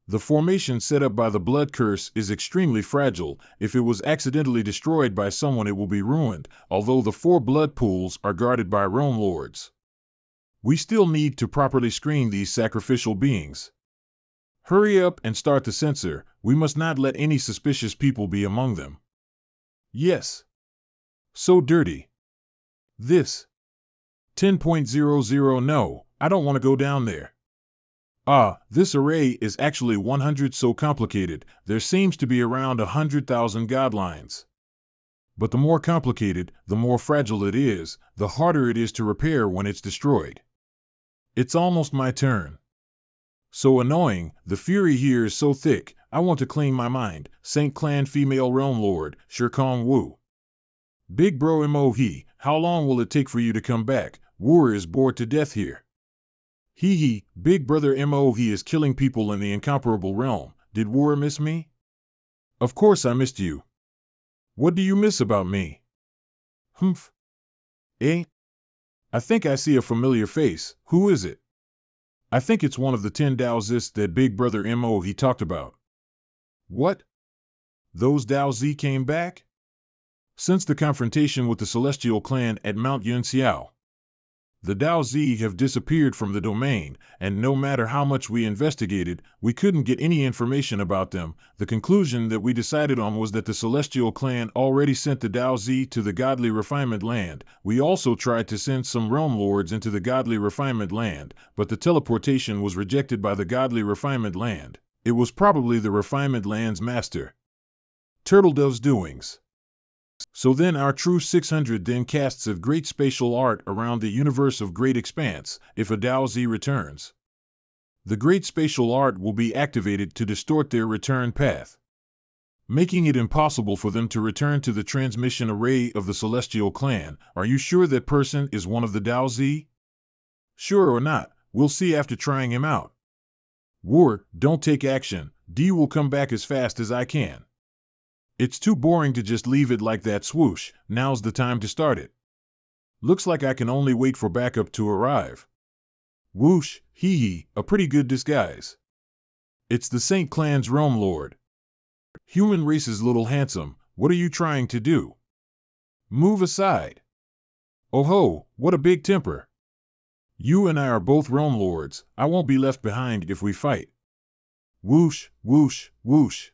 The formation set up by the blood curse is extremely fragile. If it was accidentally destroyed by someone, it will be ruined, although the 4 blood pools are guarded by realm lords. We still need to properly screen these sacrificial beings. Hurry up and start the censor. We must not let any suspicious people be among them. Yes. So dirty. This. 10.00 No, I don't want to go down there. This array is actually 100 so complicated, there seems to be around 100,000 godlines. But the more complicated, the more fragile it is, the harder it is to repair when it's destroyed. It's almost my turn. So annoying, the fury here is so thick, I want to clean my mind. Saint Clan Female Realm Lord, Shirkong Wu. Big bro MOE, how long will it take for you to come back? Wu is bored to death here. Hee, big brother MOE is killing people in the incomparable realm. Did Wu miss me? Of course I missed you. What do you miss about me? Humph. Eh? I think I see a familiar face. Who is it? I think it's one of the 10 Daosists that big brother MOE talked about. What? Those Dao Zi came back? Since the confrontation with the Celestial Clan at Mount Yunxiao, the Dao Zi have disappeared from the domain, and no matter how much we investigated, we couldn't get any information about them. The conclusion that we decided on was that the Celestial Clan already sent the Dao Zi to the Godly Refinement Land. We also tried to send some Realm Lords into the Godly Refinement Land, but the teleportation was rejected by the Godly Refinement Land. It was probably the Refinement Land's master, Turtledove's doings. So then our true 600 then casts a great spatial art around the universe of great expanse. If a Dao Zi returns, the great spatial art will be activated to distort their return path, making it impossible for them to return to the transmission array of the Celestial Clan. Are you sure that person is one of the Dao Zi? Sure or not, we'll see after trying him out. War, don't take action. D will come back as fast as I can. It's too boring to just leave it like that. Swoosh, now's the time to start it. Looks like I can only wait for backup to arrive. Whoosh, hee hee, a pretty good disguise. It's the Saint Clan's Realm Lord. Human race's little handsome, what are you trying to do? Move aside. Oh ho, what a big temper. You and I are both Realm Lords. I won't be left behind if we fight. Whoosh, whoosh, whoosh.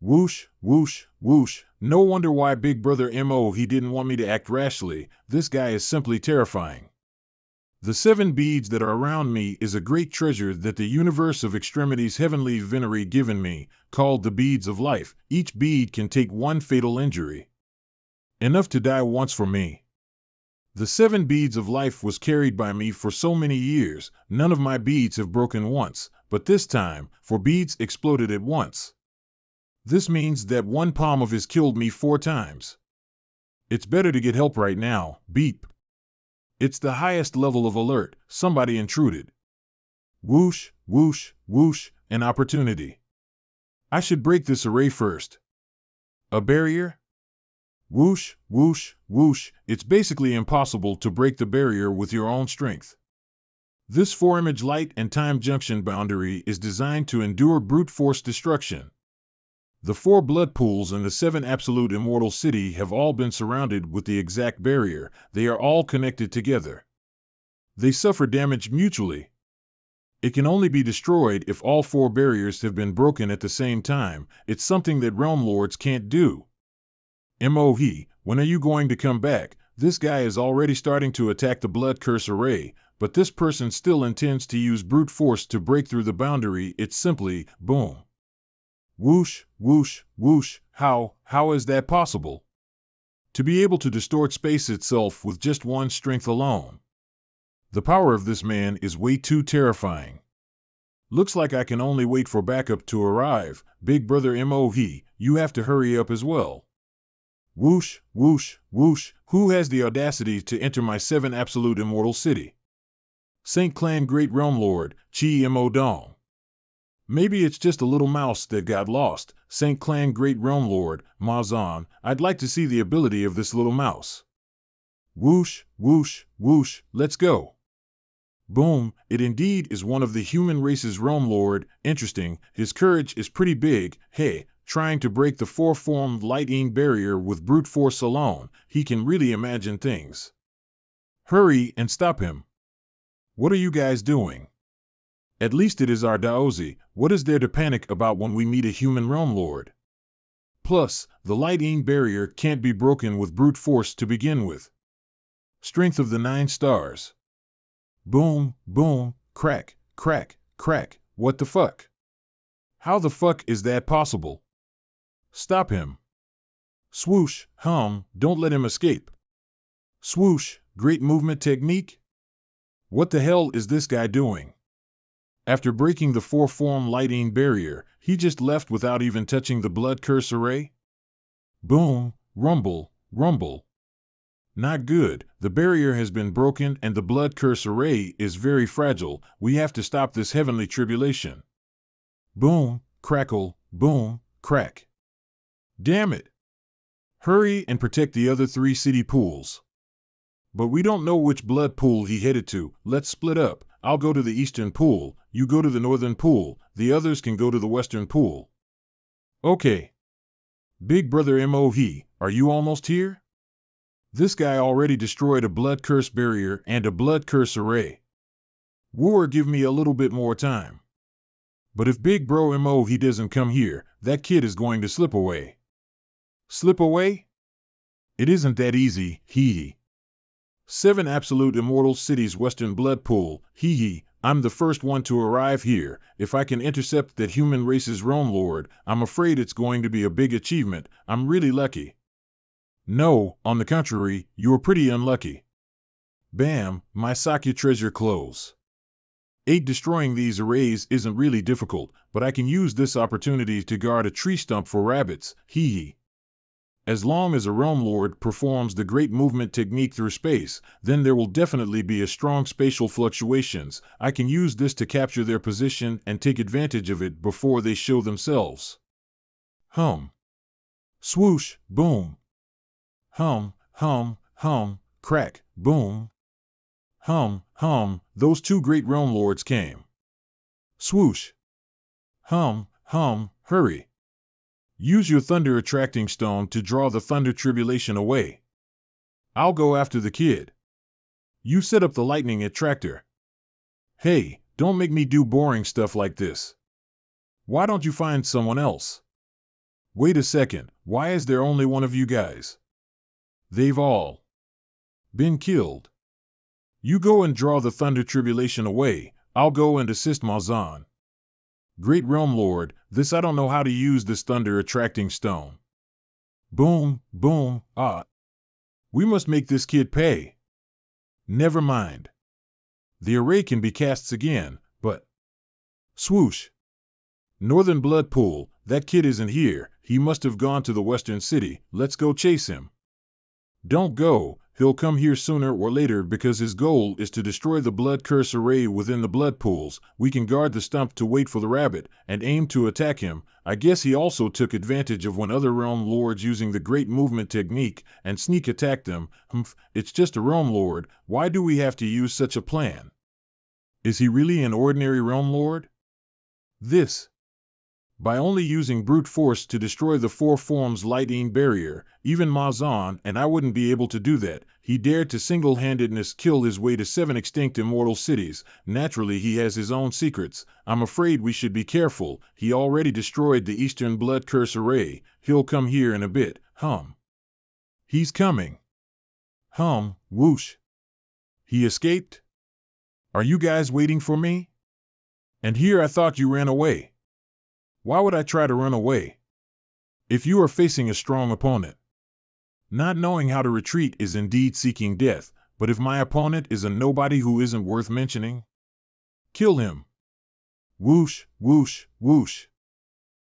Whoosh, whoosh, whoosh. No wonder why Big Brother he didn't want me to act rashly. This guy is simply terrifying. The 7 beads that are around me is a great treasure that the universe of extremities heavenly venery given me, called the beads of life. Each bead can take 1 fatal injury. Enough to die once for me. The 7 beads of life was carried by me for so many years. None of my beads have broken once, but this time, 4 beads exploded at once. This means that 1 palm of his killed me 4 times. It's better to get help right now. Beep. It's the highest level of alert. Somebody intruded. Whoosh, whoosh, whoosh, an opportunity. I should break this array first. A barrier? Whoosh, whoosh, whoosh. It's basically impossible to break the barrier with your own strength. This 4-image light and time junction boundary is designed to endure brute force destruction. The 4 blood pools in the 7 absolute immortal city have all been surrounded with the exact barrier. They are all connected together. They suffer damage mutually. It can only be destroyed if all 4 barriers have been broken at the same time. It's something that Realm Lords can't do. When are you going to come back? This guy is already starting to attack the blood curse array, but this person still intends to use brute force to break through the boundary. It's simply, boom. Whoosh, whoosh, whoosh. How is that possible? To be able to distort space itself with just 1 strength alone. The power of this man is way too terrifying. Looks like I can only wait for backup to arrive. Big Brother you have to hurry up as well. Whoosh, whoosh, whoosh. Who has the audacity to enter my 7 absolute immortal city? Saint Clan Great Realm Lord, Chi Mo Dong. Maybe it's just a little mouse that got lost. Saint Clan Great Realm Lord, Mazan, I'd like to see the ability of this little mouse. Whoosh, whoosh, whoosh, let's go. Boom, it indeed is one of the human race's Realm Lord. Interesting, his courage is pretty big. Hey, trying to break the 4-formed lighting barrier with brute force alone, he can really imagine things. Hurry and stop him. What are you guys doing? At least it is our Dao Zi. What is there to panic about when we meet a human Realm Lord? Plus, the lighting barrier can't be broken with brute force to begin with. Strength of the 9 stars. Boom, boom, crack, crack, crack. What the fuck? How the fuck is that possible? Stop him. Swoosh, don't let him escape. Swoosh, great movement technique? What the hell is this guy doing? After breaking the 4-form lighting barrier, he just left without even touching the blood curse array? Boom, rumble, rumble. Not good. The barrier has been broken and the blood curse array is very fragile. We have to stop this heavenly tribulation. Boom, crackle, boom, crack. Damn it. Hurry and protect the other 3 city pools. But we don't know which blood pool he headed to. Let's split up. I'll go to the eastern pool, you go to the northern pool, the others can go to the western pool. Okay. Big brother MOV, are you almost here? This guy already destroyed a blood curse barrier and a blood curse array. War, give me a little bit more time. But if big bro MOV doesn't come here, that kid is going to slip away. Slip away? It isn't that easy, hee hee. 7 absolute immortal cities western blood pool, hee hee. I'm the first one to arrive here. If I can intercept that human race's realm lord, I'm afraid it's going to be a big achievement. I'm really lucky. No, on the contrary, you're pretty unlucky. Bam, my Sakya treasure close. 8 destroying these arrays isn't really difficult, but I can use this opportunity to guard a tree stump for rabbits, hee hee. As long as a realm lord performs the great movement technique through space, then there will definitely be a strong spatial fluctuations. I can use this to capture their position and take advantage of it before they show themselves. Hum. Swoosh, boom. Hum, hum, hum, crack, boom. Hum, hum, those 2 great realm lords came. Swoosh. Hum, hum, hurry. Use your thunder attracting stone to draw the thunder tribulation away. I'll go after the kid. You set up the lightning attractor. Hey, don't make me do boring stuff like this. Why don't you find someone else? Wait a second, why is there only one of you guys? They've all been killed. You go and draw the thunder tribulation away. I'll go and assist Malzahn. Great Realm Lord, I don't know how to use this thunder attracting stone. Boom, boom, ah. We must make this kid pay. Never mind. The array can be cast again, but... Swoosh. Northern Blood Pool, that kid isn't here. He must have gone to the Western City. Let's go chase him. Don't go. He'll come here sooner or later because his goal is to destroy the blood curse array within the blood pools. We can guard the stump to wait for the rabbit and aim to attack him. I guess he also took advantage of when other realm lords using the great movement technique and sneak attacked them. It's just a realm lord. Why do we have to use such a plan? Is he really an ordinary realm lord? By only using brute force to destroy the 4 forms lightning barrier, even Malzahn and I wouldn't be able to do that. He dared to single-handedness kill his way to 7 extinct immortal cities. Naturally he has his own secrets. I'm afraid we should be careful. He already destroyed the Eastern Blood Curse Array. He'll come here in a bit. Hum. He's coming. Hum, whoosh. He escaped? Are you guys waiting for me? And here I thought you ran away. Why would I try to run away? If you are facing a strong opponent. Not knowing how to retreat is indeed seeking death, but if my opponent is a nobody who isn't worth mentioning, kill him. Whoosh, whoosh, whoosh.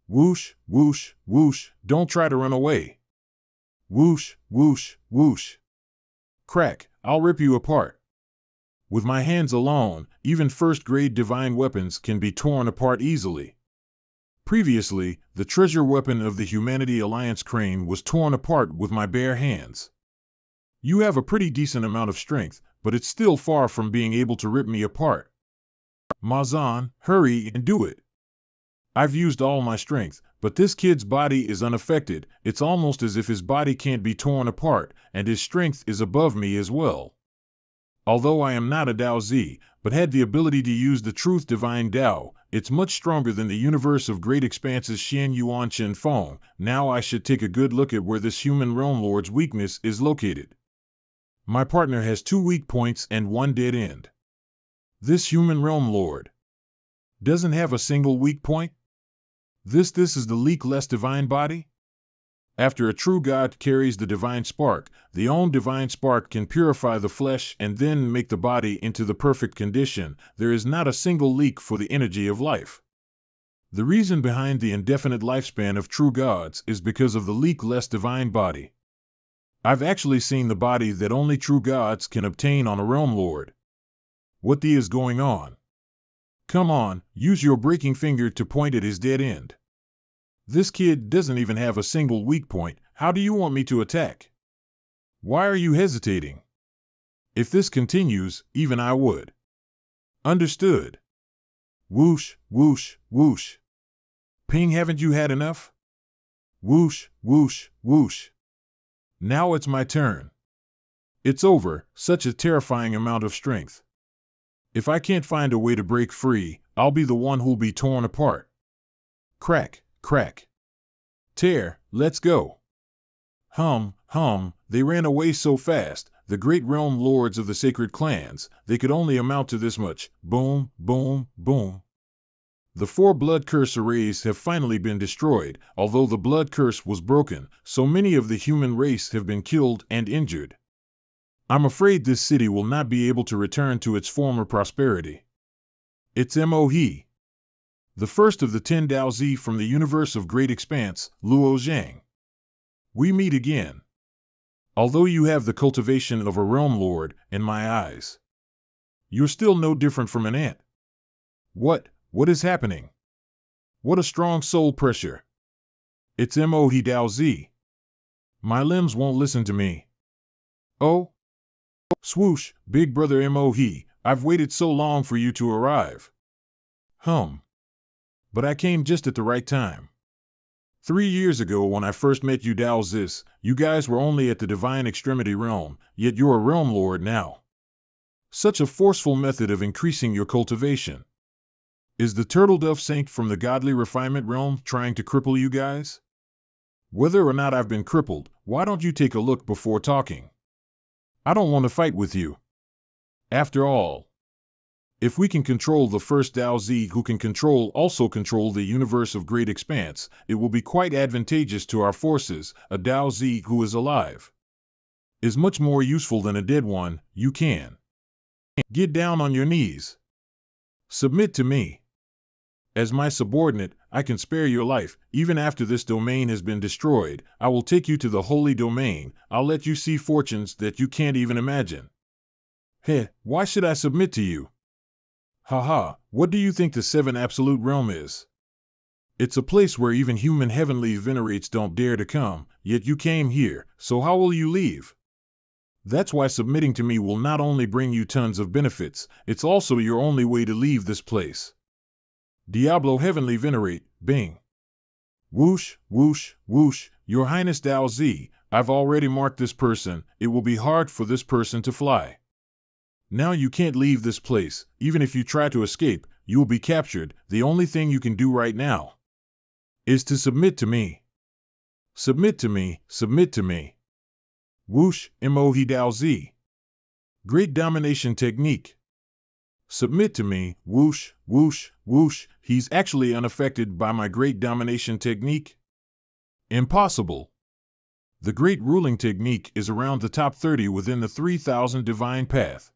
Whoosh, whoosh, whoosh, don't try to run away. Whoosh, whoosh, whoosh. Crack, I'll rip you apart. With my hands alone, even first-grade divine weapons can be torn apart easily. Previously, the treasure weapon of the Humanity Alliance crane was torn apart with my bare hands. You have a pretty decent amount of strength, but it's still far from being able to rip me apart. Malzahn, hurry and do it. I've used all my strength, but this kid's body is unaffected. It's almost as if his body can't be torn apart, and his strength is above me as well. Although I am not a Dao Z, but had the ability to use the truth divine Dao, it's much stronger than the universe of great expanses Xian Yuan Chen Feng. Now I should take a good look at where this human realm lord's weakness is located. My partner has 2 weak points and 1 dead end. This human realm lord doesn't have a single weak point? This is the leak-less divine body? After a true God carries the divine spark, the own divine spark can purify the flesh and then make the body into the perfect condition. There is not a single leak for the energy of life. The reason behind the indefinite lifespan of true gods is because of the leak-less divine body. I've actually seen the body that only true gods can obtain on a realm lord. What the is going on? Come on, use your breaking finger to point at his dead end. This kid doesn't even have a single weak point. How do you want me to attack? Why are you hesitating? If this continues, even I would. Understood. Whoosh, whoosh, whoosh. Ping, haven't you had enough? Whoosh, whoosh, whoosh. Now it's my turn. It's over, such a terrifying amount of strength. If I can't find a way to break free, I'll be the one who'll be torn apart. Crack, crack. Tear, let's go. Hum, hum, they ran away so fast, the great realm lords of the sacred clans, they could only amount to this much. Boom, boom, boom. The 4 blood curse arrays have finally been destroyed, although the blood curse was broken, so many of the human race have been killed and injured. I'm afraid this city will not be able to return to its former prosperity. It's MOHE. The first of the 10 Daozi from the universe of great expanse, Luo Zhang. We meet again. Although you have the cultivation of a realm lord, in my eyes, you're still no different from an ant. What is happening? What a strong soul pressure. It's MOHE Daozi. My limbs won't listen to me. Oh? Swoosh, big brother MOHE, I've waited so long for you to arrive. But I came just at the right time. 3 years ago when I first met you Daozis, you guys were only at the divine extremity realm, yet you're a realm lord now. Such a forceful method of increasing your cultivation. Is the turtle dove saint from the godly refinement realm trying to cripple you guys? Whether or not I've been crippled, why don't you take a look before talking? I don't want to fight with you. After all, if we can control the first Daozi who can also control the universe of great expanse, it will be quite advantageous to our forces. A Daozi who is alive is much more useful than a dead one. You can get down on your knees. Submit to me. As my subordinate, I can spare your life. Even after this domain has been destroyed, I will take you to the holy domain. I'll let you see fortunes that you can't even imagine. Heh, why should I submit to you? Haha, what do you think the 7 Absolute Realm is? It's a place where even human heavenly venerates don't dare to come, yet you came here, so how will you leave? That's why submitting to me will not only bring you tons of benefits, it's also your only way to leave this place. Diablo Heavenly Venerate, Bing. Whoosh, whoosh, whoosh, Your Highness Daozi, I've already marked this person, it will be hard for this person to fly. Now you can't leave this place, even if you try to escape, you will be captured. The only thing you can do right now is to submit to me. Submit to me, submit to me. Whoosh, MOHE Daozi. Great Domination Technique. Submit to me, whoosh, whoosh, whoosh, he's actually unaffected by my Great Domination Technique? Impossible. The Great Ruling Technique is around the top 30 within the 3000 Divine Path.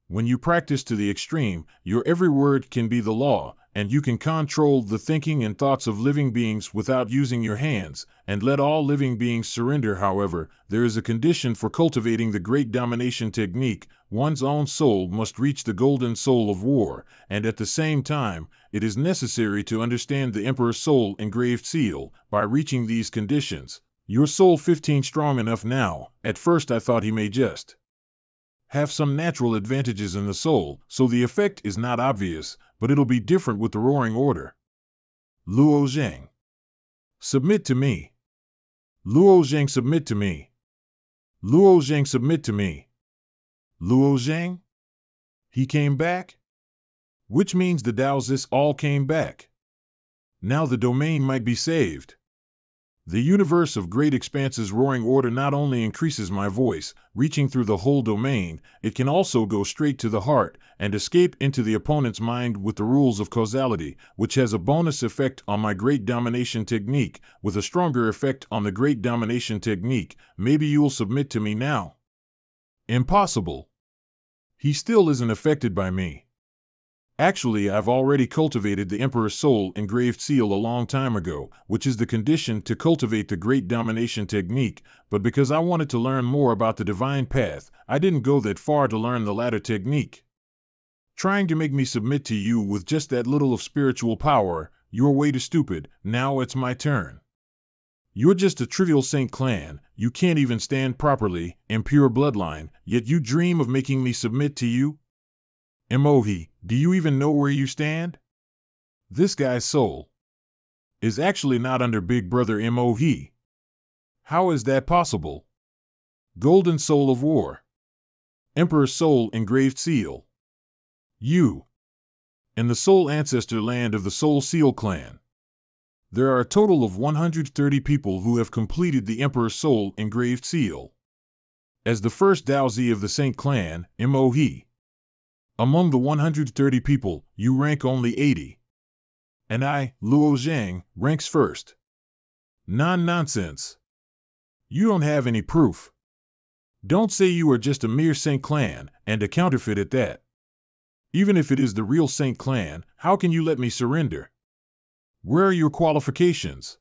When you practice to the extreme, your every word can be the law, and you can control the thinking and thoughts of living beings without using your hands, and let all living beings surrender. However, there is a condition for cultivating the Great Domination Technique. One's own soul must reach the golden soul of war, and at the same time, it is necessary to understand the Emperor's soul engraved seal. By reaching these conditions, your soul 15 strong enough now. At first I thought he may just have some natural advantages in the soul, so the effect is not obvious, but it'll be different with the Roaring Order. Luo Zhang. Submit to me. Luo Zhang, submit to me. Luo Zhang, submit to me. Luo Zhang? He came back? Which means the Daozis all came back. Now the domain might be saved. The universe of great expanse's Roaring Order not only increases my voice, reaching through the whole domain, it can also go straight to the heart and escape into the opponent's mind with the rules of causality, which has a bonus effect on my Great Domination Technique, with a stronger effect on the Great Domination Technique. Maybe you'll submit to me now. Impossible. He still isn't affected by me. Actually, I've already cultivated the Emperor's soul engraved seal a long time ago, which is the condition to cultivate the Great Domination Technique, but because I wanted to learn more about the Divine Path, I didn't go that far to learn the latter technique. Trying to make me submit to you with just that little of spiritual power, you're way too stupid. Now it's my turn. You're just a trivial Saint clan, you can't even stand properly, impure bloodline, yet you dream of making me submit to you? MOHE, do you even know where you stand? This guy's soul is actually not under Big Brother MOV. How is that possible? Golden Soul of War. Emperor's Soul Engraved Seal. You. In the Soul Ancestor land of the Soul Seal clan. There are a total of 130 people who have completed the Emperor's Soul Engraved Seal. As the first Daozi of the Saint clan, MOV. Among the 130 people, you rank only 80. And I, Luo Zhang, ranks first. Non-nonsense. You don't have any proof. Don't say you are just a mere Saint clan, and a counterfeit at that. Even if it is the real Saint clan, how can you let me surrender? Where are your qualifications?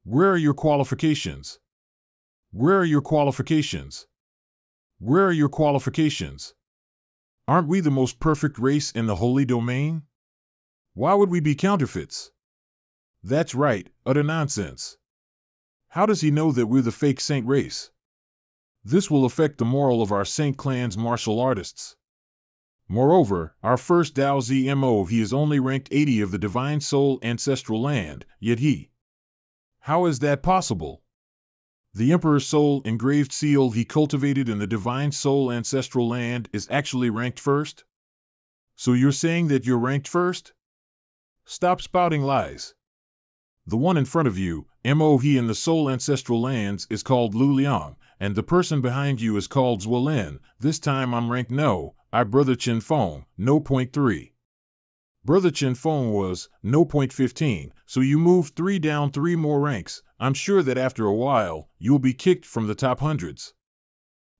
Where are your qualifications? Where are your qualifications? Where are your qualifications? Aren't we the most perfect race in the holy domain? Why would we be counterfeits? That's right, utter nonsense. How does he know that we're the fake saint race? This will affect the moral of our Saint clan's martial artists. Moreover, our first Daozi MO, he is only ranked 80 of the Divine Soul Ancestral Land, yet he. How is that possible? The Emperor's Soul Engraved Seal he cultivated in the Divine Soul Ancestral Land is actually ranked first? So you're saying that you're ranked first? Stop spouting lies. The one in front of you, MOV in the Soul Ancestral Lands, is called Lu Liang, and the person behind you is called Zwolin. This time I'm ranked no, I Brother Chen Feng, no .3. Brother Chen Feng was, no .15, so you moved 3 down 3 more ranks. I'm sure that after a while, you'll be kicked from the top hundreds.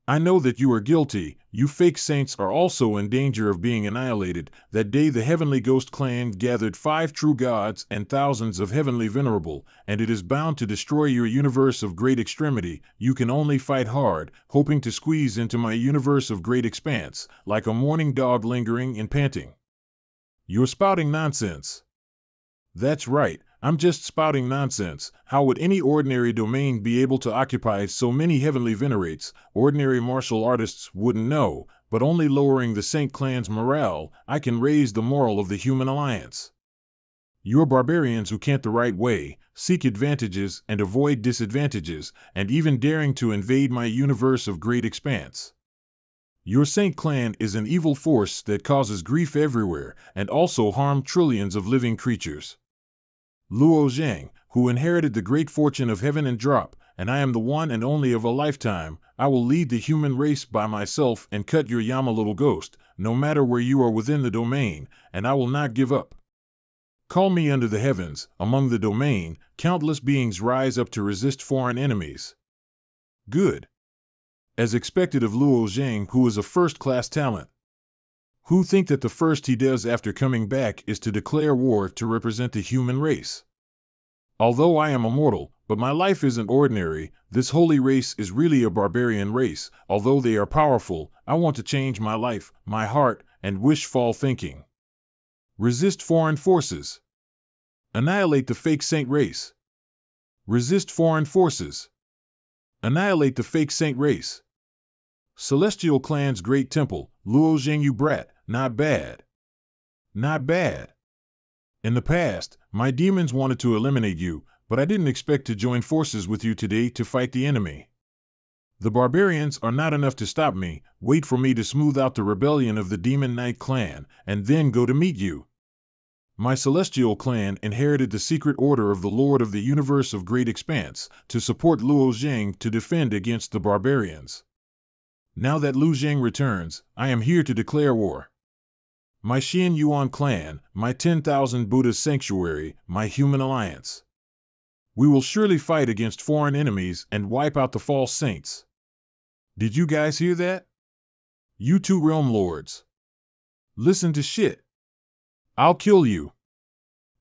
I know that you are guilty. You fake saints are also in danger of being annihilated. That day the Heavenly Ghost Clan gathered 5 true gods and thousands of heavenly venerable, and it is bound to destroy your universe of great extremity. You can only fight hard, hoping to squeeze into my universe of great expanse, like a mourning dog lingering and panting. You're spouting nonsense. That's right, I'm just spouting nonsense. How would any ordinary domain be able to occupy so many heavenly venerates? Ordinary martial artists wouldn't know, but only lowering the Saint clan's morale, I can raise the moral of the human alliance. You're barbarians who can't the right way, seek advantages and avoid disadvantages, and even daring to invade my universe of great expanse. Your Saint clan is an evil force that causes grief everywhere, and also harm trillions of living creatures. Luo Zhang, who inherited the great fortune of heaven and drop, and I am the one and only of a lifetime, I will lead the human race by myself and cut your Yama little ghost, no matter where you are within the domain, and I will not give up. Call me under the heavens, among the domain, countless beings rise up to resist foreign enemies. Good. As expected of Luo Zhang, who is a first-class talent. Who think that the first he does after coming back is to declare war to represent the human race. Although I am immortal, but my life isn't ordinary, this holy race is really a barbarian race. Although they are powerful, I want to change my life, my heart, and wishful thinking. Resist foreign forces. Annihilate the fake saint race. Resist foreign forces. Annihilate the fake saint race. Celestial Clan's Great Temple, Luo Zhang, you brat, not bad. Not bad. In the past, my demons wanted to eliminate you, but I didn't expect to join forces with you today to fight the enemy. The barbarians are not enough to stop me. Wait for me to smooth out the rebellion of the Demon Knight clan, and then go to meet you. My Celestial Clan inherited the secret order of the Lord of the Universe of Great Expanse, to support Luo Zhang to defend against the barbarians. Now that Lu Zhang returns, I am here to declare war. My Xian Yuan clan, my 10,000 Buddha's sanctuary, my human alliance. We will surely fight against foreign enemies and wipe out the false saints. Did you guys hear that? You 2 realm lords. Listen to shit. I'll kill you.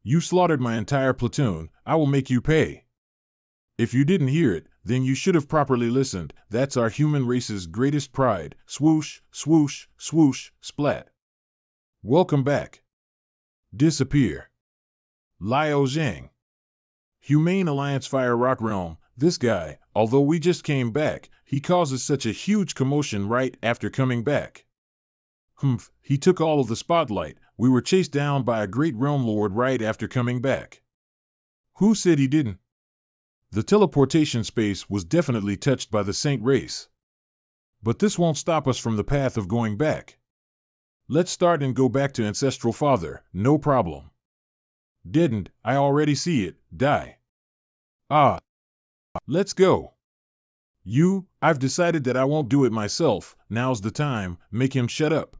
You slaughtered my entire platoon, I will make you pay. If you didn't hear it, then you should have properly listened. That's our human race's greatest pride. Swoosh, swoosh, swoosh, splat. Welcome back. Disappear. Liao Zhang. Humane Alliance Fire Rock Realm. This guy, although we just came back, he causes such a huge commotion right after coming back. He took all of the spotlight. We were chased down by a great realm lord right after coming back. Who said he didn't? The teleportation space was definitely touched by the saint race. But this won't stop us from the path of going back. Let's start and go back to Ancestral Father, no problem. Didn't, I already see it, die. Ah. Let's go. I've decided that I won't do it myself, now's the time, make him shut up.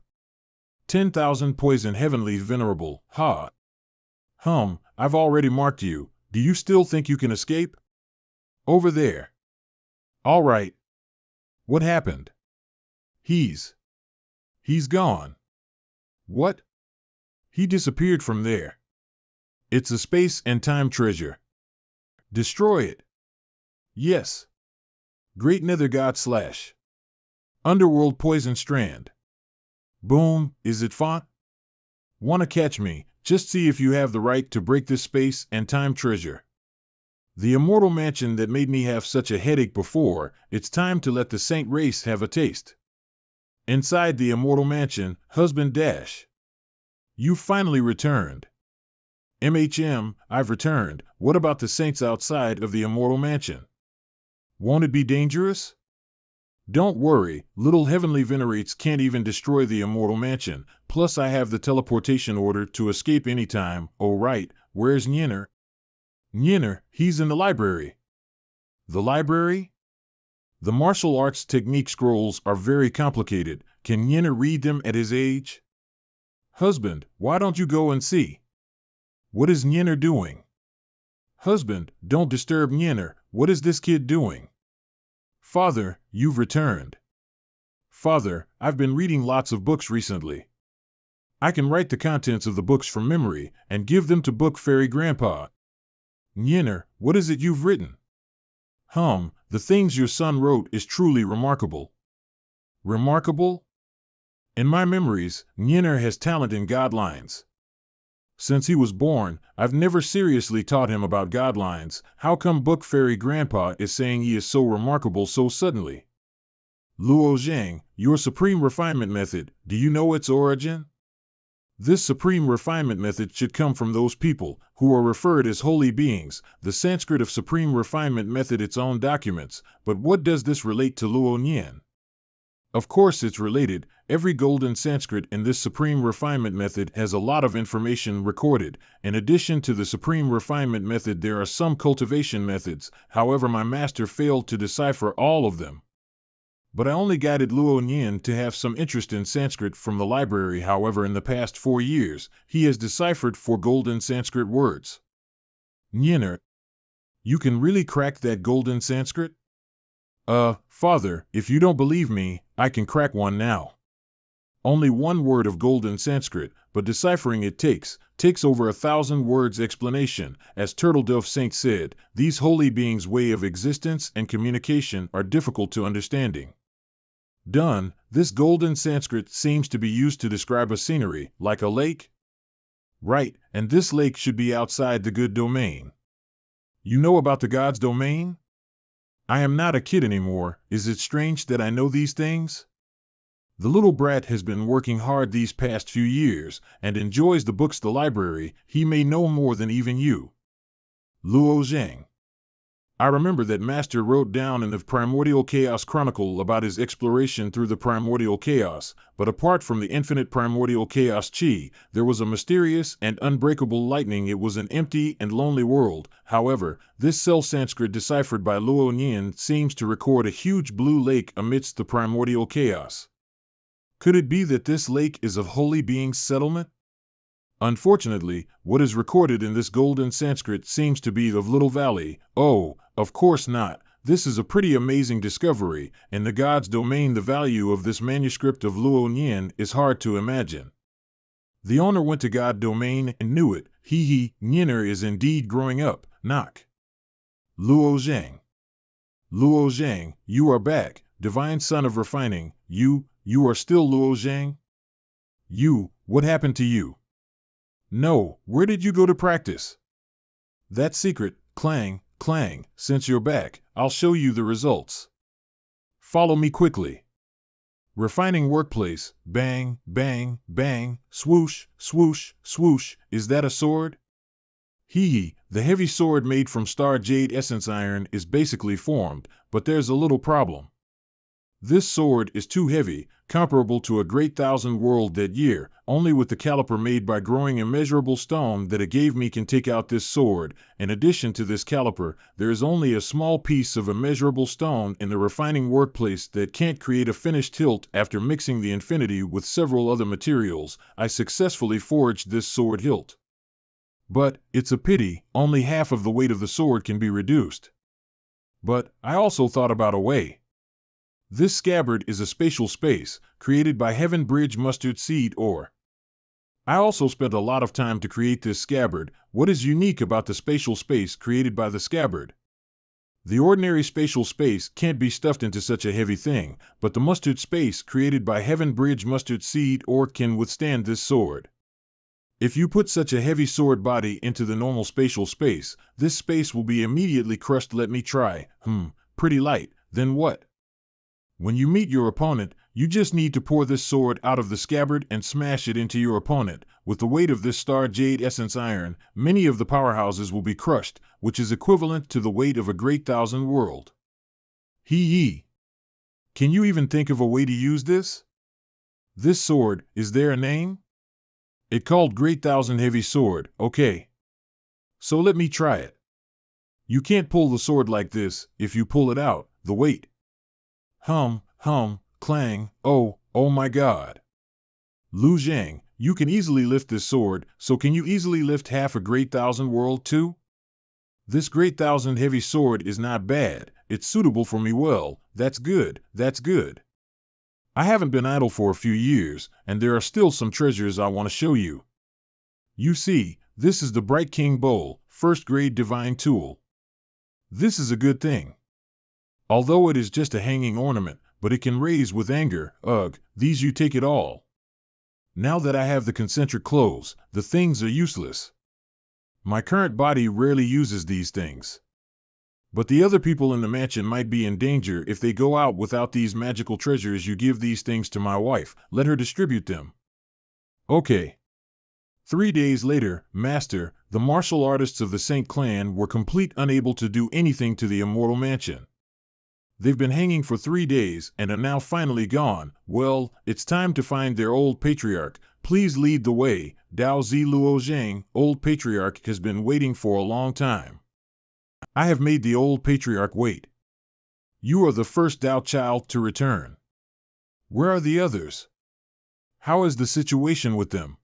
10,000 poison heavenly venerable, ha. I've already marked you, do you still think you can escape? Over there. All right. What happened? He's gone. What? He disappeared from there. It's a space and time treasure. Destroy it. Yes. Great Nether God / Underworld Poison Strand. Boom, is it font? Wanna catch me, just see if you have the right to break this space and time treasure. The immortal mansion that made me have such a headache before, it's time to let the saint race have a taste. Inside the immortal mansion, husband dash. You finally returned. I've returned, what about the saints outside of the immortal mansion? Won't it be dangerous? Don't worry, little heavenly venerates can't even destroy the immortal mansion, plus I have the teleportation order to escape anytime. Oh right, where's Nyenner? Nyenner, he's in the library. The library? The martial arts technique scrolls are very complicated, can Nyenner read them at his age? Husband, why don't you go and see? What is Nyenner doing? Husband, don't disturb Nyenner, what is this kid doing? Father, you've returned. Father, I've been reading lots of books recently. I can write the contents of the books from memory and give them to Book Fairy Grandpa. Nyenner, what is it you've written? The things your son wrote is truly remarkable. Remarkable? In my memories, Nyenner has talent in godlines. Since he was born, I've never seriously taught him about godlines. How come Book Fairy Grandpa is saying he is so remarkable so suddenly? Luo Zhang, your supreme refinement method, do you know its origin? This supreme refinement method should come from those people, who are referred as holy beings, the Sanskrit of supreme refinement method its own documents, but what does this relate to Luo Nian? Of course it's related, every golden Sanskrit in this supreme refinement method has a lot of information recorded. In addition to the supreme refinement method there are some cultivation methods, however my master failed to decipher all of them. But I only guided Luo Nian to have some interest in Sanskrit from the library. However, in the past 4 years, he has deciphered 4 golden Sanskrit words. Nyenner, you can really crack that golden Sanskrit? Father, if you don't believe me, I can crack one now. Only 1 word of golden Sanskrit, but deciphering it takes over 1,000 words explanation. As Turtle Dove Saint said, these holy beings' way of existence and communication are difficult to understanding. Done, this golden Sanskrit seems to be used to describe a scenery, like a lake? Right, and this lake should be outside the good domain. You know about the God's domain? I am not a kid anymore, is it strange that I know these things? The little brat has been working hard these past few years, and enjoys the books the library, he may know more than even you. Luo Zhang. I remember that Master wrote down in the Primordial Chaos Chronicle about his exploration through the Primordial Chaos, but apart from the infinite Primordial Chaos Chi, there was a mysterious and unbreakable lightning. It was an empty and lonely world. However, this cell Sanskrit deciphered by Luo Nian seems to record a huge blue lake amidst the Primordial Chaos. Could it be that this lake is of holy beings' settlement? Unfortunately, what is recorded in this golden Sanskrit seems to be of Little Valley. Oh, of course not. This is a pretty amazing discovery. In the God's domain, the value of this manuscript of Luo Nian is hard to imagine. The owner went to God domain and knew it. Nyenner is indeed growing up. Knock. Luo Zhang. Luo Zhang, you are back, divine son of refining. You are still Luo Zhang? What happened to you? No, where did you go to practice? That's secret, clang, since you're back, I'll show you the results. Follow me quickly. Refining workplace, bang, bang, bang, swoosh, swoosh, swoosh, is that a sword? The heavy sword made from star jade essence iron is basically formed, but there's a little problem. This sword is too heavy, comparable to a great thousand world that year. Only with the caliper made by growing immeasurable stone that it gave me can take out this sword. In addition to this caliper, there is only a small piece of immeasurable stone in the refining workplace that can't create a finished hilt. After mixing the infinity with several other materials, I successfully forged this sword hilt. But, it's a pity, only half of the weight of the sword can be reduced. But, I also thought about a way. This scabbard is a spatial space, created by Heaven Bridge mustard seed ore. I also spent a lot of time to create this scabbard. What is unique about the spatial space created by the scabbard? The ordinary spatial space can't be stuffed into such a heavy thing, but the mustard space created by Heaven Bridge mustard seed ore can withstand this sword. If you put such a heavy sword body into the normal spatial space, this space will be immediately crushed. Let me try. Pretty light. Then what? When you meet your opponent, you just need to pour this sword out of the scabbard and smash it into your opponent. With the weight of this star jade essence iron, many of the powerhouses will be crushed, which is equivalent to the weight of a great thousand world. Can you even think of a way to use this? This sword, is there a name? It called Great Thousand Heavy Sword, okay. So let me try it. You can't pull the sword like this. If you pull it out, the weight. Clang, oh my god. Lu Zhang, you can easily lift this sword, so can you easily lift half a great thousand world too? This great thousand heavy sword is not bad, it's suitable for me well, that's good. I haven't been idle for a few years, and there are still some treasures I want to show you. You see, this is the Bright King Bowl, first grade divine tool. This is a good thing. Although it is just a hanging ornament, but it can raise with anger. Ugh, these you take it all. Now that I have the concentric clothes, the things are useless. My current body rarely uses these things. But the other people in the mansion might be in danger if they go out without these magical treasures. You give these things to my wife, let her distribute them. Okay. 3 days later, Master, the martial artists of the Saint Clan were complete unable to do anything to the immortal mansion. They've been hanging for 3 days and are now finally gone. Well, it's time to find their old patriarch. Please lead the way. Dao Zi Luo Zhang, old patriarch, has been waiting for a long time. I have made the old patriarch wait. You are the first Dao child to return. Where are the others? How is the situation with them?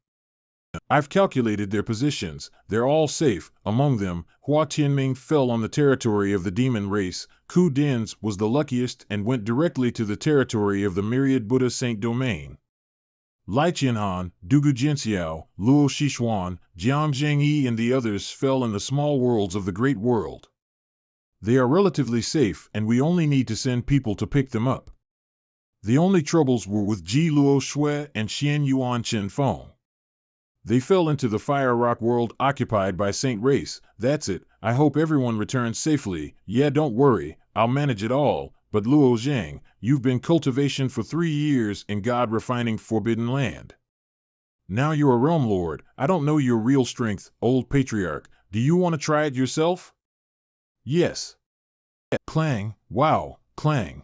I've calculated their positions. They're all safe. Among them, Hua Tianming fell on the territory of the demon race. Ku Dins was the luckiest and went directly to the territory of the myriad Buddha Saint domain. Lai Qianhan, Dugu Jinxiao, Luo Xishuan, Jiang Zhengyi and the others fell in the small worlds of the great world. They are relatively safe and we only need to send people to pick them up. The only troubles were with Ji Luo Shui and Xian Yuan Chen Feng. They fell into the Fire Rock world occupied by Saint Race. That's it. I hope everyone returns safely. Yeah, don't worry. I'll manage it all. But Luo Zhang, you've been cultivation for 3 years in God refining Forbidden Land. Now you're a realm lord. I don't know your real strength, old patriarch. Do you want to try it yourself? Yes. Clang, wow, clang.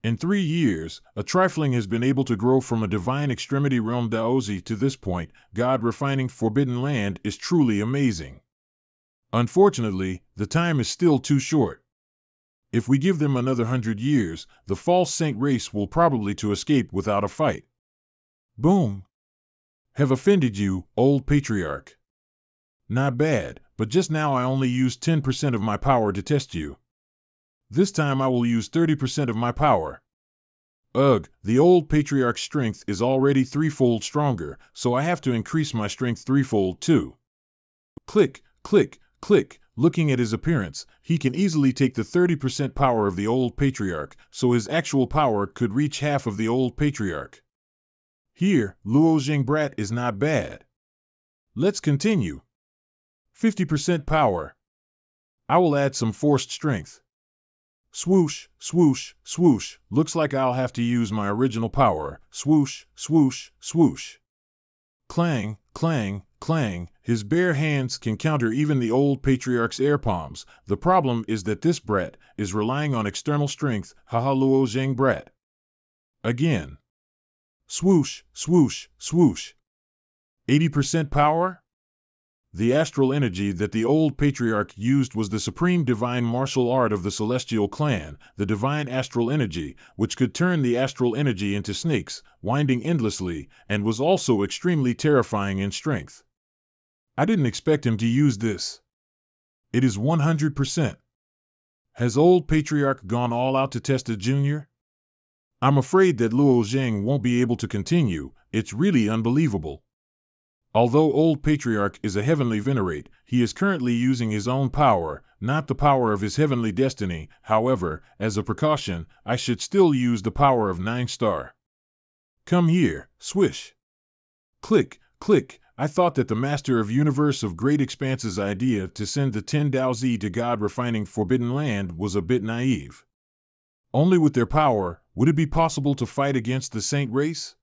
In 3 years, a trifling has been able to grow from a divine extremity realm Daozi to this point. God refining Forbidden Land is truly amazing. Unfortunately, the time is still too short. If we give them another 100 years, the false saint race will probably to escape without a fight. Boom. Have offended you, old patriarch. Not bad, but just now I only used 10% of my power to test you. This time I will use 30% of my power. Ugh, the old patriarch's strength is already 3-fold stronger, so I have to increase my strength 3-fold too. Click, click, click. Looking at his appearance, he can easily take the 30% power of the old patriarch, so his actual power could reach half of the old patriarch. Here, Luo Zhengbrat is not bad. Let's continue. 50% power. I will add some forced strength. Swoosh, swoosh, swoosh. Looks like I'll have to use my original power. Swoosh, swoosh, swoosh. Clang, clang, Clang, his bare hands can counter even the old patriarch's air palms. The problem is that this brat is relying on external strength. Haha, Luo Zheng brat. Again. Swoosh, swoosh, swoosh. 80% power? The astral energy that the old patriarch used was the supreme divine martial art of the celestial clan, the divine astral energy, which could turn the astral energy into snakes, winding endlessly, and was also extremely terrifying in strength. I didn't expect him to use this. It is 100%. Has old patriarch gone all out to test a junior? I'm afraid that Luo Zheng won't be able to continue. It's really unbelievable. Although old patriarch is a heavenly venerate, he is currently using his own power, not the power of his heavenly destiny. However, as a precaution, I should still use the power of 9-star. Come here, swish. Click, click. I thought that the master of universe of great expanse's idea to send the 10 Dao Zi to God refining forbidden land was a bit naive. Only with their power, would it be possible to fight against the saint race?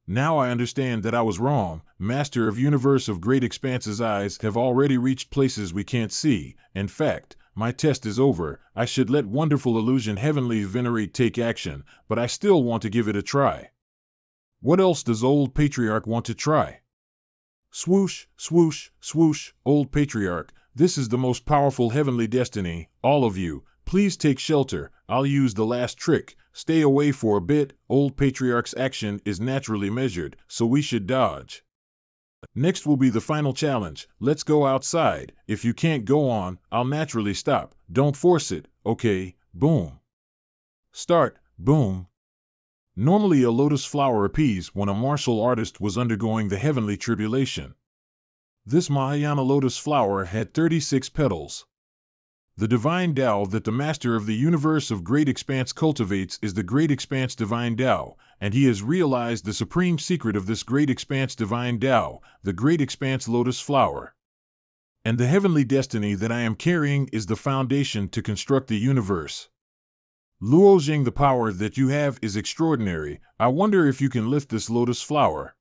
Now I understand that I was wrong. Master of universe of great expanse's eyes have already reached places we can't see. In fact, my test is over. I should let wonderful illusion heavenly venerate take action, but I still want to give it a try. What else does old patriarch want to try? Swoosh, swoosh, swoosh, old patriarch, this is the most powerful heavenly destiny. All of you, please take shelter. I'll use the last trick. Stay away for a bit. Old patriarch's action is naturally measured, so we should dodge. Next will be the final challenge. Let's go outside. If you can't go on, I'll naturally stop. Don't force it. Okay, boom. Start, boom. Normally a lotus flower appears when a martial artist was undergoing the heavenly tribulation. This Mahayana lotus flower had 36 petals. The divine Tao that the master of the universe of great expanse cultivates is the great expanse divine Tao, and he has realized the supreme secret of this great expanse divine Tao, the great expanse lotus flower. And the heavenly destiny that I am carrying is the foundation to construct the universe. Luo Zheng, the power that you have is extraordinary. I wonder if you can lift this lotus flower.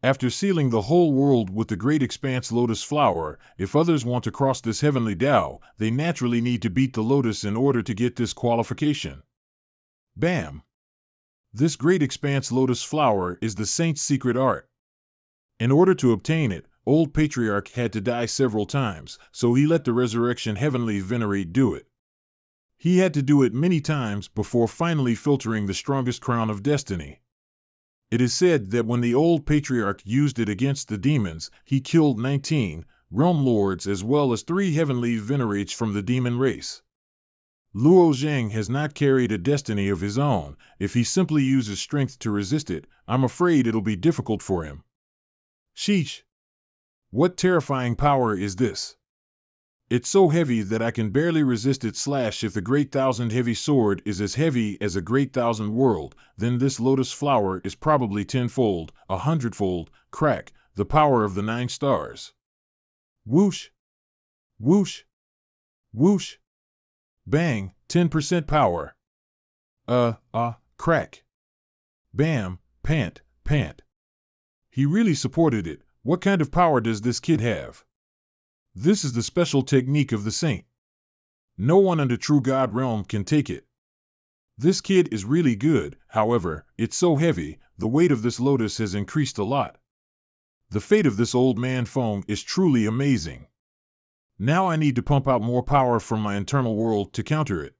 After sealing the whole world with the great expanse lotus flower, if others want to cross this heavenly Tao, they naturally need to beat the lotus in order to get this qualification. Bam! This great expanse lotus flower is the saint's secret art. In order to obtain it, old patriarch had to die several times, so he let the resurrection heavenly venerate do it. He had to do it many times before finally filtering the strongest crown of destiny. It is said that when the old patriarch used it against the demons, he killed 19 realm lords as well as 3 heavenly venerates from the demon race. Luo Zheng has not carried a destiny of his own. If he simply uses strength to resist it, I'm afraid it'll be difficult for him. Sheesh! What terrifying power is this? It's so heavy that I can barely resist it. If the great thousand heavy sword is as heavy as a great thousand world, then this lotus flower is probably 10-fold, 100-fold, crack, the power of the 9 stars. Whoosh! Whoosh! Whoosh! Bang, 10% power. Crack. Bam, pant, pant. He really supported it. What kind of power does this kid have? This is the special technique of the saint. No one under true God realm can take it. This kid is really good, however, it's so heavy, the weight of this lotus has increased a lot. The fate of this old man Feng is truly amazing. Now I need to pump out more power from my internal world to counter it.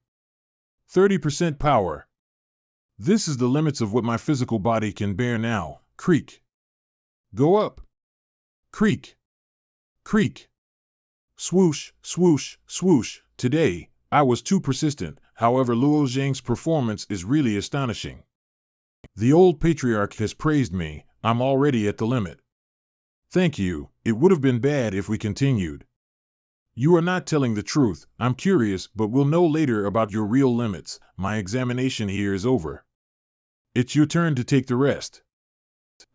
30% power. This is the limits of what my physical body can bear now. Creak. Go up. Creak. Creak. Swoosh, swoosh, swoosh. Today, I was too persistent. However, Luo Zheng's performance is really astonishing. The old patriarch has praised me. I'm already at the limit. Thank you. It would have been bad if we continued. You are not telling the truth. I'm curious, but we'll know later about your real limits. My examination here is over. It's your turn to take the rest.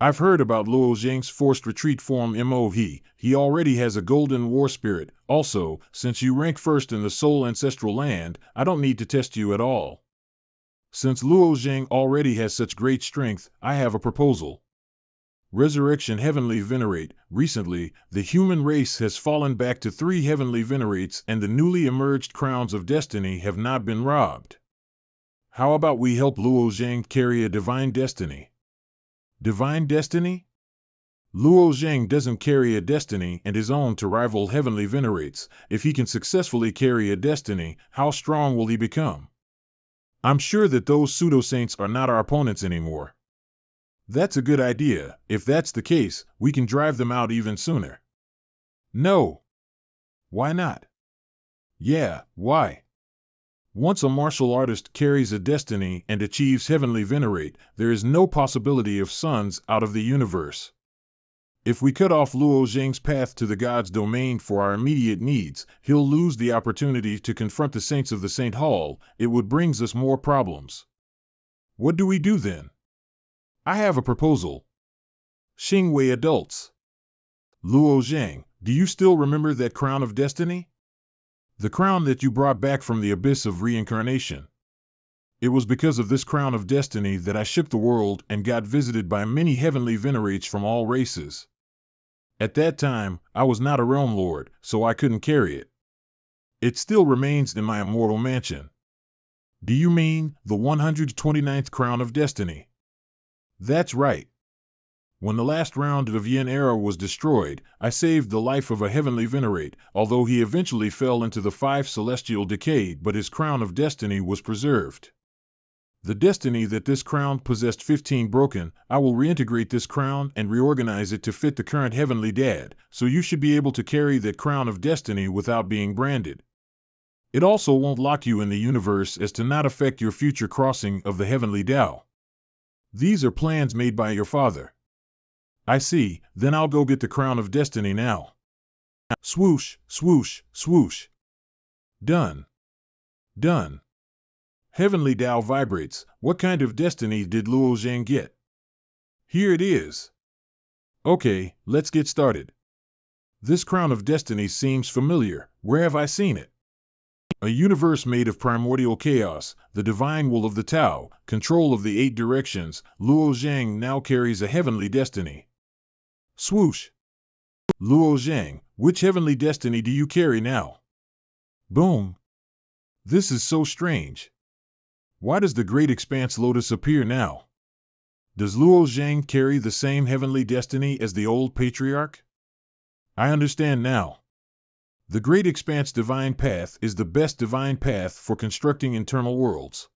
I've heard about Luo Zheng's forced retreat form MO. He already has a golden war spirit. Also, since you rank first in the soul ancestral land, I don't need to test you at all. Since Luo Zheng already has such great strength, I have a proposal. Resurrection Heavenly Venerate. Recently, the human race has fallen back to 3 heavenly venerates and the newly emerged crowns of destiny have not been robbed. How about we help Luo Zhang carry a divine destiny? Divine destiny? Luo Zhang doesn't carry a destiny and his own to rival heavenly venerates. If he can successfully carry a destiny, how strong will he become? I'm sure that those pseudo-saints are not our opponents anymore. That's a good idea. If that's the case, we can drive them out even sooner. No. Why not? Yeah, why? Once a martial artist carries a destiny and achieves heavenly venerate, there is no possibility of sons out of the universe. If we cut off Luo Zhang's path to the God's domain for our immediate needs, he'll lose the opportunity to confront the saints of the Saint Hall. It would bring us more problems. What do we do then? I have a proposal. Xingwei adults. Luo Zhang, do you still remember that crown of destiny? The crown that you brought back from the abyss of reincarnation. It was because of this crown of destiny that I shook the world and got visited by many heavenly venerates from all races. At that time, I was not a realm lord, so I couldn't carry it. It still remains in my immortal mansion. Do you mean the 129th crown of destiny? That's right. When the last round of Yin era was destroyed, I saved the life of a heavenly venerate, although he eventually fell into the 5 celestial decay, but his crown of destiny was preserved. The destiny that this crown possessed 15 broken, I will reintegrate this crown and reorganize it to fit the current heavenly dad, so you should be able to carry that crown of destiny without being branded. It also won't lock you in the universe as to not affect your future crossing of the heavenly Tao. These are plans made by your father. I see, then I'll go get the crown of destiny now. Swoosh, swoosh, swoosh. Done. Done. Heavenly Tao vibrates. What kind of destiny did Luo Zhang get? Here it is. Okay, let's get started. This crown of destiny seems familiar. Where have I seen it? A universe made of primordial chaos, the divine will of the Tao, control of the 8 directions. Luo Zhang now carries a heavenly destiny. Swoosh. Luo Zhang, which heavenly destiny do you carry now? Boom. This is so strange. Why does the Great Expanse Lotus appear now? Does Luo Zhang carry the same heavenly destiny as the old patriarch? I understand now. The Great Expanse Divine Path is the best divine path for constructing internal worlds.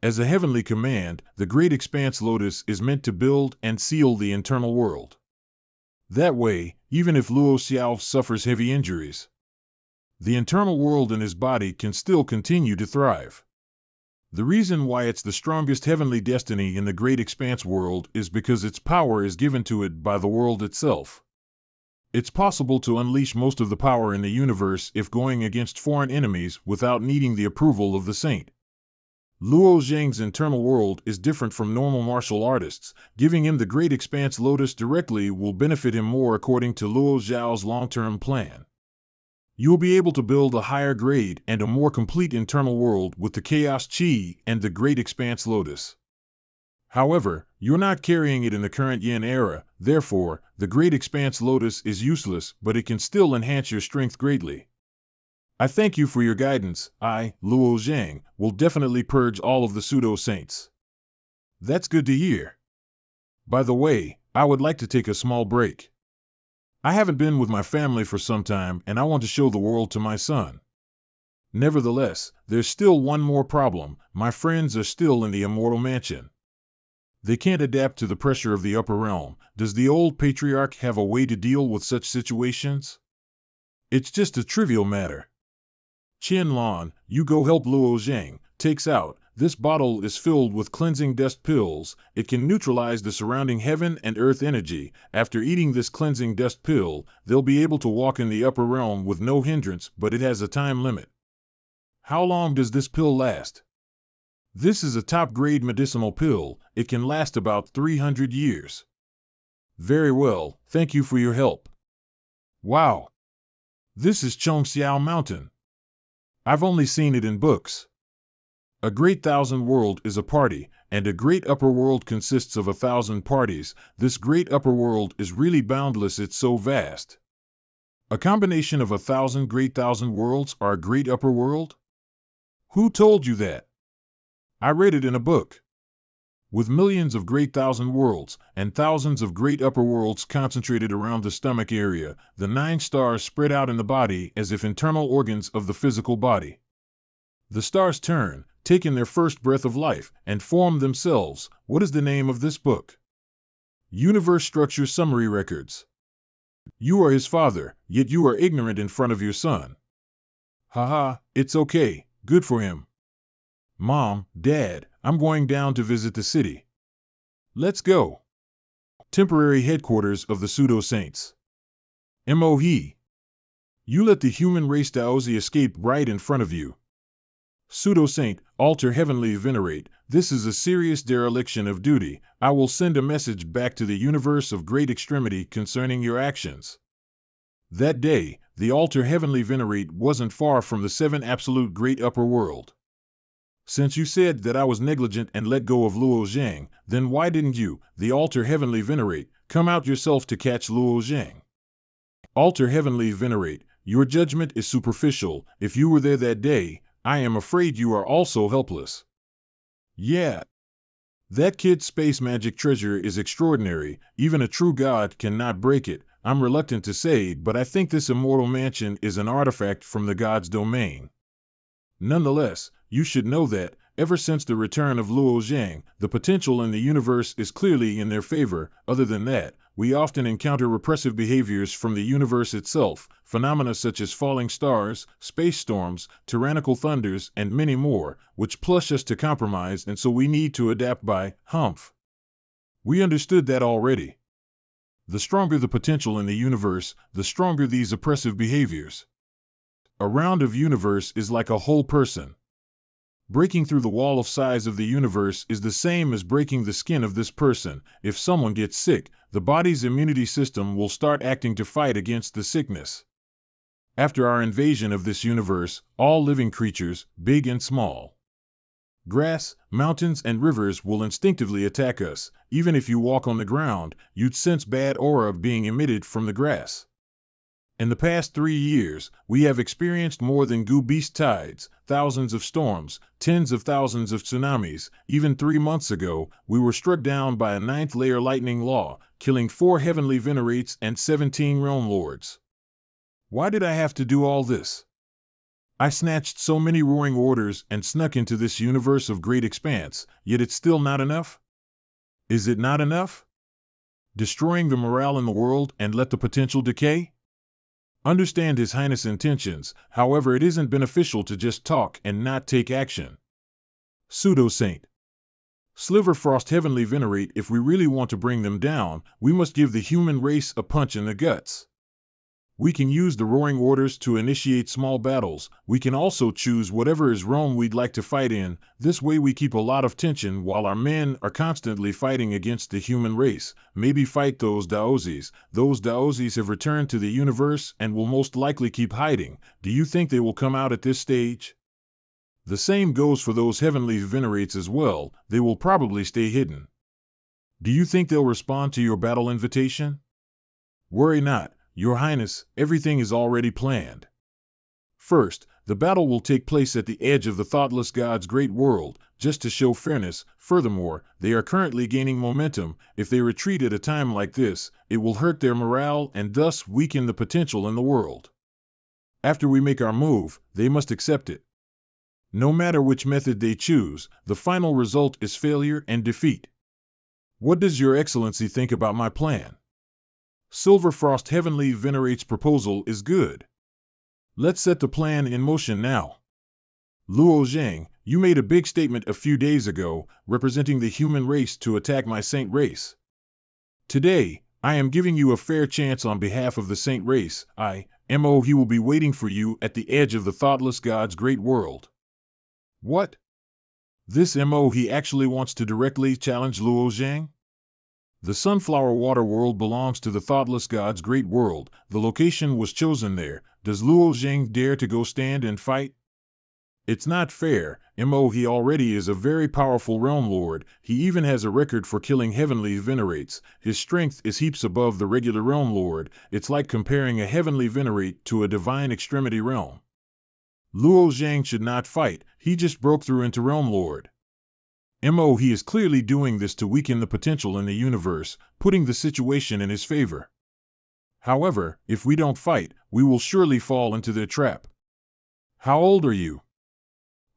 As a heavenly command, the Great Expanse Lotus is meant to build and seal the internal world. That way, even if Luo Xiao suffers heavy injuries, the internal world in his body can still continue to thrive. The reason why it's the strongest heavenly destiny in the Great Expanse world is because its power is given to it by the world itself. It's possible to unleash most of the power in the universe if going against foreign enemies without needing the approval of the saint. Luo Zhang's internal world is different from normal martial artists. Giving him the Great Expanse Lotus directly will benefit him more according to Luo Xiao's long-term plan. You will be able to build a higher grade and a more complete internal world with the Chaos Chi and the Great Expanse Lotus. However, you're not carrying it in the current Yin era, therefore, the Great Expanse Lotus is useless, but it can still enhance your strength greatly. I thank you for your guidance. I, Luo Zhang, will definitely purge all of the pseudo-saints. That's good to hear. By the way, I would like to take a small break. I haven't been with my family for some time and I want to show the world to my son. Nevertheless, there's still one more problem. My friends are still in the immortal mansion. They can't adapt to the pressure of the upper realm. Does the old patriarch have a way to deal with such situations? It's just a trivial matter. Qian Lan, you go help Luo Zhang. Takes out. This bottle is filled with cleansing dust pills. It can neutralize the surrounding heaven and earth energy. After eating this cleansing dust pill, they'll be able to walk in the upper realm with no hindrance, but it has a time limit. How long does this pill last? This is a top-grade medicinal pill. It can last about 300 years. Very well, thank you for your help. Wow! This is Chongxiao Mountain. I've only seen it in books. A great thousand world is a party, and a great upper world consists of 1,000 parties. This great upper world is really boundless, it's so vast. A combination of 1,000 great thousand worlds are a great upper world? Who told you that? I read it in a book. With millions of great thousand worlds, and thousands of great upper worlds concentrated around the stomach area, the 9 stars spread out in the body as if internal organs of the physical body. The stars turn, take in their first breath of life, and form themselves. What is the name of this book? Universe Structure Summary Records. You are his father, yet you are ignorant in front of your son. Haha, it's okay, good for him. Mom, Dad, I'm going down to visit the city. Let's go. Temporary headquarters of the pseudo-saints. MOE. You let the human race Daozi escape right in front of you. Pseudo-saint, alter heavenly venerate, this is a serious dereliction of duty. I will send a message back to the universe of great extremity concerning your actions. That day, the alter heavenly venerate wasn't far from the 7 absolute great upper world. Since you said that I was negligent and let go of Luo Zhang, then why didn't you, the alter heavenly venerate, come out yourself to catch Luo Zhang? Alter heavenly venerate, your judgment is superficial. If you were there that day, I am afraid you are also helpless. Yeah. That kid's space magic treasure is extraordinary. Even a true god cannot break it. I'm reluctant to say, but I think this immortal mansion is an artifact from the god's domain. Nonetheless, you should know that, ever since the return of Luo Zhang, the potential in the universe is clearly in their favor. Other than that, we often encounter repressive behaviors from the universe itself, phenomena such as falling stars, space storms, tyrannical thunders, and many more, which push us to compromise, and so we need to adapt by humph. We understood that already. The stronger the potential in the universe, the stronger these oppressive behaviors. A round of universe is like a whole person. Breaking through the wall of size of the universe is the same as breaking the skin of this person. If someone gets sick, the body's immunity system will start acting to fight against the sickness. After our invasion of this universe, all living creatures, big and small, grass, mountains, and rivers will instinctively attack us. Even if you walk on the ground, you'd sense bad aura being emitted from the grass. In the past 3 years, we have experienced more than goo-beast tides, thousands of storms, tens of thousands of tsunamis. Even 3 months ago, we were struck down by a 9th-layer lightning law, killing 4 heavenly venerates and 17 realm lords. Why did I have to do all this? I snatched so many roaring orders and snuck into this universe of great expanse, yet it's still not enough? Is it not enough? Destroying the morale in the world and let the potential decay? Understand His Highness' intentions, however it isn't beneficial to just talk and not take action. Pseudo-saint. Sliverfrost Heavenly Venerate, if we really want to bring them down, we must give the human race a punch in the guts. We can use the roaring orders to initiate small battles. We can also choose whatever is realm we'd like to fight in. This way we keep a lot of tension while our men are constantly fighting against the human race. Maybe fight those Daozis. Those Daozis have returned to the universe and will most likely keep hiding. Do you think they will come out at this stage? The same goes for those heavenly venerates as well. They will probably stay hidden. Do you think they'll respond to your battle invitation? Worry not. Your Highness, everything is already planned. First, the battle will take place at the edge of the thoughtless god's great world, just to show fairness. Furthermore, they are currently gaining momentum. If they retreat at a time like this, it will hurt their morale and thus weaken the potential in the world. After we make our move, they must accept it. No matter which method they choose, the final result is failure and defeat. What does Your Excellency think about my plan? Silverfrost Heavenly Venerate's proposal is good. Let's set the plan in motion now. Luo Zhang, you made a big statement a few days ago, representing the human race to attack my saint race. Today, I am giving you a fair chance on behalf of the saint race. He will be waiting for you at the edge of the thoughtless god's great world. What? This he actually wants to directly challenge Luo Zhang? The Sunflower Water World belongs to the thoughtless god's great world. The location was chosen there. Does Luo Zhang dare to go stand and fight? It's not fair. He already is a very powerful realm lord. He even has a record for killing heavenly venerates. His strength is heaps above the regular realm lord. It's like comparing a heavenly venerate to a divine extremity realm. Luo Zhang should not fight. He just broke through into realm lord. He is clearly doing this to weaken the potential in the universe, putting the situation in his favor. However, if we don't fight, we will surely fall into their trap. How old are you?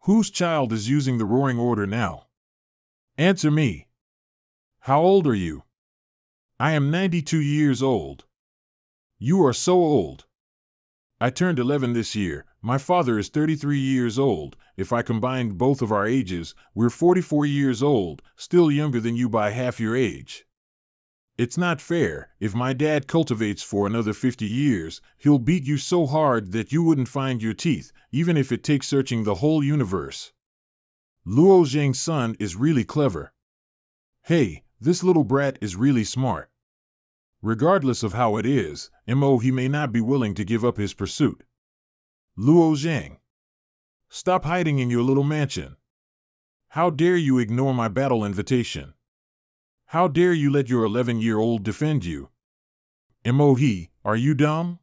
Whose child is using the roaring order now? Answer me. How old are you? I am 92 years old. You are so old. I turned 11 this year. My father is 33 years old. If I combined both of our ages, we're 44 years old, still younger than you by half your age. It's not fair. If my dad cultivates for another 50 years, he'll beat you so hard that you wouldn't find your teeth, even if it takes searching the whole universe. Luo Zhang's son is really clever. Hey, this little brat is really smart. Regardless of how it is, he may not be willing to give up his pursuit. Luo Zhang. Stop hiding in your little mansion. How dare you ignore my battle invitation? How dare you let your 11-year-old defend you? Are you dumb?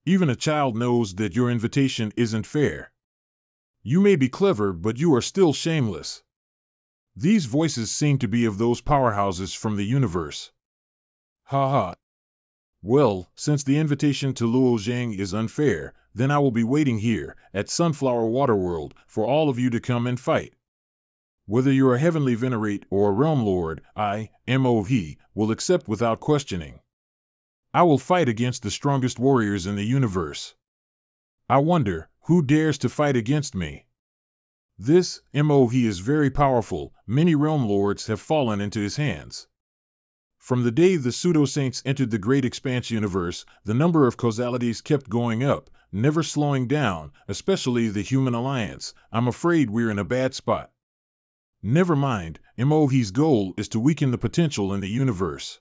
Even a child knows that your invitation isn't fair. You may be clever, but you are still shameless. These voices seem to be of those powerhouses from the universe. Ha ha. Well, since the invitation to Luo Zhang is unfair, then I will be waiting here, at Sunflower Waterworld, for all of you to come and fight. Whether you're a heavenly venerate or a realm lord, I, will accept without questioning. I will fight against the strongest warriors in the universe. I wonder, who dares to fight against me? This, is very powerful. Many realm lords have fallen into his hands. From the day the pseudo-saints entered the Great Expanse universe, the number of causalities kept going up, never slowing down, especially the Human Alliance. I'm afraid we're in a bad spot. Never mind, MOH's goal is to weaken the potential in the universe.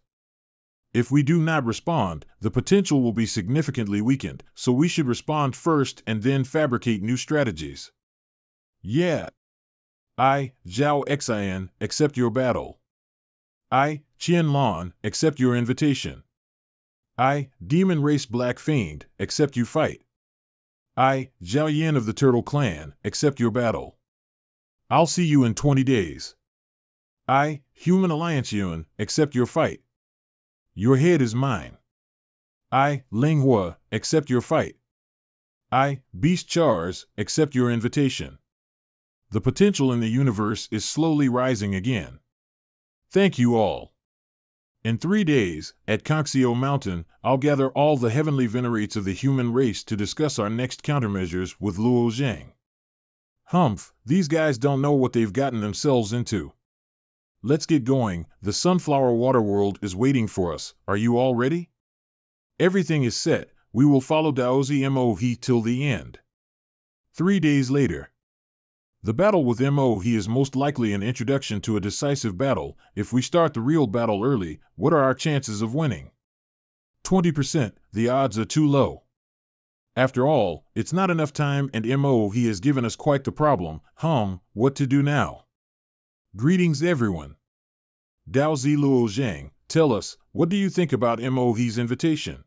If we do not respond, the potential will be significantly weakened, so we should respond first and then fabricate new strategies. Yeah. I, Zhao Xin, accept your battle. I, Qian Lan, accept your invitation. I, Demon Race Black Fiend, accept you fight. I, Zhao Yin of the Turtle Clan, accept your battle. I'll see you in 20 days. I, Human Alliance Yuan, accept your fight. Your head is mine. I, Linghua, accept your fight. I, Beast Chars, accept your invitation. The potential in the universe is slowly rising again. Thank you all. In 3 days, at Conxio Mountain, I'll gather all the heavenly venerates of the human race to discuss our next countermeasures with Luo Zhang. Humph, these guys don't know what they've gotten themselves into. Let's get going. The Sunflower Waterworld is waiting for us. Are you all ready? Everything is set. We will follow Daozi MOH till the end. 3 days later. The battle with MOH is most likely an introduction to a decisive battle. If we start the real battle early, what are our chances of winning? 20%. The odds are too low. After all, it's not enough time and MOH has given us quite the problem. What to do now? Greetings everyone. Daozi Luo Zhang, tell us, what do you think about MOH's invitation?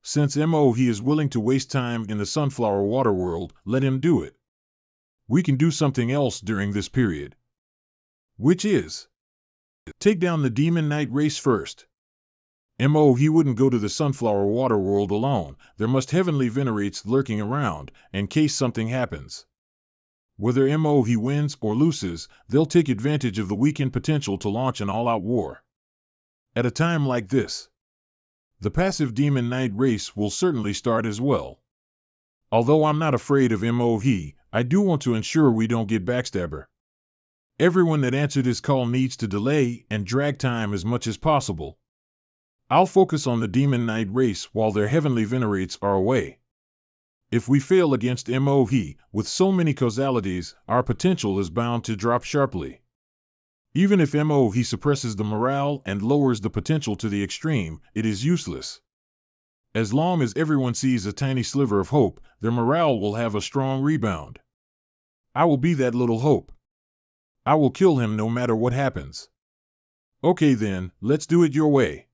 Since MOH is willing to waste time in the Sunflower Waterworld, let him do it. We can do something else during this period. Which is? Take down the Demon Knight race first. MOH wouldn't go to the Sunflower Waterworld alone. There must heavenly venerates lurking around, in case something happens. Whether MOH wins or loses, they'll take advantage of the weakened potential to launch an all-out war. At a time like this, the passive Demon Knight race will certainly start as well. Although I'm not afraid of MOH, I do want to ensure we don't get backstabber. Everyone that answered his call needs to delay and drag time as much as possible. I'll focus on the Demon Knight race while their heavenly venerates are away. If we fail against MOH, with so many causalities, our potential is bound to drop sharply. Even if MOH suppresses the morale and lowers the potential to the extreme, it is useless. As long as everyone sees a tiny sliver of hope, their morale will have a strong rebound. I will be that little hope. I will kill him no matter what happens. Okay then, let's do it your way.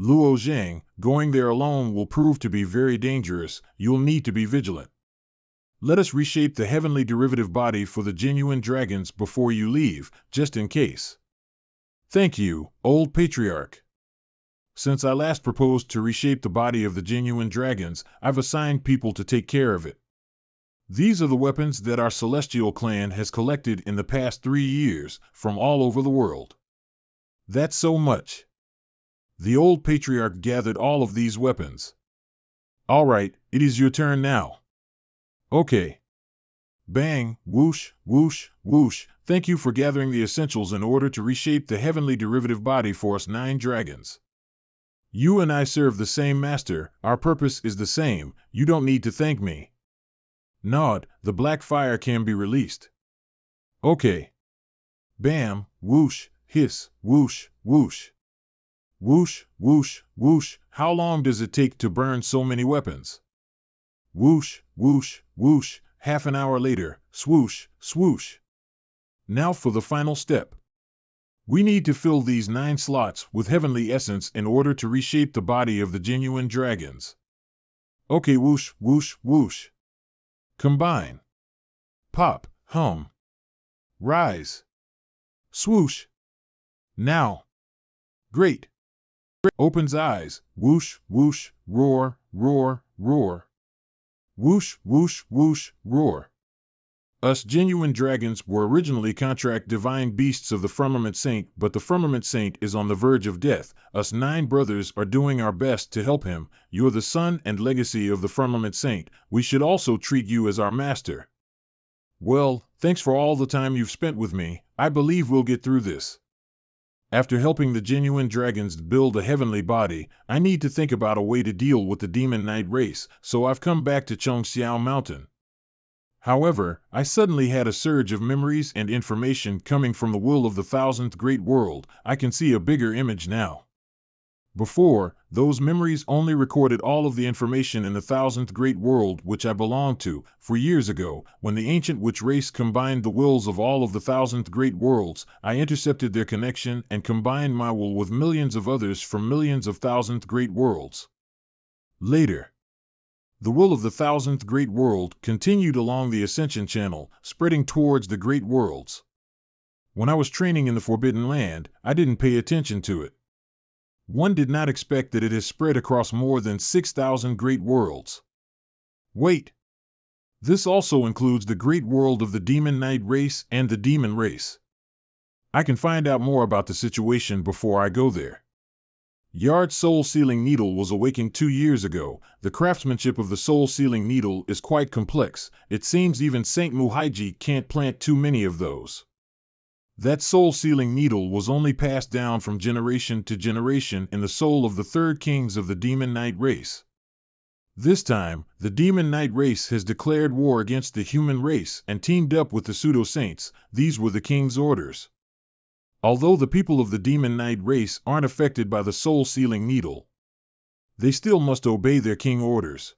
Luo Zhang, going there alone will prove to be very dangerous. You'll need to be vigilant. Let us reshape the heavenly derivative body for the genuine dragons before you leave, just in case. Thank you, old patriarch. Since I last proposed to reshape the body of the genuine dragons, I've assigned people to take care of it. These are the weapons that our celestial clan has collected in the past 3 years, from all over the world. That's so much. The old patriarch gathered all of these weapons. All right, it is your turn now. Okay. Bang, whoosh, whoosh, whoosh. Thank you for gathering the essentials in order to reshape the heavenly derivative body for us 9 dragons. You and I serve the same master, our purpose is the same, you don't need to thank me. Nod, the black fire can be released. Okay. Bam, whoosh, hiss, whoosh, whoosh. Whoosh, whoosh, whoosh. How long does it take to burn so many weapons? Whoosh, whoosh, whoosh. Half an hour later, swoosh, swoosh. Now for the final step. We need to fill these 9 slots with heavenly essence in order to reshape the body of the genuine dragons. Okay, whoosh, whoosh, whoosh. Combine. Pop, hum. Rise. Swoosh. Now. Great. Opens eyes. Whoosh, whoosh, roar, roar, roar. Whoosh, whoosh, whoosh, roar. Us genuine dragons were originally contract divine beasts of the Firmament Saint, but the Firmament Saint is on the verge of death. Us 9 brothers are doing our best to help him. You're the son and legacy of the Firmament Saint. We should also treat you as our master. Well, thanks for all the time you've spent with me. I believe we'll get through this. After helping the genuine dragons build a heavenly body, I need to think about a way to deal with the demon knight race, so I've come back to Chongxiao Mountain. However, I suddenly had a surge of memories and information coming from the will of the 1000th great world. I can see a bigger image now. Before, those memories only recorded all of the information in the 1000th great world which I belonged to. For years ago, when the ancient witch race combined the wills of all of the 1000th great worlds, I intercepted their connection and combined my will with millions of others from millions of 1000th great worlds. Later, the will of the 1000th great world continued along the ascension channel, spreading towards the great worlds. When I was training in the Forbidden Land, I didn't pay attention to it. One did not expect that it has spread across more than 6,000 great worlds. Wait! This also includes the great world of the demon knight race and the demon race. I can find out more about the situation before I go there. Yard's soul-sealing needle was awakened 2 years ago. The craftsmanship of the soul-sealing needle is quite complex. It seems even Saint Muhaiji can't plant too many of those. That soul-sealing needle was only passed down from generation to generation in the soul of the 3rd kings of the demon knight race. This time, the demon knight race has declared war against the human race and teamed up with the pseudo-saints. These were the king's orders. Although the people of the demon knight race aren't affected by the soul-sealing needle, they still must obey their king orders.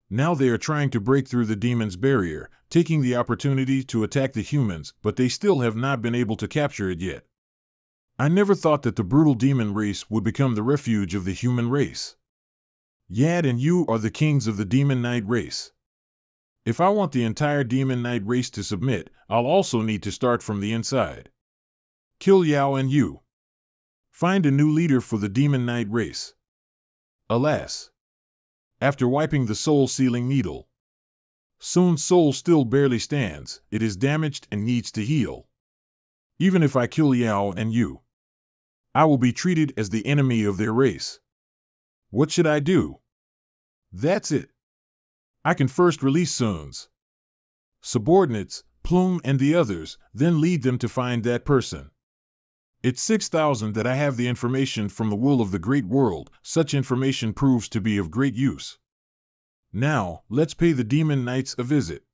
Now they are trying to break through the demon's barrier, taking the opportunity to attack the humans, but they still have not been able to capture it yet. I never thought that the brutal demon race would become the refuge of the human race. Yad and you are the kings of the demon knight race. If I want the entire demon knight race to submit, I'll also need to start from the inside. Kill Yao and you. Find a new leader for the demon knight race. Alas! After wiping the soul-sealing needle, Sun's soul still barely stands. It is damaged and needs to heal. Even if I kill Yao and you, I will be treated as the enemy of their race. What should I do? That's it. I can first release Sun's subordinates, Plume and the others, then lead them to find that person. It's 6,000 that I have the information from the will of the great world. Such information proves to be of great use. Now, let's pay the demon knights a visit.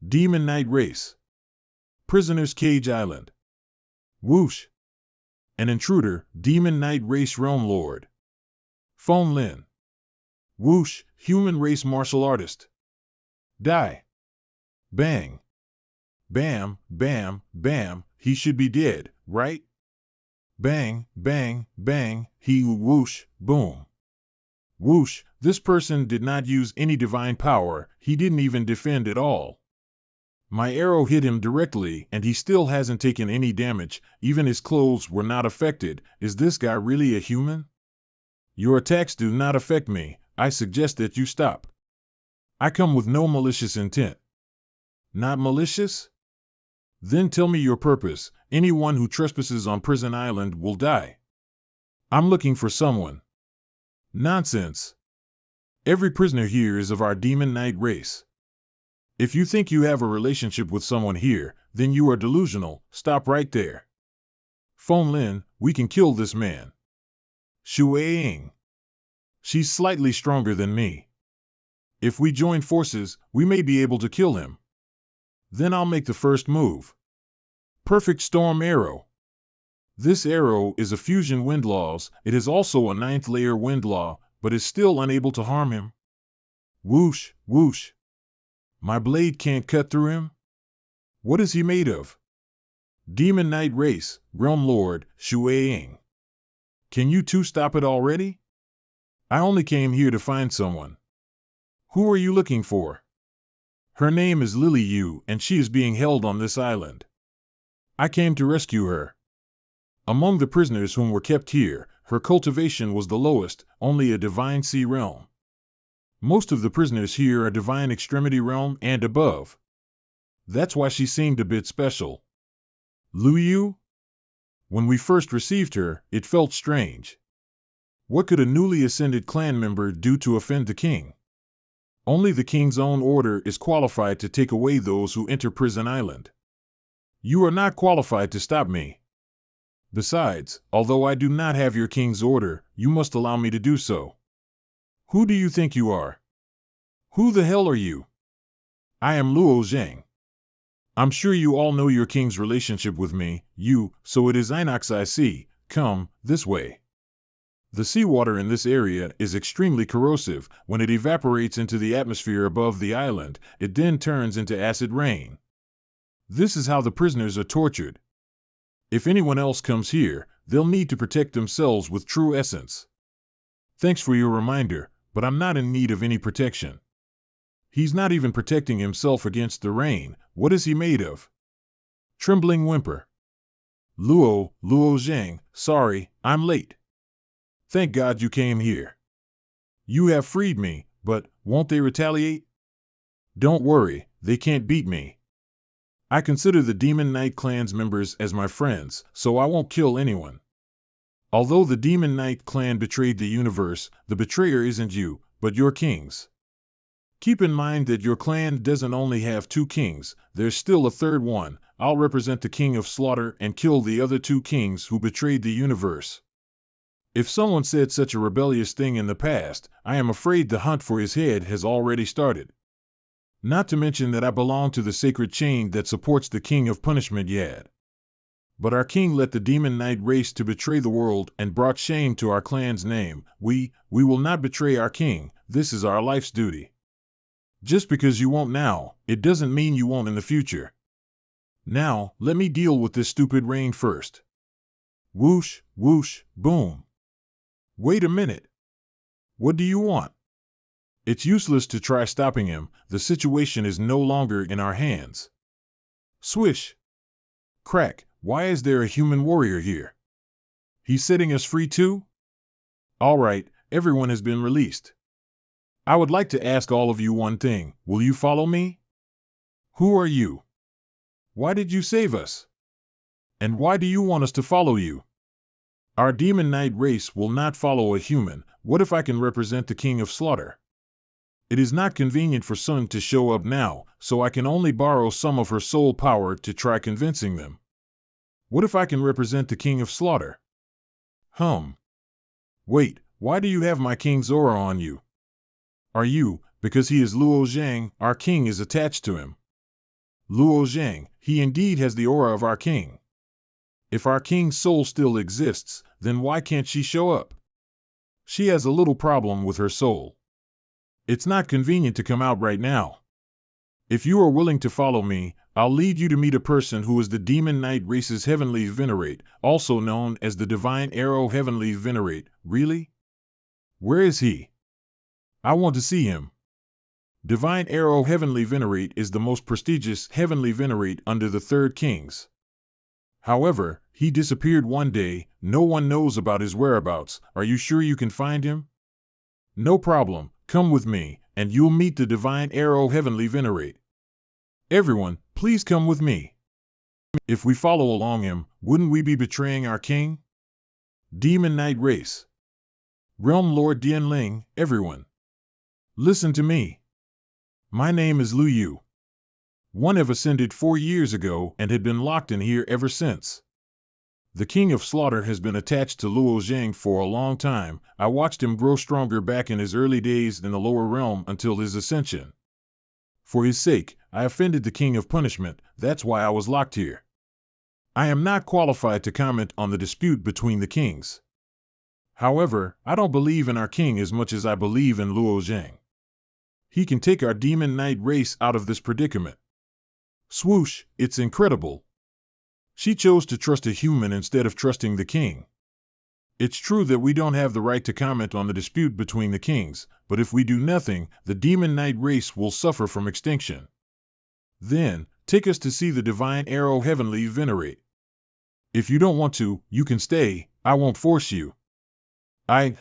Demon Knight Race. Prisoner's Cage Island. Whoosh. An intruder, Demon Knight Race Realm Lord. Phone Lin. Whoosh, Human Race Martial Artist. Die. Bang. Bam, bam, bam, he should be dead, right? Bang, bang, bang, he whoosh, boom. Whoosh, this person did not use any divine power, he didn't even defend at all. My arrow hit him directly, and he still hasn't taken any damage, even his clothes were not affected. Is this guy really a human? Your attacks do not affect me, I suggest that you stop. I come with no malicious intent. Not malicious? Then tell me your purpose. Anyone who trespasses on Prison Island will die. I'm looking for someone. Nonsense. Every prisoner here is of our demon knight race. If you think you have a relationship with someone here, then you are delusional. Stop right there. Phone Lin, we can kill this man. Shuaying. She's slightly stronger than me. If we join forces, we may be able to kill him. Then I'll make the first move. Perfect Storm Arrow. This arrow is a fusion wind laws. It is also a 9th layer wind law, but is still unable to harm him. Whoosh, whoosh. My blade can't cut through him? What is he made of? Demon Knight race, Realm Lord, Shuaying. Can you two stop it already? I only came here to find someone. Who are you looking for? Her name is Lily Yu, and she is being held on this island. I came to rescue her. Among the prisoners whom were kept here, her cultivation was the lowest, only a divine sea realm. Most of the prisoners here are divine extremity realm and above. That's why she seemed a bit special. Lu Yu? When we first received her, it felt strange. What could a newly ascended clan member do to offend the king? Only the king's own order is qualified to take away those who enter Prison Island. You are not qualified to stop me. Besides, although I do not have your king's order, you must allow me to do so. Who do you think you are? Who the hell are you? I am Luo Zhang. I'm sure you all know your king's relationship with me, so it is Inox I see. Come, this way. The seawater in this area is extremely corrosive. When it evaporates into the atmosphere above the island, it then turns into acid rain. This is how the prisoners are tortured. If anyone else comes here, they'll need to protect themselves with true essence. Thanks for your reminder, but I'm not in need of any protection. He's not even protecting himself against the rain. What is he made of? Trembling whimper. Luo Zhang, sorry, I'm late. Thank God you came here. You have freed me, but won't they retaliate? Don't worry, they can't beat me. I consider the Demon Knight clan's members as my friends, so I won't kill anyone. Although the Demon Knight clan betrayed the universe, the betrayer isn't you, but your kings. Keep in mind that your clan doesn't only have 2 kings, there's still a third one. I'll represent the King of Slaughter and kill the other 2 kings who betrayed the universe. If someone said such a rebellious thing in the past, I am afraid the hunt for his head has already started. Not to mention that I belong to the sacred chain that supports the King of Punishment Yad. But our king let the Demon Knight race to betray the world and brought shame to our clan's name. We will not betray our king. This is our life's duty. Just because you won't now, it doesn't mean you won't in the future. Now, let me deal with this stupid rain first. Whoosh, whoosh, boom. Wait a minute. What do you want? It's useless to try stopping him. The situation is no longer in our hands. Swish. Crack. Why is there a human warrior here? He's setting us free too? All right, everyone has been released. I would like to ask all of you one thing. Will you follow me? Who are you? Why did you save us? And why do you want us to follow you? Our Demon Knight race will not follow a human. What if I can represent the King of Slaughter? It is not convenient for Sun to show up now, so I can only borrow some of her soul power to try convincing them. What if I can represent the King of Slaughter? Wait, why do you have my king's aura on you? Are you, because he is Luo Zhang, our king is attached to him. Luo Zhang, he indeed has the aura of our king. If our king's soul still exists, then why can't she show up? She has a little problem with her soul. It's not convenient to come out right now. If you are willing to follow me, I'll lead you to meet a person who is the Demon Knight race's heavenly venerate, also known as the Divine Arrow heavenly venerate. Really? Where is he? I want to see him. Divine Arrow heavenly venerate is the most prestigious heavenly venerate under the third kings. However, he disappeared one day. No one knows about his whereabouts. Are you sure you can find him? No problem. Come with me, and you'll meet the Divine Arrow heavenly venerate. Everyone, please come with me. If we follow along him, wouldn't we be betraying our king? Demon Knight race. Realm Lord Dianling, everyone. Listen to me. My name is Lu Yu. One have ascended 4 years ago and had been locked in here ever since. The King of Slaughter has been attached to Luo Zhang for a long time. I watched him grow stronger back in his early days in the lower realm until his ascension. For his sake, I offended the King of Punishment. That's why I was locked here. I am not qualified to comment on the dispute between the kings. However, I don't believe in our king as much as I believe in Luo Zhang. He can take our Demon Knight race out of this predicament. Swoosh, it's incredible. She chose to trust a human instead of trusting the king. It's true that we don't have the right to comment on the dispute between the kings, but if we do nothing, the Demon Knight race will suffer from extinction. Then, take us to see the Divine Arrow heavenly venerate. If you don't want to, you can stay. I won't force you.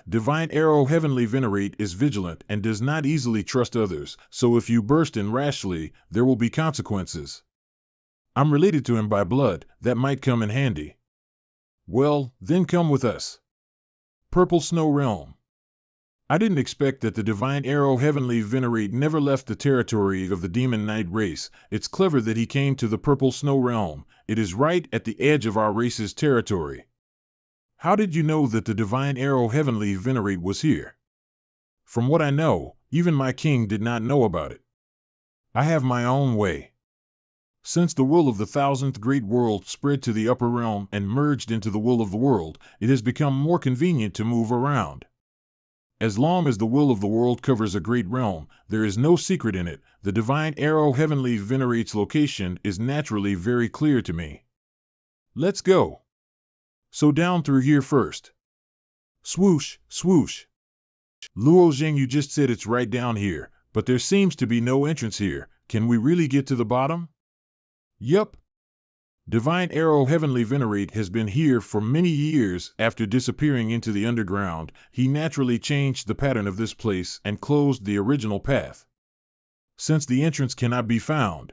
Divine Arrow heavenly venerate is vigilant and does not easily trust others, so if you burst in rashly, there will be consequences. I'm related to him by blood. That might come in handy. Well, then come with us. Purple Snow Realm. I didn't expect that the Divine Arrow heavenly venerate never left the territory of the Demon Knight race. It's clever that he came to the Purple Snow Realm. It is right at the edge of our race's territory. How did you know that the Divine Arrow heavenly venerate was here? From what I know, even my king did not know about it. I have my own way. Since the will of the thousandth great world spread to the upper realm and merged into the will of the world, it has become more convenient to move around. As long as the will of the world covers a great realm, there is no secret in it. The Divine Arrow heavenly venerate's location is naturally very clear to me. Let's go. So down through here first. Swoosh, swoosh. Luo Zhang, you just said it's right down here, but there seems to be no entrance here. Can we really get to the bottom? Yup. Divine Arrow heavenly venerate has been here for many years. After disappearing into the underground, he naturally changed the pattern of this place and closed the original path. Since the entrance cannot be found,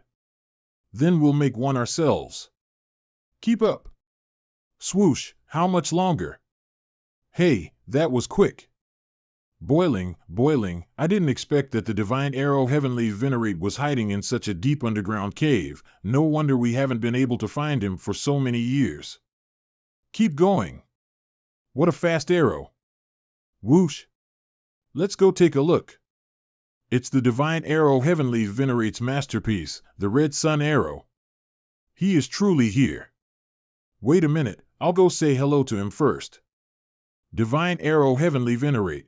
then we'll make one ourselves. Keep up. Swoosh, how much longer? Hey, that was quick. Boiling, boiling, I didn't expect that the Divine Arrow heavenly venerate was hiding in such a deep underground cave. No wonder we haven't been able to find him for so many years. Keep going. What a fast arrow. Whoosh. Let's go take a look. It's the Divine Arrow heavenly venerate's masterpiece, the Red Sun Arrow. He is truly here. Wait a minute, I'll go say hello to him first. Divine Arrow heavenly venerate.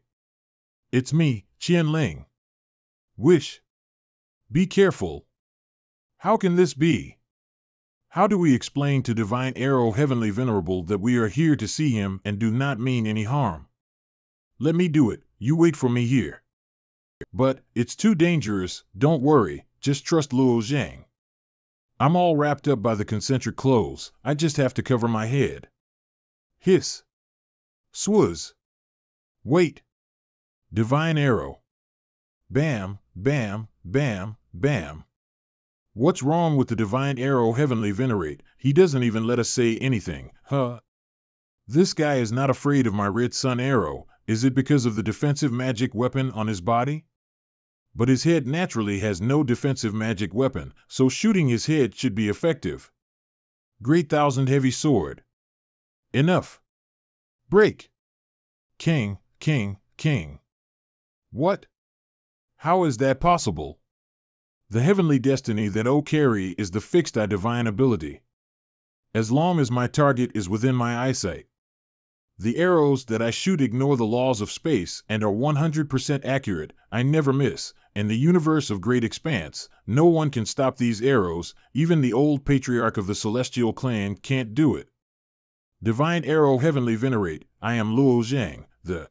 It's me, Qianling. Wish. Be careful. How can this be? How do we explain to Divine Arrow heavenly venerable that we are here to see him and do not mean any harm? Let me do it, you wait for me here. But, it's too dangerous. Don't worry, just trust Luo Zhang. I'm all wrapped up by the concentric clothes. I just have to cover my head. Hiss. Swuzz. Wait. Divine Arrow. Bam, bam, bam, bam. What's wrong with the Divine Arrow heavenly venerate? He doesn't even let us say anything, huh? This guy is not afraid of my Red Sun Arrow. Is it because of the defensive magic weapon on his body? But his head naturally has no defensive magic weapon, so shooting his head should be effective. Great Thousand Heavy Sword. Enough. Break. King, king, king. What? How is that possible? The heavenly destiny that O carry is the fixed divine ability. As long as my target is within my eyesight, The arrows that I shoot ignore the laws of space and are 100% accurate. I never miss. In the universe of great expanse, no one can stop these arrows. Even the old patriarch of the celestial clan can't do it. Divine arrow heavenly venerate, I am Luo Zhang, the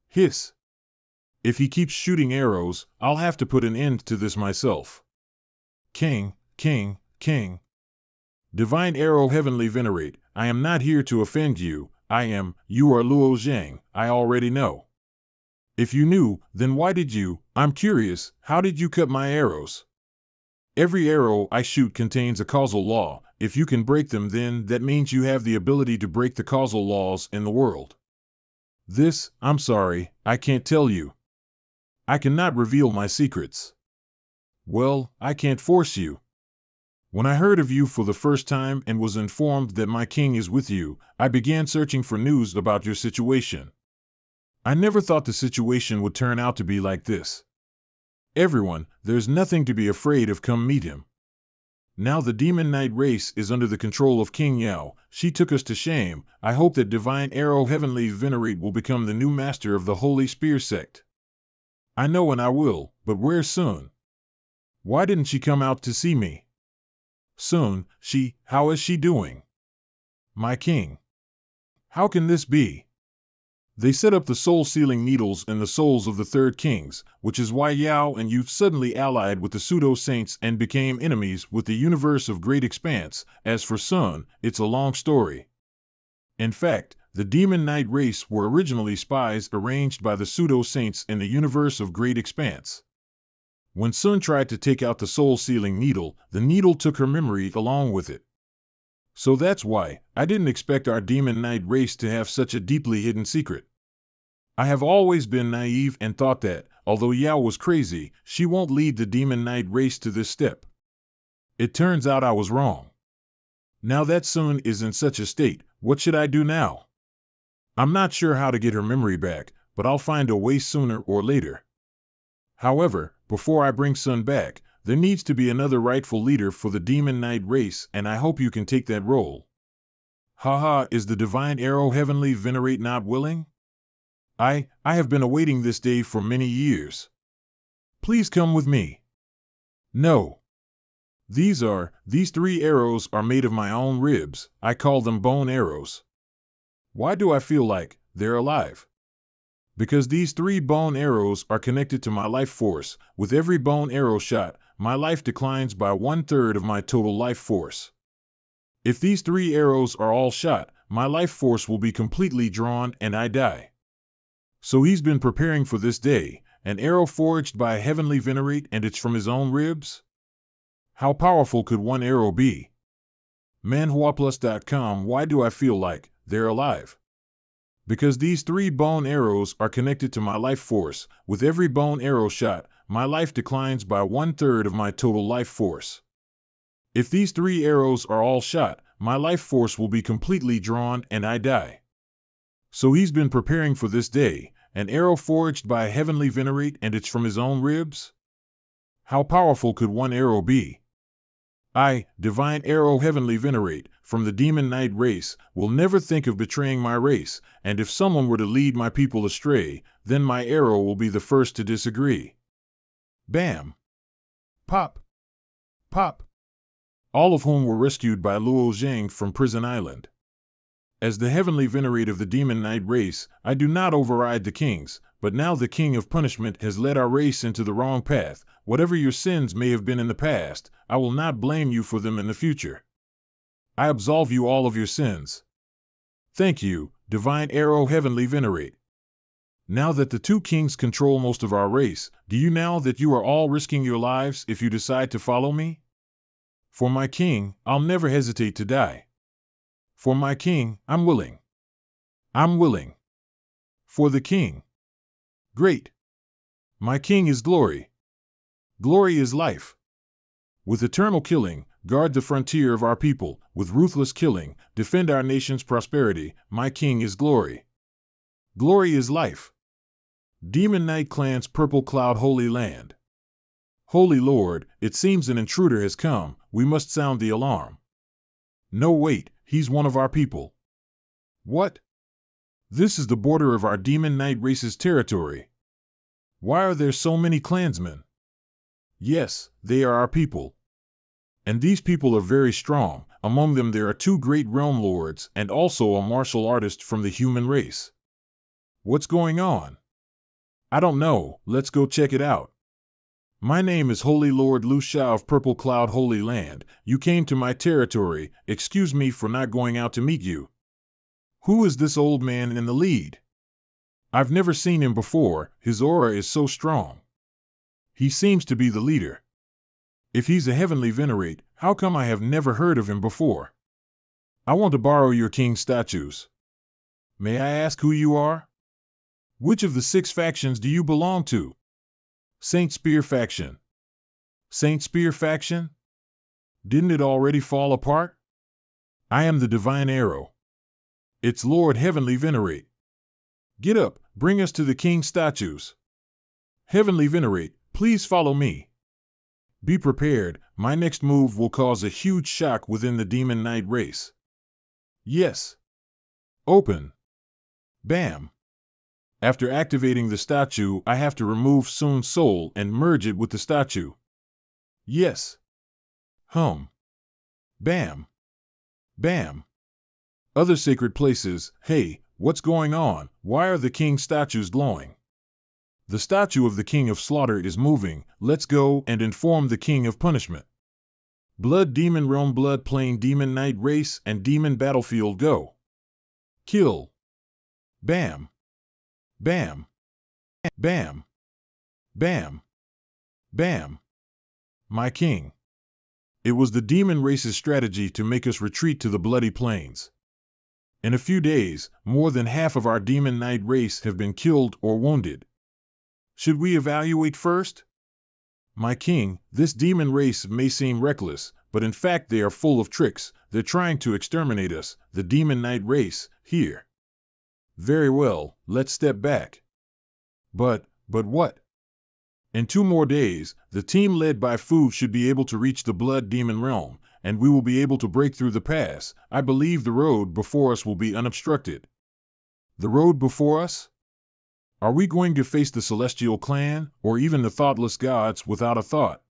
hiss. If he keeps shooting arrows, I'll have to put an end to this myself. King, king, king. Divine arrow heavenly venerate, I am not here to offend you. You are Luo Zhang, I already know. If you knew, then why did you? I'm curious, how did you cut my arrows? Every arrow I shoot contains a causal law. If you can break them, then that means you have the ability to break the causal laws in the world. I'm sorry, I can't tell you. I cannot reveal my secrets. Well, I can't force you. When I heard of you for the first time and was informed that my king is with you, I began searching for news about your situation. I never thought the situation would turn out to be like this. Everyone, there's nothing to be afraid of, come meet him. Now the demon knight race is under the control of King Yao. She took us to shame. I hope that Divine Arrow Heavenly Venerate will become the new master of the Holy Spear sect. I know and I will, but where's Sun? Why didn't she come out to see me? Sun, how is she doing? My king. How can this be? They set up the soul-sealing needles in the souls of the third kings, which is why Yao and you suddenly allied with the pseudo-saints and became enemies with the universe of great expanse. As for Sun, it's a long story. In fact, the demon knight race were originally spies arranged by the pseudo-saints in the universe of great expanse. When Sun tried to take out the soul-sealing needle, the needle took her memory along with it. So that's why I didn't expect our demon knight race to have such a deeply hidden secret. I have always been naive and thought that, although Yao was crazy, she won't lead the demon knight race to this step. It turns out I was wrong. Now that Sun is in such a state, what should I do now? I'm not sure how to get her memory back, but I'll find a way sooner or later. However, before I bring Sun back, there needs to be another rightful leader for the demon knight race, and I hope you can take that role. Haha, is the Divine Arrow Heavenly Venerate not willing? I have been awaiting this day for many years. Please come with me. No. These 3 arrows are made of my own ribs. I call them bone arrows. Why do I feel like they're alive? Because these 3 bone arrows are connected to my life force. With every bone arrow shot, my life declines by 1/3 of my total life force. If these 3 arrows are all shot, my life force will be completely drawn and I die. So he's been preparing for this day, an arrow forged by a heavenly venerate, and it's from his own ribs? How powerful could one arrow be? MANHWAplus.com. Why do I feel like they're alive? Because these 3 bone arrows are connected to my life force. With every bone arrow shot, my life declines by 1/3 of my total life force. If these 3 arrows are all shot, my life force will be completely drawn and I die. So he's been preparing for this day, an arrow forged by a heavenly venerate, and it's from his own ribs? How powerful could one arrow be? I, Divine Arrow Heavenly Venerate, from the demon knight race, will never think of betraying my race, and if someone were to lead my people astray, then my arrow will be the first to disagree. Bam! Pop! Pop! All of whom were rescued by Luo Zhang from Prison Island. As the heavenly venerate of the demon knight race, I do not override the kings, but now the king of punishment has led our race into the wrong path. Whatever your sins may have been in the past, I will not blame you for them in the future. I absolve you all of your sins. Thank you, Divine Arrow Heavenly Venerate. Now that the 2 kings control most of our race, do you know that you are all risking your lives if you decide to follow me? For my king, I'll never hesitate to die. For my king, I'm willing. I'm willing. For the king. Great. My king is glory. Glory is life. With eternal killing, guard the frontier of our people. With ruthless killing, defend our nation's prosperity. My king is glory. Glory is life. Demon Knight Clan's Purple Cloud Holy Land. Holy Lord, it seems an intruder has come. We must sound the alarm. No, wait, he's one of our people. What? This is the border of our demon knight race's territory. Why are there so many clansmen? Yes, they are our people. And these people are very strong. Among them there are 2 great realm lords and also a martial artist from the human race. What's going on? I don't know, let's go check it out. My name is Holy Lord Lucia of Purple Cloud Holy Land. You came to my territory. Excuse me for not going out to meet you. Who is this old man in the lead? I've never seen him before. His aura is so strong. He seems to be the leader. If he's a heavenly venerate, how come I have never heard of him before? I want to borrow your king statues. May I ask who you are? Which of the 6 factions do you belong to? Saint Spear faction. Saint Spear faction? Didn't it already fall apart? I am the Divine Arrow. It's Lord Heavenly Venerate. Get up, bring us to the king statues. Heavenly Venerate, please follow me. Be prepared, my next move will cause a huge shock within the demon knight race. Yes. Open. Bam. After activating the statue, I have to remove Sun's soul and merge it with the statue. Yes. Bam. Bam. Other sacred places. Hey, what's going on? Why are the king statues glowing? The statue of the king of slaughter is moving. Let's go and inform the king of punishment. Blood demon realm, blood plane, demon knight race, and demon battlefield, go. Kill. Bam. Bam. Bam. Bam. Bam. My king. It was the demon race's strategy to make us retreat to the bloody plains. In a few days, more than half of our demon knight race have been killed or wounded. Should we evaluate first? My king, this demon race may seem reckless, but in fact they are full of tricks. They're trying to exterminate us, the demon knight race, here. Very well, let's step back. But what? In 2 more days, the team led by Fu should be able to reach the blood demon realm, and we will be able to break through the pass. I believe the road before us will be unobstructed. The road before us? Are we going to face the celestial clan, or even the thoughtless gods without a thought?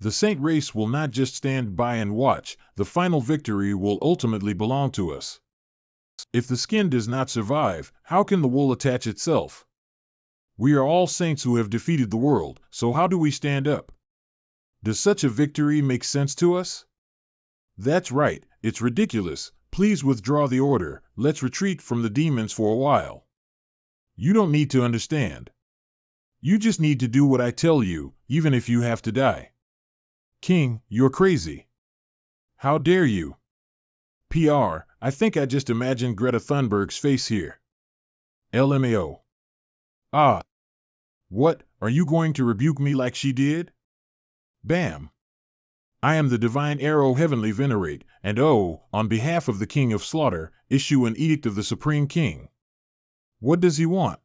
The saint race will not just stand by and watch. The final victory will ultimately belong to us. If the skin does not survive, how can the wool attach itself? We are all saints who have defeated the world, so how do we stand up? Does such a victory make sense to us? That's right, it's ridiculous. Please withdraw the order. Let's retreat from the demons for a while. You don't need to understand. You just need to do what I tell you, even if you have to die. King, you're crazy. How dare you? PR, I think I just imagined Greta Thunberg's face here. LMAO. Ah. What, are you going to rebuke me like she did? Bam. I am the Divine Arrow Heavenly Venerate, and on behalf of the King of Slaughter, issue an edict of the Supreme King. What does he want?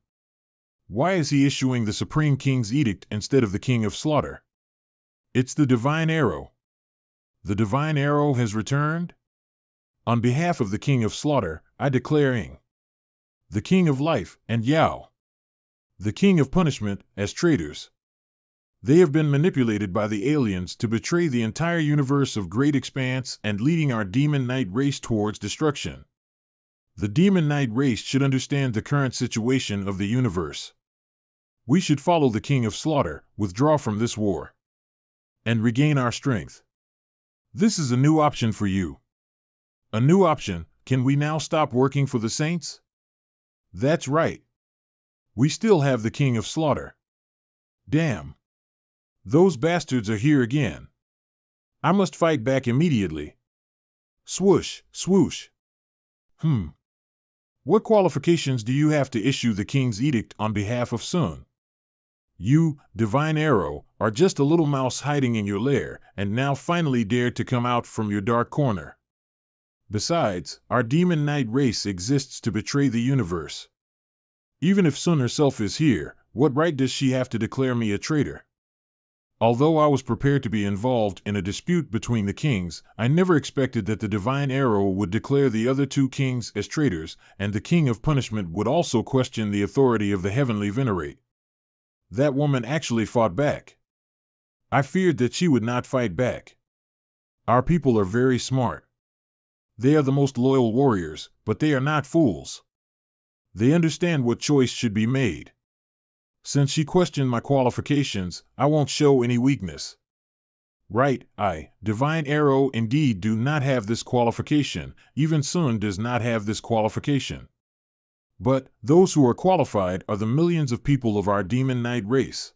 Why is he issuing the Supreme King's edict instead of the King of Slaughter? It's the Divine Arrow. The Divine Arrow has returned? On behalf of the King of Slaughter, I declare the King of Life, and Yao, the King of Punishment, as traitors. They have been manipulated by the aliens to betray the entire universe of great expanse and leading our demon knight race towards destruction. The demon knight race should understand the current situation of the universe. We should follow the King of Slaughter, withdraw from this war, and regain our strength. This is a new option for you. A new option. Can we now stop working for the saints? That's right. We still have the King of Slaughter. Damn. Those bastards are here again. I must fight back immediately. Swoosh, swoosh. What qualifications do you have to issue the King's edict on behalf of Sun? You, Divine Arrow, are just a little mouse hiding in your lair, and now finally dared to come out from your dark corner. Besides, our demon knight race exists to betray the universe. Even if Sun herself is here, what right does she have to declare me a traitor? Although I was prepared to be involved in a dispute between the kings, I never expected that the divine arrow would declare the other two kings as traitors, and the king of punishment would also question the authority of the heavenly venerate. That woman actually fought back. I feared that she would not fight back. Our people are very smart. They are the most loyal warriors, but they are not fools. They understand what choice should be made. Since she questioned my qualifications, I won't show any weakness. Right, divine arrow indeed do not have this qualification, even Sun does not have this qualification. But those who are qualified are the millions of people of our demon knight race.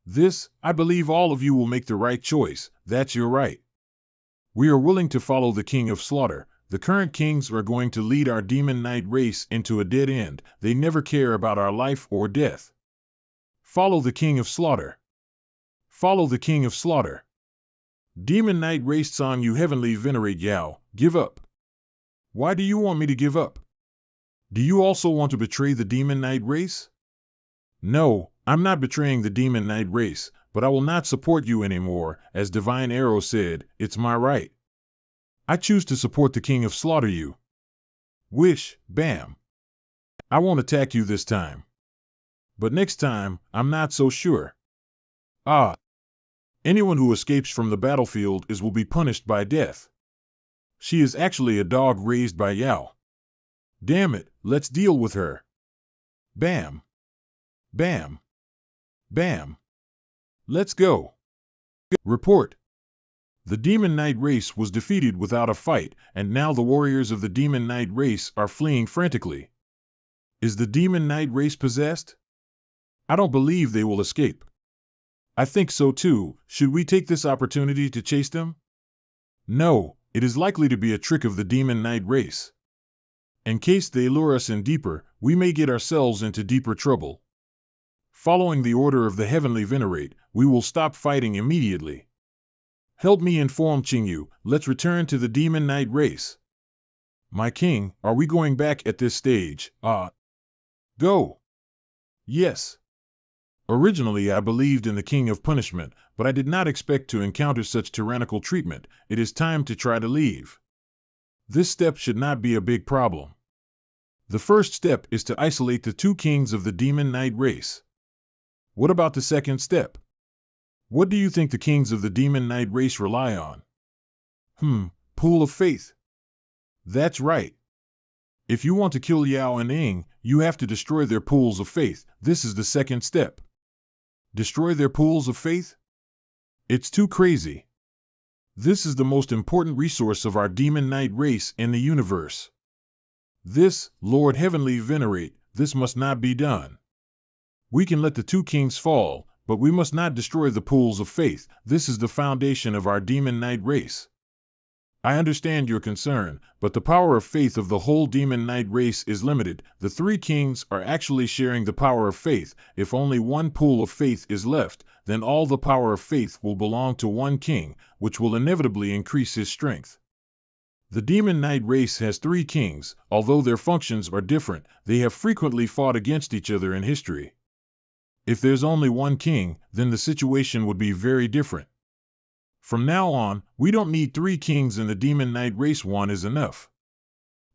This, I believe all of you will make the right choice, that's your right. We are willing to follow the King of Slaughter. The current kings are going to lead our demon knight race into a dead end. They never care about our life or death. Follow the King of Slaughter. Follow the King of Slaughter. Demon knight race song, you heavenly venerate Yao, give up. Why do you want me to give up? Do you also want to betray the demon knight race? No, I'm not betraying the demon knight race, but I will not support you anymore. As Divine Arrow said, it's my right. I choose to support the King of Slaughter you. Wish, bam. I won't attack you this time. But next time, I'm not so sure. Anyone who escapes from the battlefield will be punished by death. She is actually a dog raised by Yao. Damn it, let's deal with her. Bam. Bam. Bam. Let's go. Report. The Demon Knight race was defeated without a fight, and now the warriors of the Demon Knight race are fleeing frantically. Is the Demon Knight race possessed? I don't believe they will escape. I think so too. Should we take this opportunity to chase them? No, it is likely to be a trick of the Demon Knight race. In case they lure us in deeper, we may get ourselves into deeper trouble. Following the order of the Heavenly Venerate, we will stop fighting immediately. Help me inform Qingyu, let's return to the Demon Knight race. My king, are we going back at this stage? Go. Yes. Originally I believed in the King of Punishment, but I did not expect to encounter such tyrannical treatment. It is time to try to leave. This step should not be a big problem. The first step is to isolate the two kings of the Demon Knight race. What about the second step? What do you think the kings of the Demon Knight race rely on? Pool of faith. That's right. If you want to kill Yao and Ying, you have to destroy their pools of faith. This is the second step. Destroy their pools of faith? It's too crazy. This is the most important resource of our Demon Knight race in the universe. This, Lord Heavenly Venerate, this must not be done. We can let the two kings fall, but we must not destroy the pools of faith. This is the foundation of our Demon Knight race. I understand your concern, but the power of faith of the whole Demon Knight race is limited. The three kings are actually sharing the power of faith. If only one pool of faith is left, then all the power of faith will belong to one king, which will inevitably increase his strength. The Demon Knight race has three kings. Although their functions are different, they have frequently fought against each other in history. If there's only one king, then the situation would be very different. From now on, we don't need three kings in the Demon Knight race, one is enough.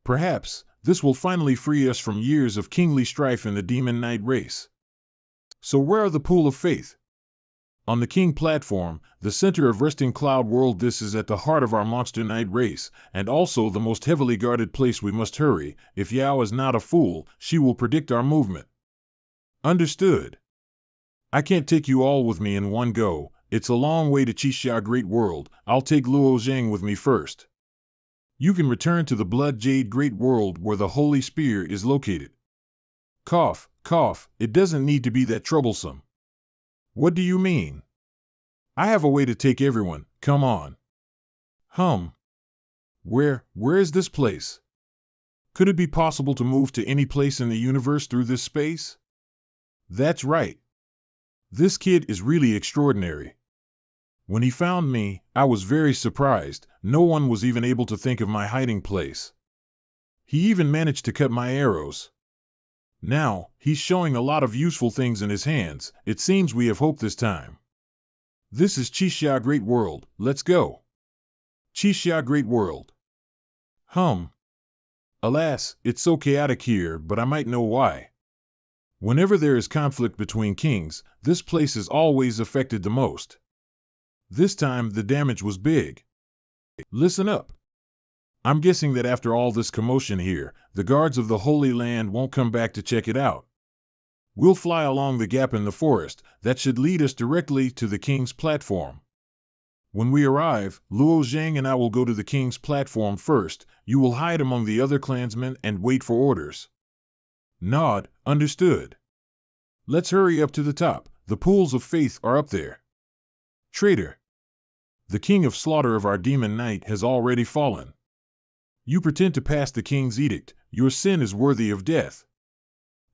Perhaps, this will finally free us from years of kingly strife in the Demon Knight race. So where are the pool of faith? On the king platform, the center of resting cloud world. This is at the heart of our Monster Knight race, and also the most heavily guarded place. We must hurry. If Yao is not a fool, she will predict our movement. Understood. I can't take you all with me in one go. It's a long way to Qixia Great World. I'll take Luo Zhang with me first. You can return to the Blood Jade Great World where the Holy Spear is located. Cough, cough, it doesn't need to be that troublesome. What do you mean? I have a way to take everyone, come on. Where is this place? Could it be possible to move to any place in the universe through this space? That's right. This kid is really extraordinary. When he found me, I was very surprised. No one was even able to think of my hiding place. He even managed to cut my arrows. Now, he's showing a lot of useful things in his hands. It seems we have hope this time. This is Chisha Great World, let's go. Chisha Great World. Alas, it's so chaotic here, but I might know why. Whenever there is conflict between kings, this place is always affected the most. This time, the damage was big. Listen up. I'm guessing that after all this commotion here, the guards of the Holy Land won't come back to check it out. We'll fly along the gap in the forest that should lead us directly to the king's platform. When we arrive, Luo Zhang and I will go to the king's platform first. You will hide among the other clansmen and wait for orders. Nod, understood. Let's hurry up to the top. The pools of faith are up there. Traitor. The king of slaughter of our demon knight has already fallen. You pretend to pass the king's edict. Your sin is worthy of death.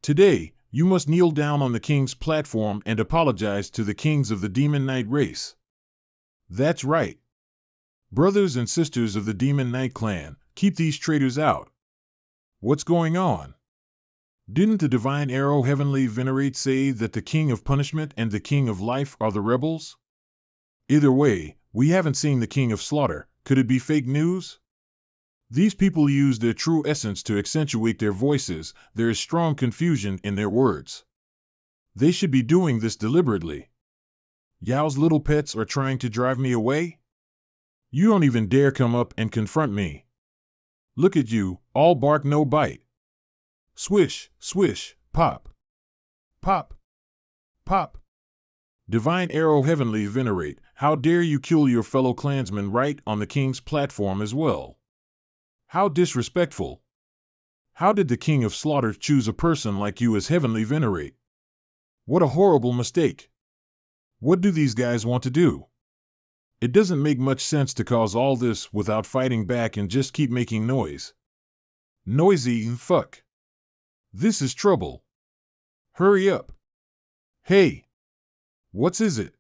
Today, you must kneel down on the king's platform and apologize to the kings of the demon knight race. That's right. Brothers and sisters of the demon knight clan, keep these traitors out. What's going on? Didn't the divine arrow heavenly venerate say that the king of punishment and the king of life are the rebels? Either way, we haven't seen the king of slaughter. Could it be fake news? These people use their true essence to accentuate their voices. There is strong confusion in their words. They should be doing this deliberately. Yao's little pets are trying to drive me away? You don't even dare come up and confront me. Look at you, all bark no bite. Swish, swish, pop. Pop. Pop. Divine arrow heavenly venerate, how dare you kill your fellow clansmen right on the king's platform as well? How disrespectful. How did the king of slaughter choose a person like you as heavenly venerate? What a horrible mistake. What do these guys want to do? It doesn't make much sense to cause all this without fighting back and just keep making noise. Noisy fuck. This is trouble. Hurry up. Hey. What's is it?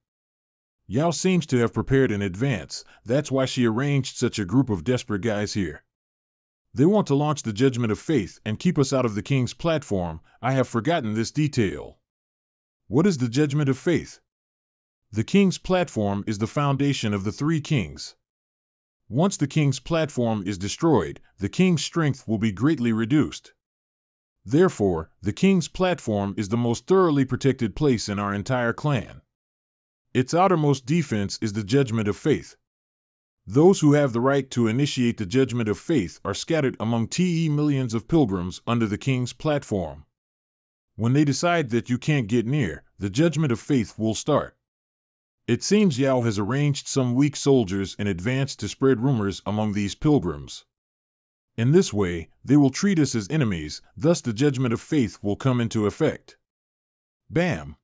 Yao seems to have prepared in advance. That's why she arranged such a group of desperate guys here. They want to launch the judgment of faith and keep us out of the king's platform. I have forgotten this detail. What is the judgment of faith? The king's platform is the foundation of the three kings. Once the king's platform is destroyed, the king's strength will be greatly reduced. Therefore, the king's platform is the most thoroughly protected place in our entire clan. Its outermost defense is the judgment of faith. Those who have the right to initiate the judgment of faith are scattered among millions of pilgrims under the king's platform. When they decide that you can't get near, the judgment of faith will start. It seems Yao has arranged some weak soldiers in advance to spread rumors among these pilgrims. In this way, they will treat us as enemies, thus the judgment of faith will come into effect. Bam!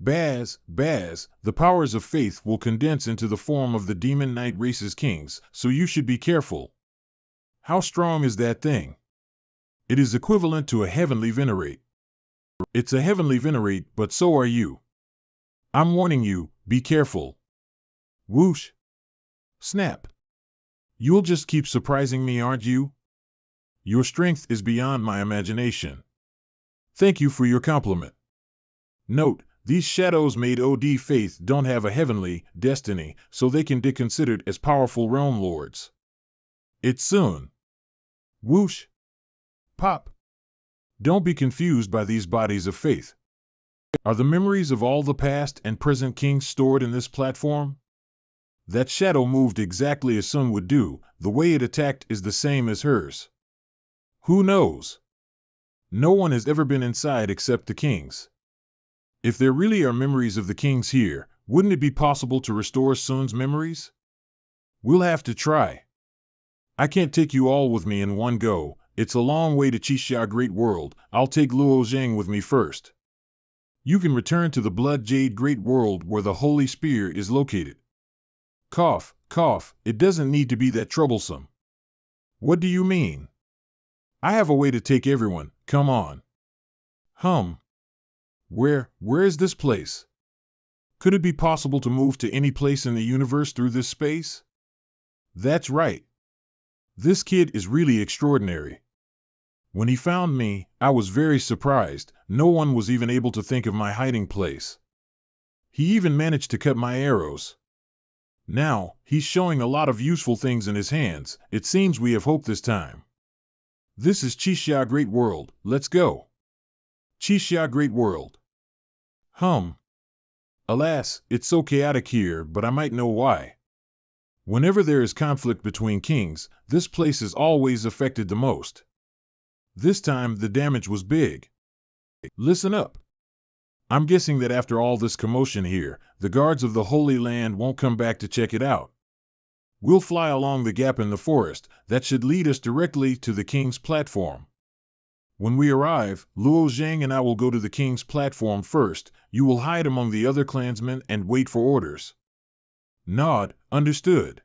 Baz, the powers of faith will condense into the form of the demon knight race's kings, so you should be careful. How strong is that thing? It is equivalent to a heavenly venerate. It's a heavenly venerate, but so are you. I'm warning you, be careful. Whoosh! Snap! You'll just keep surprising me, aren't you? Your strength is beyond my imagination. Thank you for your compliment. Note, these shadows made OD faith don't have a heavenly destiny, so they can be considered as powerful realm lords. It's soon. Whoosh! Pop! Don't be confused by these bodies of faith. Are the memories of all the past and present kings stored in this platform? That shadow moved exactly as Sun would do. The way it attacked is the same as hers. Who knows? No one has ever been inside except the kings. If there really are memories of the kings here, wouldn't it be possible to restore Sun's memories? We'll have to try. I can't take you all with me in one go. It's a long way to Chisha Great World. I'll take Luo Zhang with me first. You can return to the Blood Jade Great World where the Holy Spear is located. Cough, cough, it doesn't need to be that troublesome. What do you mean? I have a way to take everyone, come on. Where is this place? Could it be possible to move to any place in the universe through this space? That's right. This kid is really extraordinary. When he found me, I was very surprised. No one was even able to think of my hiding place. He even managed to cut my arrows. Now, he's showing a lot of useful things in his hands. It seems we have hope this time. This is Chisha Great World. Let's go. Chisha Great World. Alas, it's so chaotic here, but I might know why. Whenever there is conflict between kings, this place is always affected the most. This time, the damage was big. Listen up. I'm guessing that after all this commotion here, the guards of the Holy Land won't come back to check it out. We'll fly along the gap in the forest. That should lead us directly to the king's platform. When we arrive, Luo Zhang and I will go to the king's platform first. You will hide among the other clansmen and wait for orders. Nod, understood.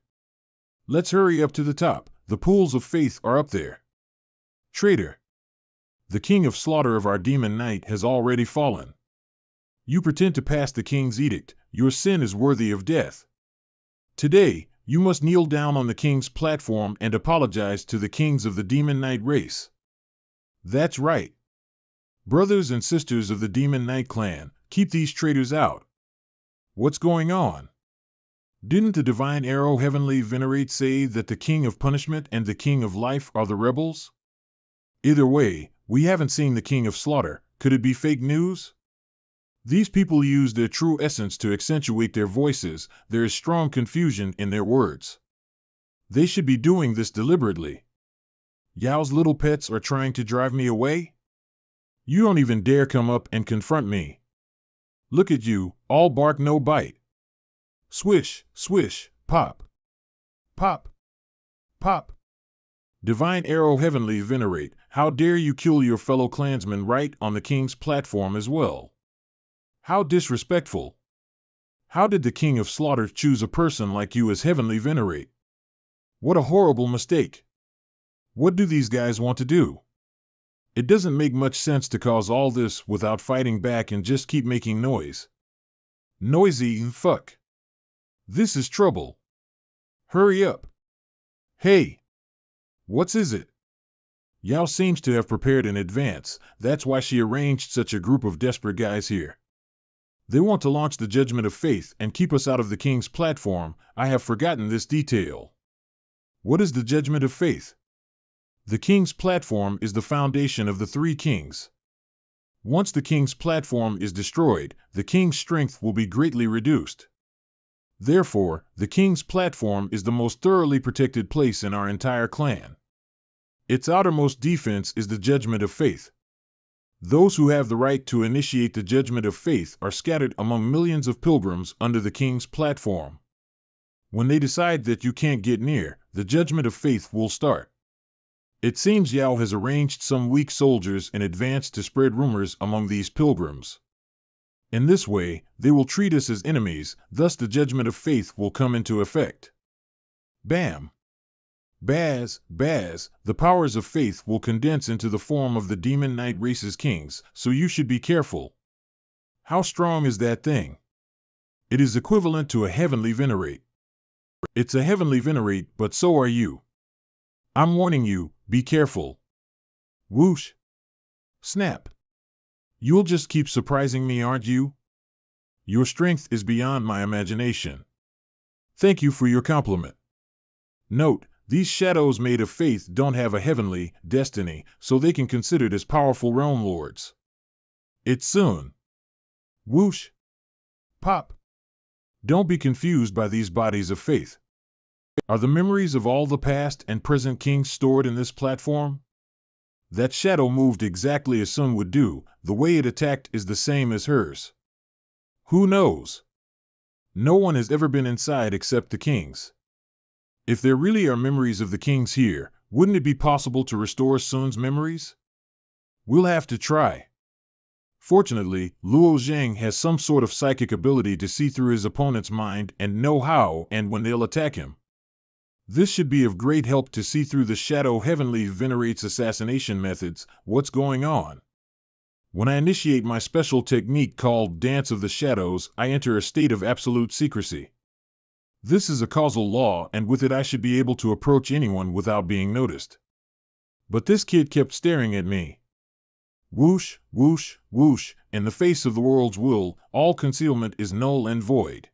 Let's hurry up to the top. The pools of faith are up there. Traitor. The king of slaughter of our demon knight has already fallen. You pretend to pass the king's edict. Your sin is worthy of death. Today, you must kneel down on the king's platform and apologize to the kings of the demon knight race. That's right. Brothers and sisters of the demon knight clan, keep these traitors out. What's going on? Didn't the divine arrow heavenly venerate say that the king of punishment and the king of life are the rebels? Either way, we haven't seen the king of slaughter. Could it be fake news? These people use their true essence to accentuate their voices. There is strong confusion in their words. They should be doing this deliberately. Yao's little pets are trying to drive me away? You don't even dare come up and confront me. Look at you, all bark no bite. Swish, swish, pop. Pop. Pop. Divine arrow heavenly venerate, how dare you kill your fellow clansmen right on the king's platform as well? How disrespectful. How did the king of slaughter choose a person like you as heavenly venerate? What a horrible mistake. What do these guys want to do? It doesn't make much sense to cause all this without fighting back and just keep making noise. Noisy fuck. This is trouble. Hurry up. Hey. What's it? Yao seems to have prepared in advance. That's why she arranged such a group of desperate guys here. They want to launch the judgment of faith and keep us out of the king's platform. I have forgotten this detail. What is the judgment of faith? The king's platform is the foundation of the three kings. Once the king's platform is destroyed, the king's strength will be greatly reduced. Therefore, the king's platform is the most thoroughly protected place in our entire clan. Its outermost defense is the judgment of faith. Those who have the right to initiate the judgment of faith are scattered among millions of pilgrims under the king's platform. When they decide that you can't get near, the judgment of faith will start. It seems Yao has arranged some weak soldiers in advance to spread rumors among these pilgrims. In this way, they will treat us as enemies, thus the judgment of faith will come into effect. Bam! Baz, the powers of faith will condense into the form of the demon knight race's kings, so you should be careful. How strong is that thing? It is equivalent to a heavenly venerate. It's a heavenly venerate, but so are you. I'm warning you, be careful. Whoosh! Snap! You'll just keep surprising me, aren't you? Your strength is beyond my imagination. Thank you for your compliment. Note, these shadows made of faith don't have a heavenly destiny, so they can be considered as powerful realm lords. It's soon. Whoosh! Pop! Don't be confused by these bodies of faith. Are the memories of all the past and present kings stored in this platform? That shadow moved exactly as Sun would do. The way it attacked is the same as hers. Who knows? No one has ever been inside except the kings. If there really are memories of the kings here, wouldn't it be possible to restore Sun's memories? We'll have to try. Fortunately, Luo Zhang has some sort of psychic ability to see through his opponent's mind and know how and when they'll attack him. This should be of great help to see through the Shadow Heavenly Venerate's assassination methods. What's going on? When I initiate my special technique called Dance of the Shadows, I enter a state of absolute secrecy. This is a causal law, and with it I should be able to approach anyone without being noticed. But this kid kept staring at me. Whoosh, whoosh, whoosh, in the face of the world's will, all concealment is null and void.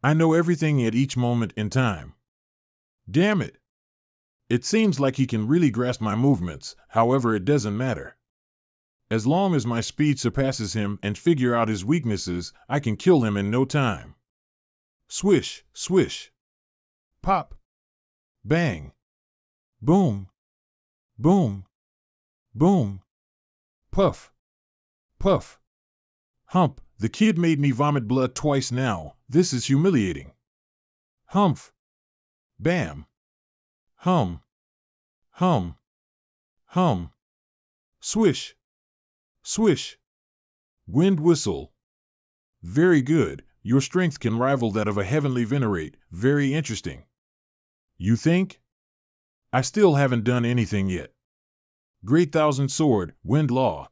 I know everything at each moment in time. Damn it! It seems like he can really grasp my movements, however it doesn't matter. As long as my speed surpasses him and figure out his weaknesses, I can kill him in no time. Swish, swish. Pop. Bang. Boom. Boom. Boom. Puff. Puff. Hump, the kid made me vomit blood twice now. This is humiliating. Humph. Bam. Hum. Hum. Hum. Swish. Swish. Wind whistle. Very good. Your strength can rival that of a heavenly venerate. Very interesting. You think? I still haven't done anything yet. Great thousand sword, wind law.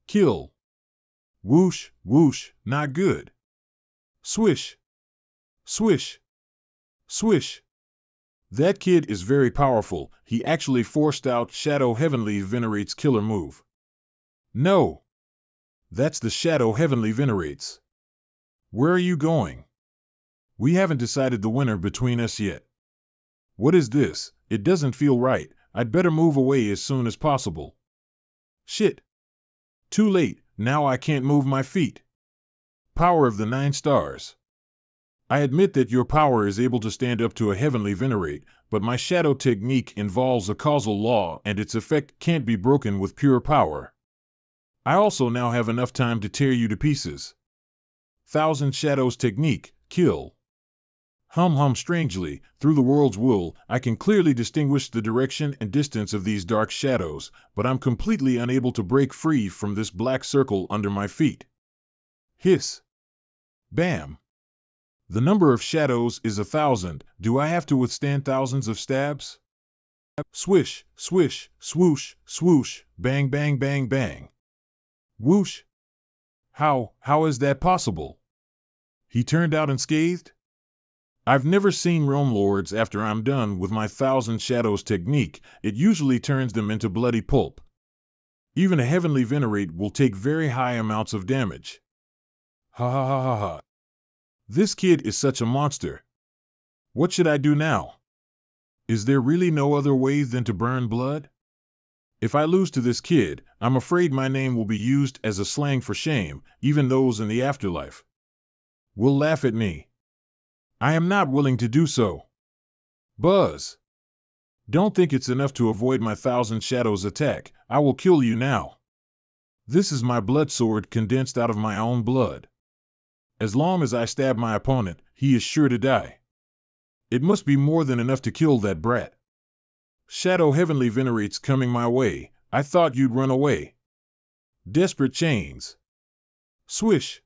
Kill. Whoosh, whoosh, not good. Swish. Swish. Swish. That kid is very powerful. He actually forced out Shadow Heavenly Venerate's killer move. No. That's the Shadow Heavenly Venerates. Where are you going? We haven't decided the winner between us yet. What is this? It doesn't feel right. I'd better move away as soon as possible. Shit. Too late. Now I can't move my feet. Power of the 9 stars. I admit that your power is able to stand up to a heavenly venerate, but my shadow technique involves a causal law and its effect can't be broken with pure power. I also now have enough time to tear you to pieces. Thousand Shadows technique, kill. Hum strangely, through the world's will, I can clearly distinguish the direction and distance of these dark shadows, but I'm completely unable to break free from this black circle under my feet. Hiss. Bam. The number of shadows is 1,000. Do I have to withstand thousands of stabs? Swish, swish, swoosh, swoosh, bang, bang, bang, bang. Whoosh. How is that possible? He turned out unscathed? I've never seen realm lords after I'm done with my 1,000 shadows technique. It usually turns them into bloody pulp. Even a heavenly venerate will take very high amounts of damage. Ha ha ha ha ha. This kid is such a monster. What should I do now? Is there really no other way than to burn blood? If I lose to this kid, I'm afraid my name will be used as a slang for shame, even those in the afterlife will laugh at me. I am not willing to do so. Buzz. Don't think it's enough to avoid my 1,000 shadows attack. I will kill you now. This is my blood sword condensed out of my own blood. As long as I stab my opponent, he is sure to die. It must be more than enough to kill that brat. Shadow Heavenly Venerates coming my way. I thought you'd run away. Desperate chains. Swish.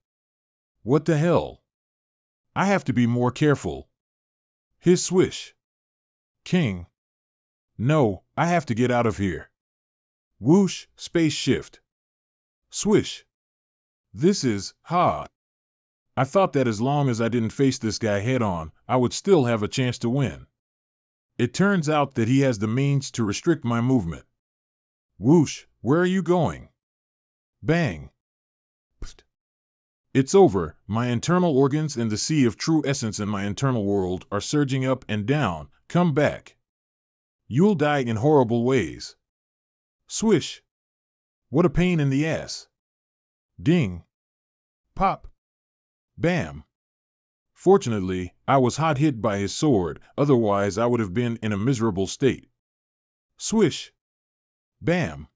What the hell? I have to be more careful. His swish. King. No, I have to get out of here. Whoosh, space shift. Swish. This is, ha. I thought that as long as I didn't face this guy head on, I would still have a chance to win. It turns out that he has the means to restrict my movement. Whoosh, where are you going? Bang. Psst. It's over. My internal organs and the sea of true essence in my internal world are surging up and down. Come back. You'll die in horrible ways. Swish. What a pain in the ass. Ding. Pop. Bam. Fortunately, I was hot hit by his sword, otherwise I would have been in a miserable state. Swish. Bam.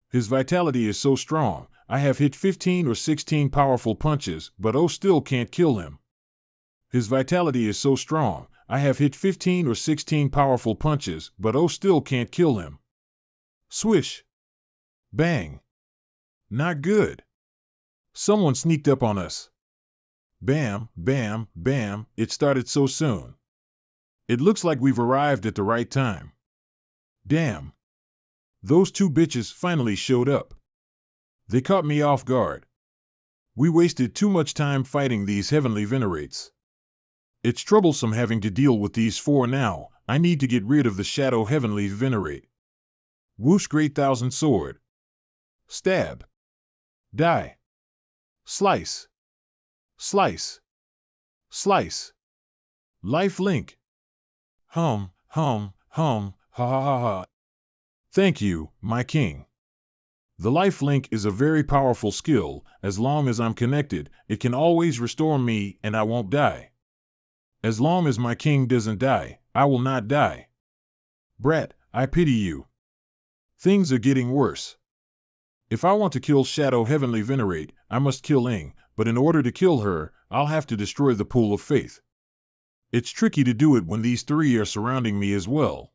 His vitality is so strong. I have hit 15 or 16 powerful punches, but still can't kill him. His vitality is so strong. I have hit 15 or 16 powerful punches, but still can't kill him. Swish. Bang. Not good. Someone sneaked up on us. Bam, bam, bam, it started so soon. It looks like we've arrived at the right time. Damn. Those two bitches finally showed up. They caught me off guard. We wasted too much time fighting these heavenly venerates. It's troublesome having to deal with these 4 now. I need to get rid of the shadow heavenly venerate. Whoosh, great thousand sword. Stab. Die. Slice. Slice. Slice. Life link. Hum, ha ha ha ha. Thank you, my king. The life link is a very powerful skill. As long as I'm connected, it can always restore me and I won't die. As long as my king doesn't die, I will not die. Brat, I pity you. Things are getting worse. If I want to kill Shadow Heavenly Venerate, I must kill Ing, but in order to kill her, I'll have to destroy the Pool of Faith. It's tricky to do it when these three are surrounding me as well.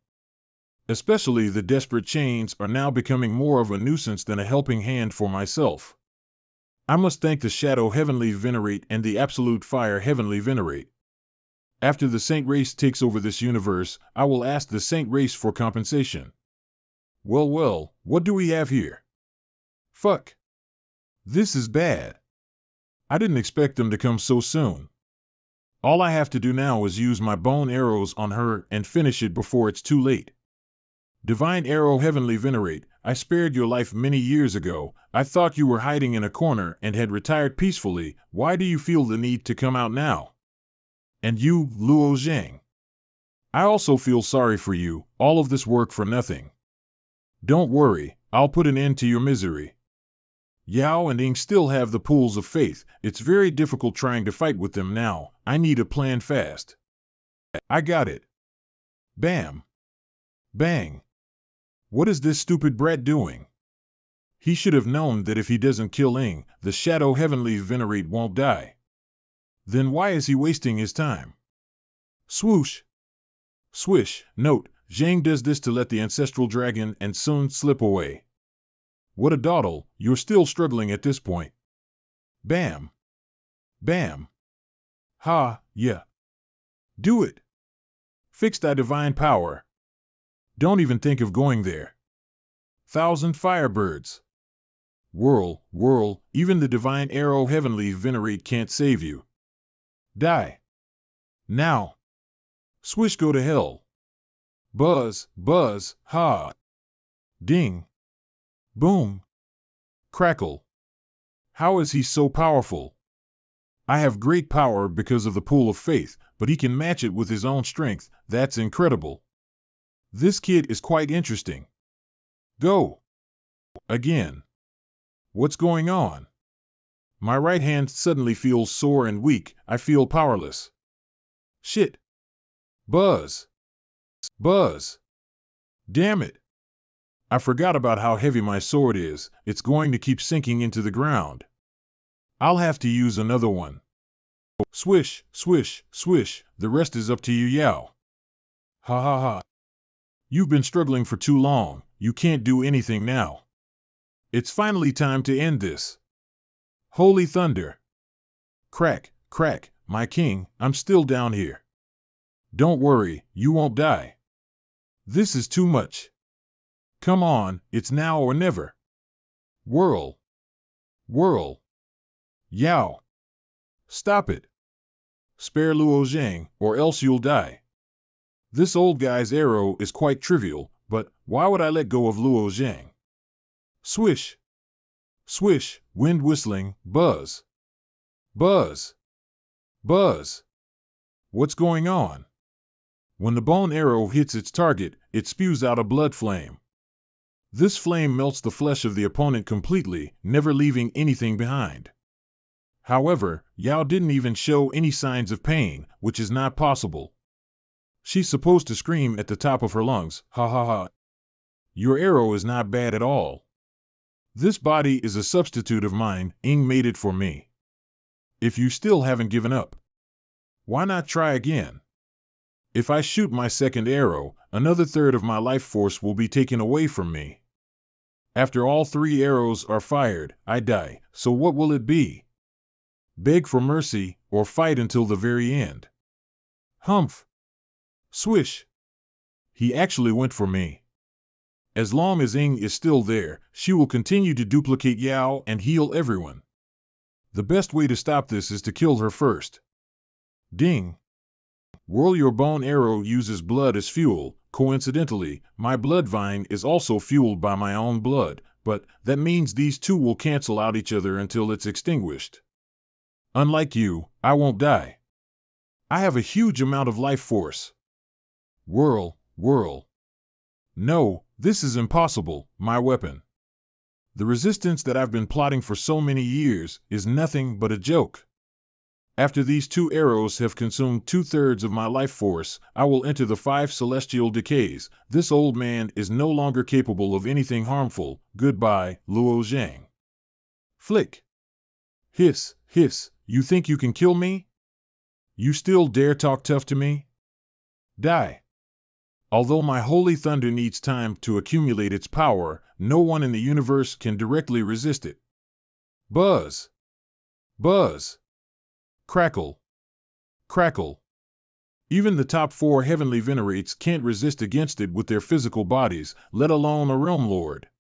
Especially the desperate chains are now becoming more of a nuisance than a helping hand for myself. I must thank the Shadow Heavenly Venerate and the Absolute Fire Heavenly Venerate. After the Saint Race takes over this universe, I will ask the Saint Race for compensation. Well, what do we have here? Fuck. This is bad. I didn't expect them to come so soon. All I have to do now is use my bone arrows on her and finish it before it's too late. Divine Arrow Heavenly Venerate, I spared your life many years ago. I thought you were hiding in a corner and had retired peacefully. Why do you feel the need to come out now? And you, Luo Zhang. I also feel sorry for you, all of this work for nothing. Don't worry, I'll put an end to your misery. Yao and Ing still have the pools of faith. It's very difficult trying to fight with them now. I need a plan fast. I got it. Bam. Bang. What is this stupid brat doing? He should have known that if he doesn't kill Ing, the Shadow Heavenly Venerate won't die. Then why is he wasting his time? Swoosh. Swish. Note, Zhang does this to let the ancestral dragon and Sun slip away. What a dawdle, you're still struggling at this point. Bam. Bam. Ha, yeah. Do it. Fix thy divine power. Don't even think of going there. 1,000 firebirds. Whirl, whirl, even the Divine Arrow Heavenly Venerate can't save you. Die. Now. Swish, go to hell. Buzz, buzz, ha. Ding. Boom. Crackle. How is he so powerful? I have great power because of the Pool of Faith, but he can match it with his own strength. That's incredible. This kid is quite interesting. Go. Again. What's going on? My right hand suddenly feels sore and weak. I feel powerless. Shit. Buzz. Buzz. Damn it. I forgot about how heavy my sword is. It's going to keep sinking into the ground. I'll have to use another one. Swish, swish, swish. The rest is up to you, Yao. Ha ha ha. You've been struggling for too long. You can't do anything now. It's finally time to end this. Holy thunder. Crack, crack, my king, I'm still down here. Don't worry, you won't die. This is too much. Come on, it's now or never. Whirl. Whirl. Yao. Stop it. Spare Luo Zhang, or else you'll die. This old guy's arrow is quite trivial, but why would I let go of Luo Zhang? Swish. Swish, wind whistling, buzz. Buzz. Buzz. What's going on? When the bone arrow hits its target, it spews out a blood flame. This flame melts the flesh of the opponent completely, never leaving anything behind. However, Yao didn't even show any signs of pain, which is not possible. She's supposed to scream at the top of her lungs, ha ha ha. Your arrow is not bad at all. This body is a substitute of mine, Ing made it for me. If you still haven't given up, why not try again? If I shoot my second arrow, another third of my life force will be taken away from me. After all 3 arrows are fired, I die, so what will it be? Beg for mercy, or fight until the very end? Humph. Swish. He actually went for me. As long as Ing is still there, she will continue to duplicate Yao and heal everyone. The best way to stop this is to kill her first. Ding. Whirl, your bone arrow uses blood as fuel, Coincidentally, my blood vine is also fueled by my own blood, but that means these two will cancel out each other until it's extinguished. Unlike you, I won't die. I have a huge amount of life force. Whirl, whirl. No, this is impossible, my weapon. The resistance that I've been plotting for so many years is nothing but a joke. After these two arrows have consumed 2/3 of my life force, I will enter the 5 celestial decays. This old man is no longer capable of anything harmful. Goodbye, Luo Zhang. Flick. Hiss, hiss, you think you can kill me? You still dare talk tough to me? Die. Although my holy thunder needs time to accumulate its power, no one in the universe can directly resist it. Buzz. Buzz. Crackle. Crackle. Even the top 4 heavenly venerates can't resist against it with their physical bodies, let alone a realm lord.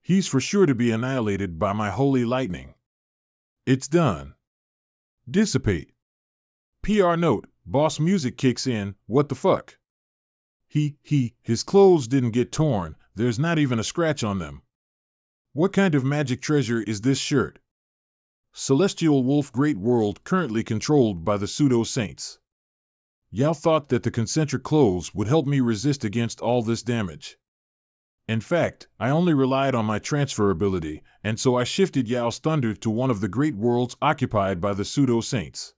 He's for sure to be annihilated by my holy lightning. It's done. Dissipate. PR note, boss music kicks in, what the fuck? His clothes didn't get torn, there's not even a scratch on them. What kind of magic treasure is this shirt? Celestial Wolf Great World currently controlled by the pseudo-saints. Yao thought that the concentric clothes would help me resist against all this damage. In fact, I only relied on my transfer ability, and so I shifted Yao's thunder to one of the great worlds occupied by the pseudo-saints.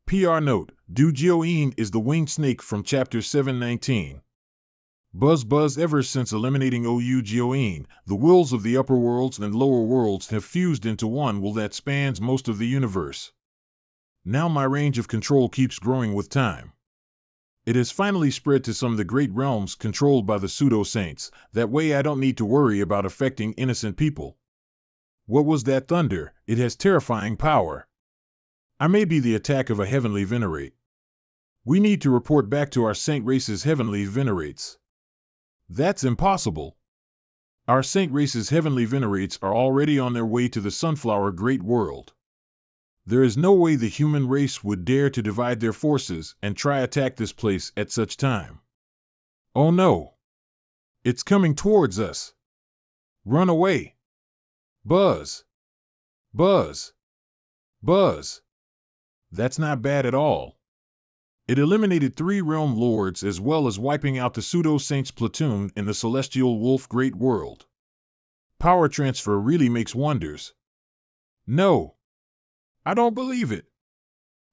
PR note, Du Jioyin is the winged snake from chapter 719. Buzz ever since eliminating OU Jioyin, the wills of the upper worlds and lower worlds have fused into one will that spans most of the universe. Now my range of control keeps growing with time. It has finally spread to some of the great realms controlled by the pseudo-saints, that way I don't need to worry about affecting innocent people. What was that thunder? It has terrifying power. I may be the attack of a heavenly venerate. We need to report back to our saint race's heavenly venerates. That's impossible. Our saint race's heavenly venerates are already on their way to the sunflower great world. There is no way the human race would dare to divide their forces and try attack this place at such time. Oh no! It's coming towards us. Run away! Buzz! Buzz! Buzz! That's not bad at all. It eliminated 3 realm lords as well as wiping out the pseudo-saints platoon in the celestial wolf great world. Power transfer really makes wonders. No! I don't believe it.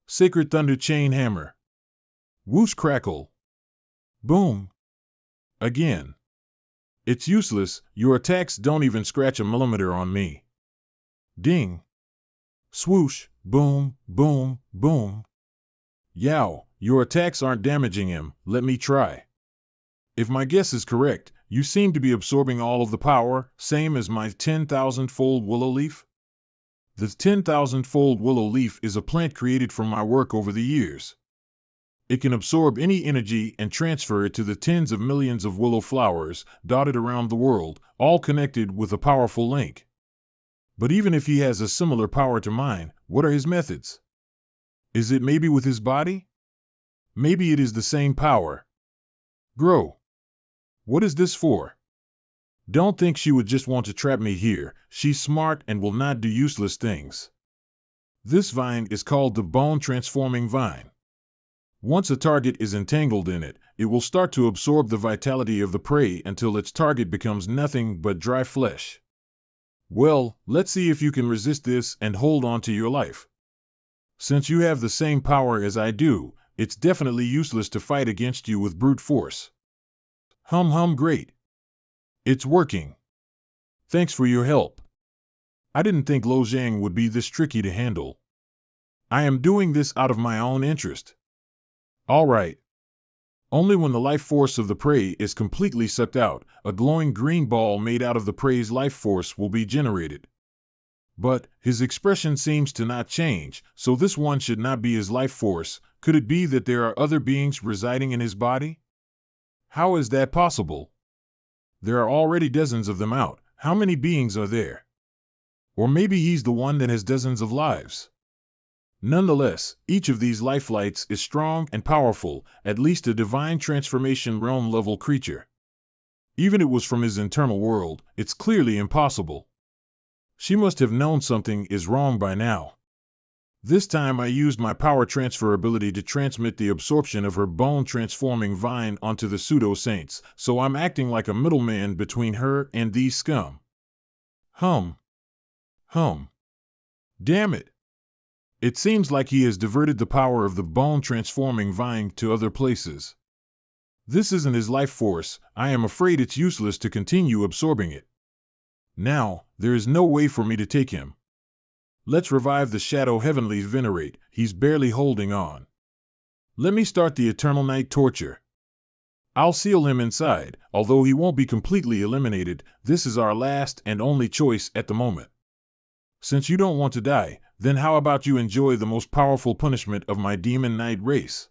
Sacred Thunder Chain Hammer. Whoosh crackle. Boom. Again. It's useless, your attacks don't even scratch a millimeter on me. Ding. Swoosh, boom, boom, boom. Yao, your attacks aren't damaging him, let me try. If my guess is correct, you seem to be absorbing all of the power, same as my 10,000-fold willow leaf? The 10,000-fold willow leaf is a plant created from my work over the years. It can absorb any energy and transfer it to the tens of millions of willow flowers dotted around the world, all connected with a powerful link. But even if he has a similar power to mine, what are his methods? Is it maybe with his body? Maybe it is the same power. Grow. What is this for? Don't think she would just want to trap me here. She's smart and will not do useless things. This vine is called the bone-transforming vine. Once a target is entangled in it, it will start to absorb the vitality of the prey until its target becomes nothing but dry flesh. Well, let's see if you can resist this and hold on to your life. Since you have the same power as I do, it's definitely useless to fight against you with brute force. Great. It's working. Thanks for your help. I didn't think Lo Zhang would be this tricky to handle. I am doing this out of my own interest. All right. Only when the life force of the prey is completely sucked out, a glowing green ball made out of the prey's life force will be generated. But his expression seems to not change, so this one should not be his life force. Could it be that there are other beings residing in his body? How is that possible? There are already dozens of them out. How many beings are there? Or maybe he's the one that has dozens of lives. Nonetheless, each of these lifelights is strong and powerful, at least a divine transformation realm-level creature. Even if it was from his internal world, it's clearly impossible. She must have known something is wrong by now. This time I used my power transfer ability to transmit the absorption of her bone-transforming vine onto the pseudo-saints, so I'm acting like a middleman between her and these scum. Hum. Damn it. It seems like he has diverted the power of the bone-transforming vine to other places. This isn't his life force. I am afraid it's useless to continue absorbing it. Now, there is no way for me to take him. Let's revive the Shadow Heavenly Venerate. He's barely holding on. Let me start the Eternal Night Torture. I'll seal him inside. Although he won't be completely eliminated, this is our last and only choice at the moment. Since you don't want to die, then how about you enjoy the most powerful punishment of my Demon Knight race?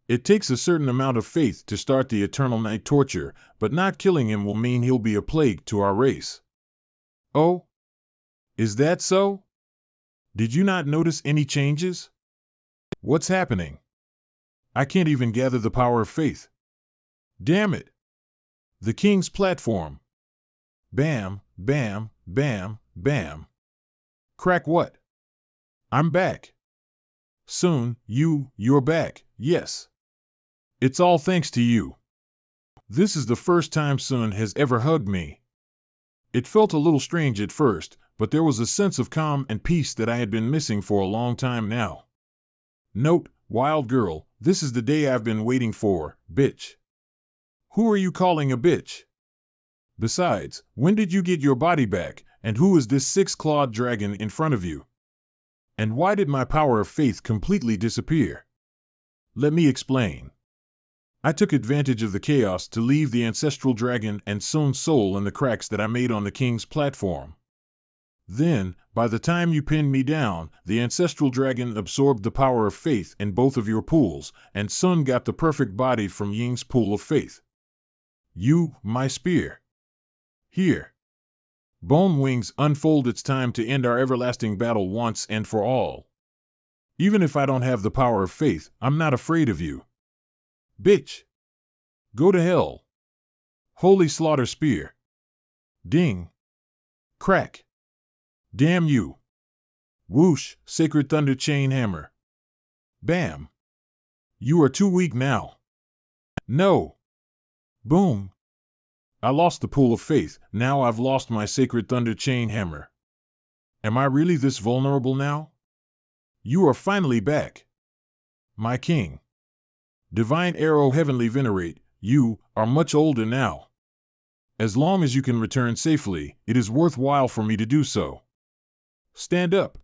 It takes a certain amount of faith to start the Eternal Night Torture, but not killing him will mean he'll be a plague to our race. Oh? Is that so? Did you not notice any changes? What's happening? I can't even gather the power of faith. Damn it! The King's platform. Bam, bam, bam, bam. Crack what? I'm back. Soon, you're back, yes. It's all thanks to you. This is the first time Sun has ever hugged me. It felt a little strange at first, but there was a sense of calm and peace that I had been missing for a long time now. Note, wild girl, this is the day I've been waiting for, bitch. Who are you calling a bitch? Besides, when did you get your body back, and who is this six-clawed dragon in front of you? And why did my power of faith completely disappear? Let me explain. I took advantage of the chaos to leave the ancestral dragon and Sun's soul in the cracks that I made on the King's platform. Then, by the time you pinned me down, the ancestral dragon absorbed the power of faith in both of your pools, and Sun got the perfect body from Ying's pool of faith. You, my spear. Here. Bone Wings, unfold. It's time to end our everlasting battle once and for all. Even if I don't have the power of faith, I'm not afraid of you. Bitch. Go to hell. Holy Slaughter Spear. Ding. Crack. Damn you. Whoosh, Sacred Thunder Chain Hammer. Bam. You are too weak now. No. Boom. I lost the pool of faith, now I've lost my Sacred Thunder Chain Hammer. Am I really this vulnerable now? You are finally back. My king. Divine Arrow Heavenly Venerate, you are much older now. As long as you can return safely, it is worthwhile for me to do so. Stand up.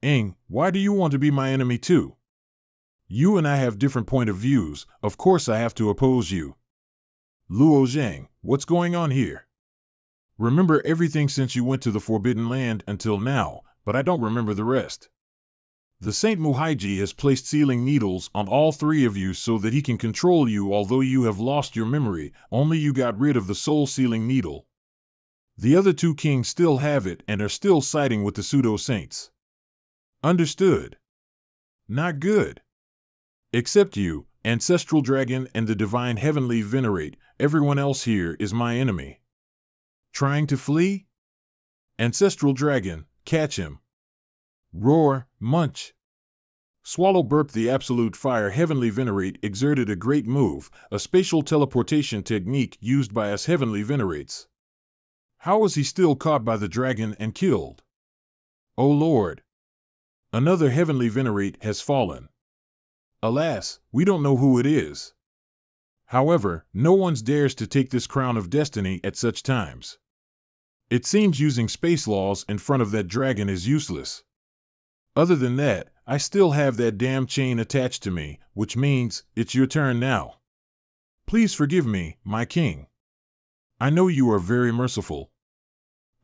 Ing, why do you want to be my enemy too? You and I have different point of views, of course I have to oppose you. Luo Zhang, what's going on here? Remember everything since you went to the Forbidden Land until now, but I don't remember the rest. The Saint Muhaiji has placed sealing needles on all three of you so that he can control you. Although you have lost your memory, only you got rid of the soul-sealing needle. The other two kings still have it and are still siding with the pseudo-saints. Understood. Not good. Except you, Ancestral Dragon and the Divine Heavenly Venerate, everyone else here is my enemy. Trying to flee? Ancestral Dragon, catch him. Roar, munch. Swallow burp. The Absolute Fire Heavenly Venerate exerted a great move, a spatial teleportation technique used by us Heavenly Venerates. How was he still caught by the dragon and killed? O Lord! Another Heavenly Venerate has fallen. Alas, we don't know who it is. However, no one dares to take this crown of destiny at such times. It seems using space laws in front of that dragon is useless. Other than that, I still have that damn chain attached to me, which means it's your turn now. Please forgive me, my king. I know you are very merciful.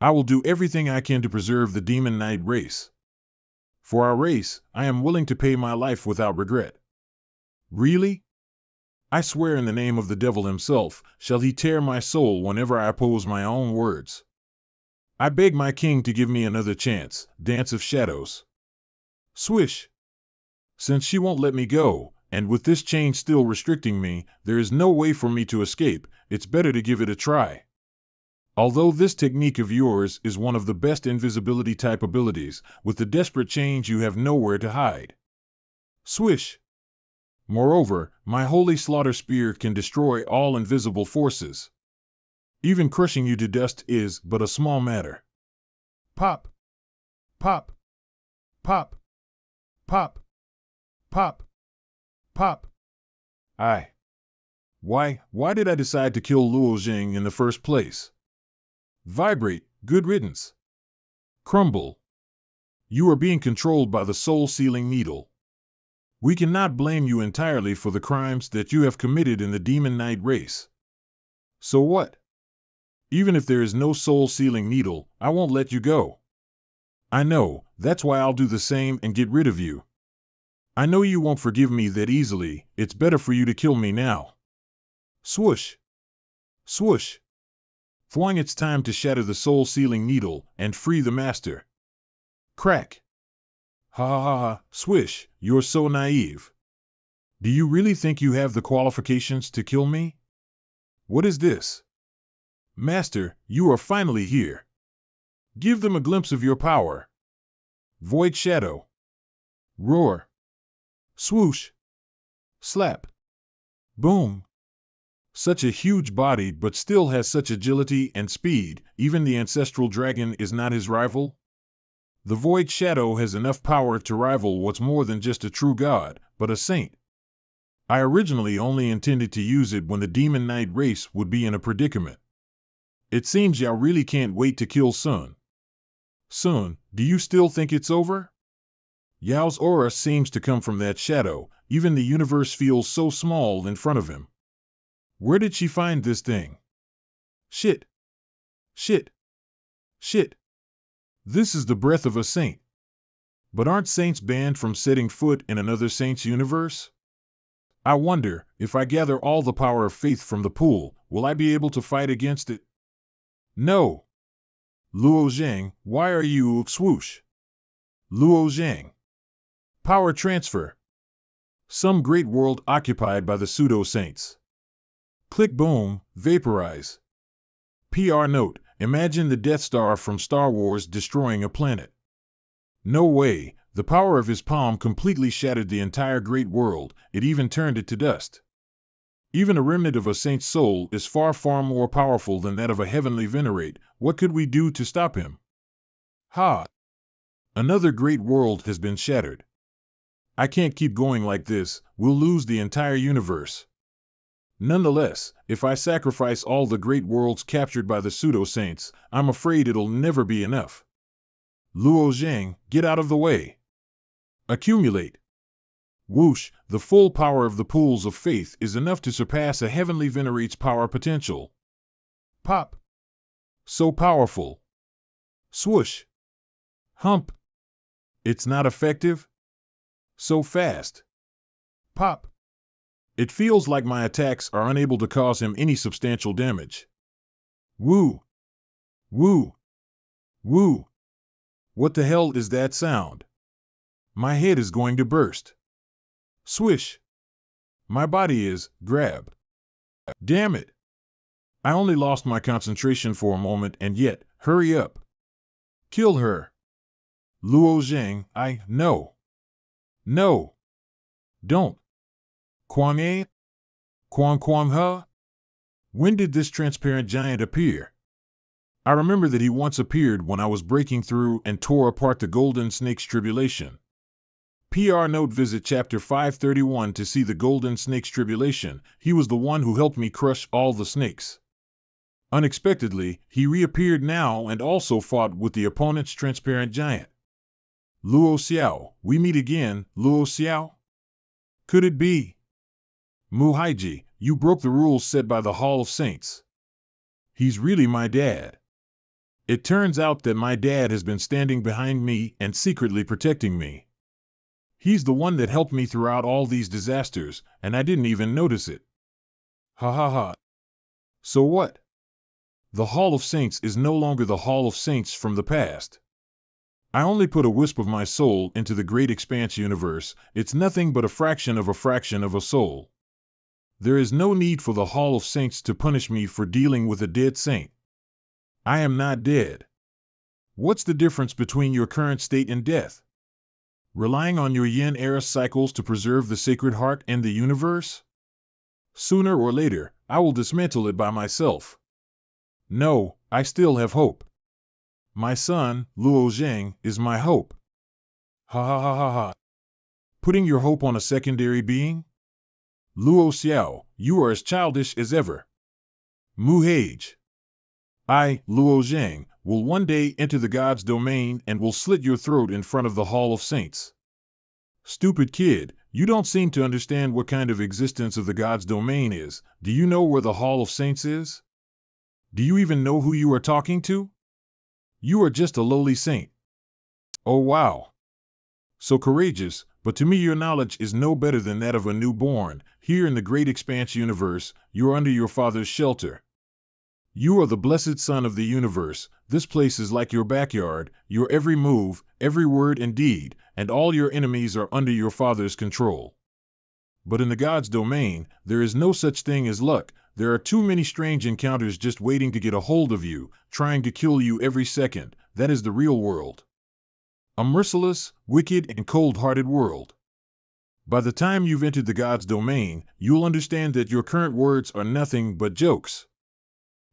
I will do everything I can to preserve the Demon Knight race. For our race, I am willing to pay my life without regret. Really? I swear in the name of the devil himself, shall he tear my soul whenever I oppose my own words. I beg my king to give me another chance. Dance of Shadows. Swish! Since she won't let me go, and with this chain still restricting me, there is no way for me to escape. It's better to give it a try. Although this technique of yours is one of the best invisibility type abilities, with the desperate chains you have nowhere to hide. Swish! Moreover, my holy slaughter spear can destroy all invisible forces. Even crushing you to dust is but a small matter. Pop! Pop! Pop! Pop! Pop! Pop! Why did I decide to kill Luo Jing in the first place? Vibrate, good riddance. Crumble. You are being controlled by the soul-sealing needle. We cannot blame you entirely for the crimes that you have committed in the Demon Knight race. So what? Even if there is no soul-sealing needle, I won't let you go. I know, that's why I'll do the same and get rid of you. I know you won't forgive me that easily. It's better for you to kill me now. Swoosh! Swoosh! Thwang, it's time to shatter the soul-sealing needle and free the master. Crack! Ha ha ha ha, Swish, you're so naive. Do you really think you have the qualifications to kill me? What is this? Master, you are finally here. Give them a glimpse of your power. Void Shadow. Roar. Swoosh. Slap. Boom. Such a huge body but still has such agility and speed, even the ancestral dragon is not his rival? The Void Shadow has enough power to rival what's more than just a true god, but a saint. I originally only intended to use it when the Demon Knight race would be in a predicament. It seems y'all really can't wait to kill Sun. Sun, do you still think it's over? Yao's aura seems to come from that shadow, even the universe feels so small in front of him. Where did she find this thing? Shit. Shit. Shit. This is the breath of a saint. But aren't saints banned from setting foot in another saint's universe? I wonder, if I gather all the power of faith from the pool, will I be able to fight against it? No. Luo Zhang, why are you swoosh? Luo Zhang. Power transfer. Some great world occupied by the pseudo-saints. Click boom, vaporize. PR note, imagine the Death Star from Star Wars destroying a planet. No way, the power of his palm completely shattered the entire great world, it even turned it to dust. Even a remnant of a saint's soul is far more powerful than that of a heavenly venerate. What could we do to stop him? Ha! Another great world has been shattered. I can't keep going like this, we'll lose the entire universe. Nonetheless, if I sacrifice all the great worlds captured by the pseudo-saints, I'm afraid it'll never be enough. Luo Zhang, get out of the way. Accumulate. Whoosh, the full power of the pools of faith is enough to surpass a heavenly venerate's power potential. Pop. So powerful. Swoosh. Hump. It's not effective? So fast. Pop. It feels like my attacks are unable to cause him any substantial damage. Woo. Woo. Woo. What the hell is that sound? My head is going to burst. Swish. My body is, grab. Damn it. I only lost my concentration for a moment and yet, hurry up. Kill her. Luo Zhang, no. No. Don't. Kwang A? Kwang Ha? When did this transparent giant appear? I remember that he once appeared when I was breaking through and tore apart the Golden Snake's tribulation. PR note, visit chapter 531 to see the Golden Snake's tribulation. He was the one who helped me crush all the snakes. Unexpectedly, he reappeared now and also fought with the opponent's transparent giant. Luo Xiao, we meet again, Luo Xiao? Could it be? Mu Haiji, you broke the rules set by the Hall of Saints. He's really my dad. It turns out that my dad has been standing behind me and secretly protecting me. He's the one that helped me throughout all these disasters, and I didn't even notice it. Ha ha ha. So what? The Hall of Saints is no longer the Hall of Saints from the past. I only put a wisp of my soul into the great expanse universe. It's nothing but a fraction of a soul. There is no need for the Hall of Saints to punish me for dealing with a dead saint. I am not dead. What's the difference between your current state and death? Relying on your yin-era cycles to preserve the Sacred Heart and the universe? Sooner or later, I will dismantle it by myself. No, I still have hope. My son, Luo Zhang, is my hope. Ha ha ha ha ha. Putting your hope on a secondary being? Luo Xiao, you are as childish as ever. Mu Hage. I, Luo Zhang, will one day enter the God's domain and will slit your throat in front of the Hall of Saints. Stupid kid, you don't seem to understand what kind of existence of the God's domain is. Do you know where the Hall of Saints is? Do you even know who you are talking to? You are just a lowly saint. Oh wow. So courageous, but to me your knowledge is no better than that of a newborn. Here in the great expanse universe, you are under your father's shelter. You are the blessed son of the universe. This place is like your backyard, your every move, every word and deed, and all your enemies are under your father's control. But in the God's domain, there is no such thing as luck. There are too many strange encounters just waiting to get a hold of you, trying to kill you every second. That is the real world. A merciless, wicked, and cold-hearted world. By the time you've entered the God's domain, you'll understand that your current words are nothing but jokes.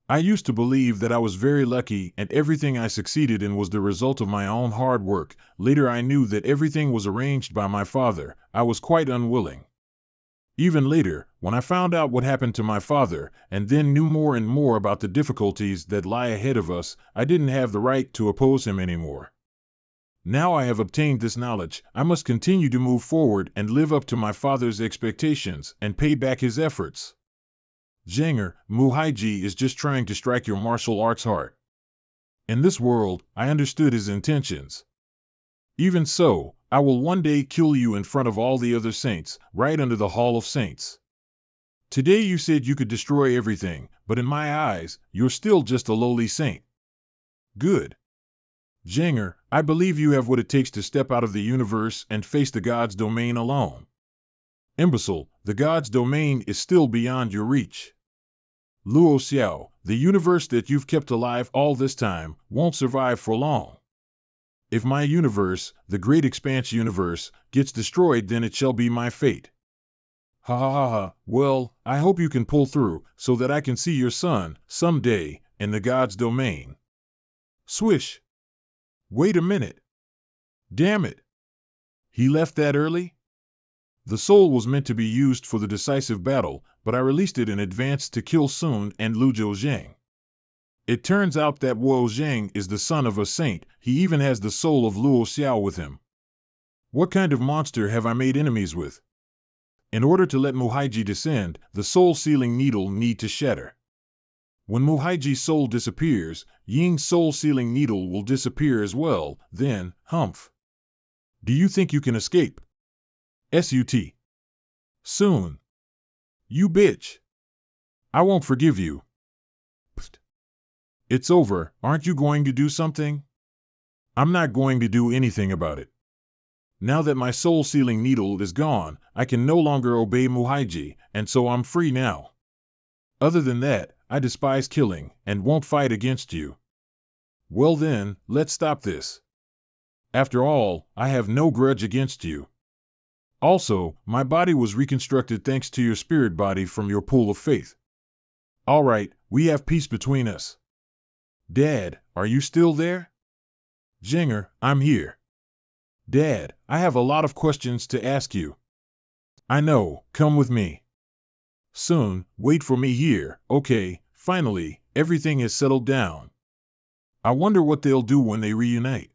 I used to believe that I was very lucky and everything I succeeded in was the result of my own hard work. Later I knew that everything was arranged by my father. I was quite unwilling. Even later, when I found out what happened to my father, and then knew more and more about the difficulties that lie ahead of us, I didn't have the right to oppose him anymore. Now I have obtained this knowledge, I must continue to move forward and live up to my father's expectations and pay back his efforts. Zhanger, Muhaiji is just trying to strike your martial arts heart. In this world, I understood his intentions. Even so, I will one day kill you in front of all the other saints, right under the Hall of Saints. Today you said you could destroy everything, but in my eyes, you're still just a lowly saint. Good. Zhanger, I believe you have what it takes to step out of the universe and face the God's domain alone. Imbecile, the God's domain is still beyond your reach. Luo Xiao, the universe that you've kept alive all this time, won't survive for long. If my universe, the Great Expanse universe, gets destroyed, then it shall be my fate. Ha ha ha ha, well, I hope you can pull through, so that I can see your son, someday, in the God's domain. Swish. Wait a minute. Damn it. He left that early? The soul was meant to be used for the decisive battle, but I released it in advance to kill Sun and Lu Zhang. It turns out that Luo Zhang is the son of a saint. He even has the soul of Luo Xiao with him. What kind of monster have I made enemies with? In order to let Muhaiji descend, the soul-sealing needle need to shatter. When Muhaiji's soul disappears, Ying's soul-sealing needle will disappear as well, then, humph. Do you think you can escape? S.U.T. Soon. You bitch. I won't forgive you. Psst. It's over, aren't you going to do something? I'm not going to do anything about it. Now that my soul-sealing needle is gone, I can no longer obey Muhaiji, and so I'm free now. Other than that, I despise killing, and won't fight against you. Well then, let's stop this. After all, I have no grudge against you. Also, my body was reconstructed thanks to your spirit body from your pool of faith. All right, we have peace between us. Dad, are you still there? Zhanger, I'm here. Dad, I have a lot of questions to ask you. I know, come with me. Soon, wait for me here. Okay, finally, everything has settled down. I wonder what they'll do when they reunite.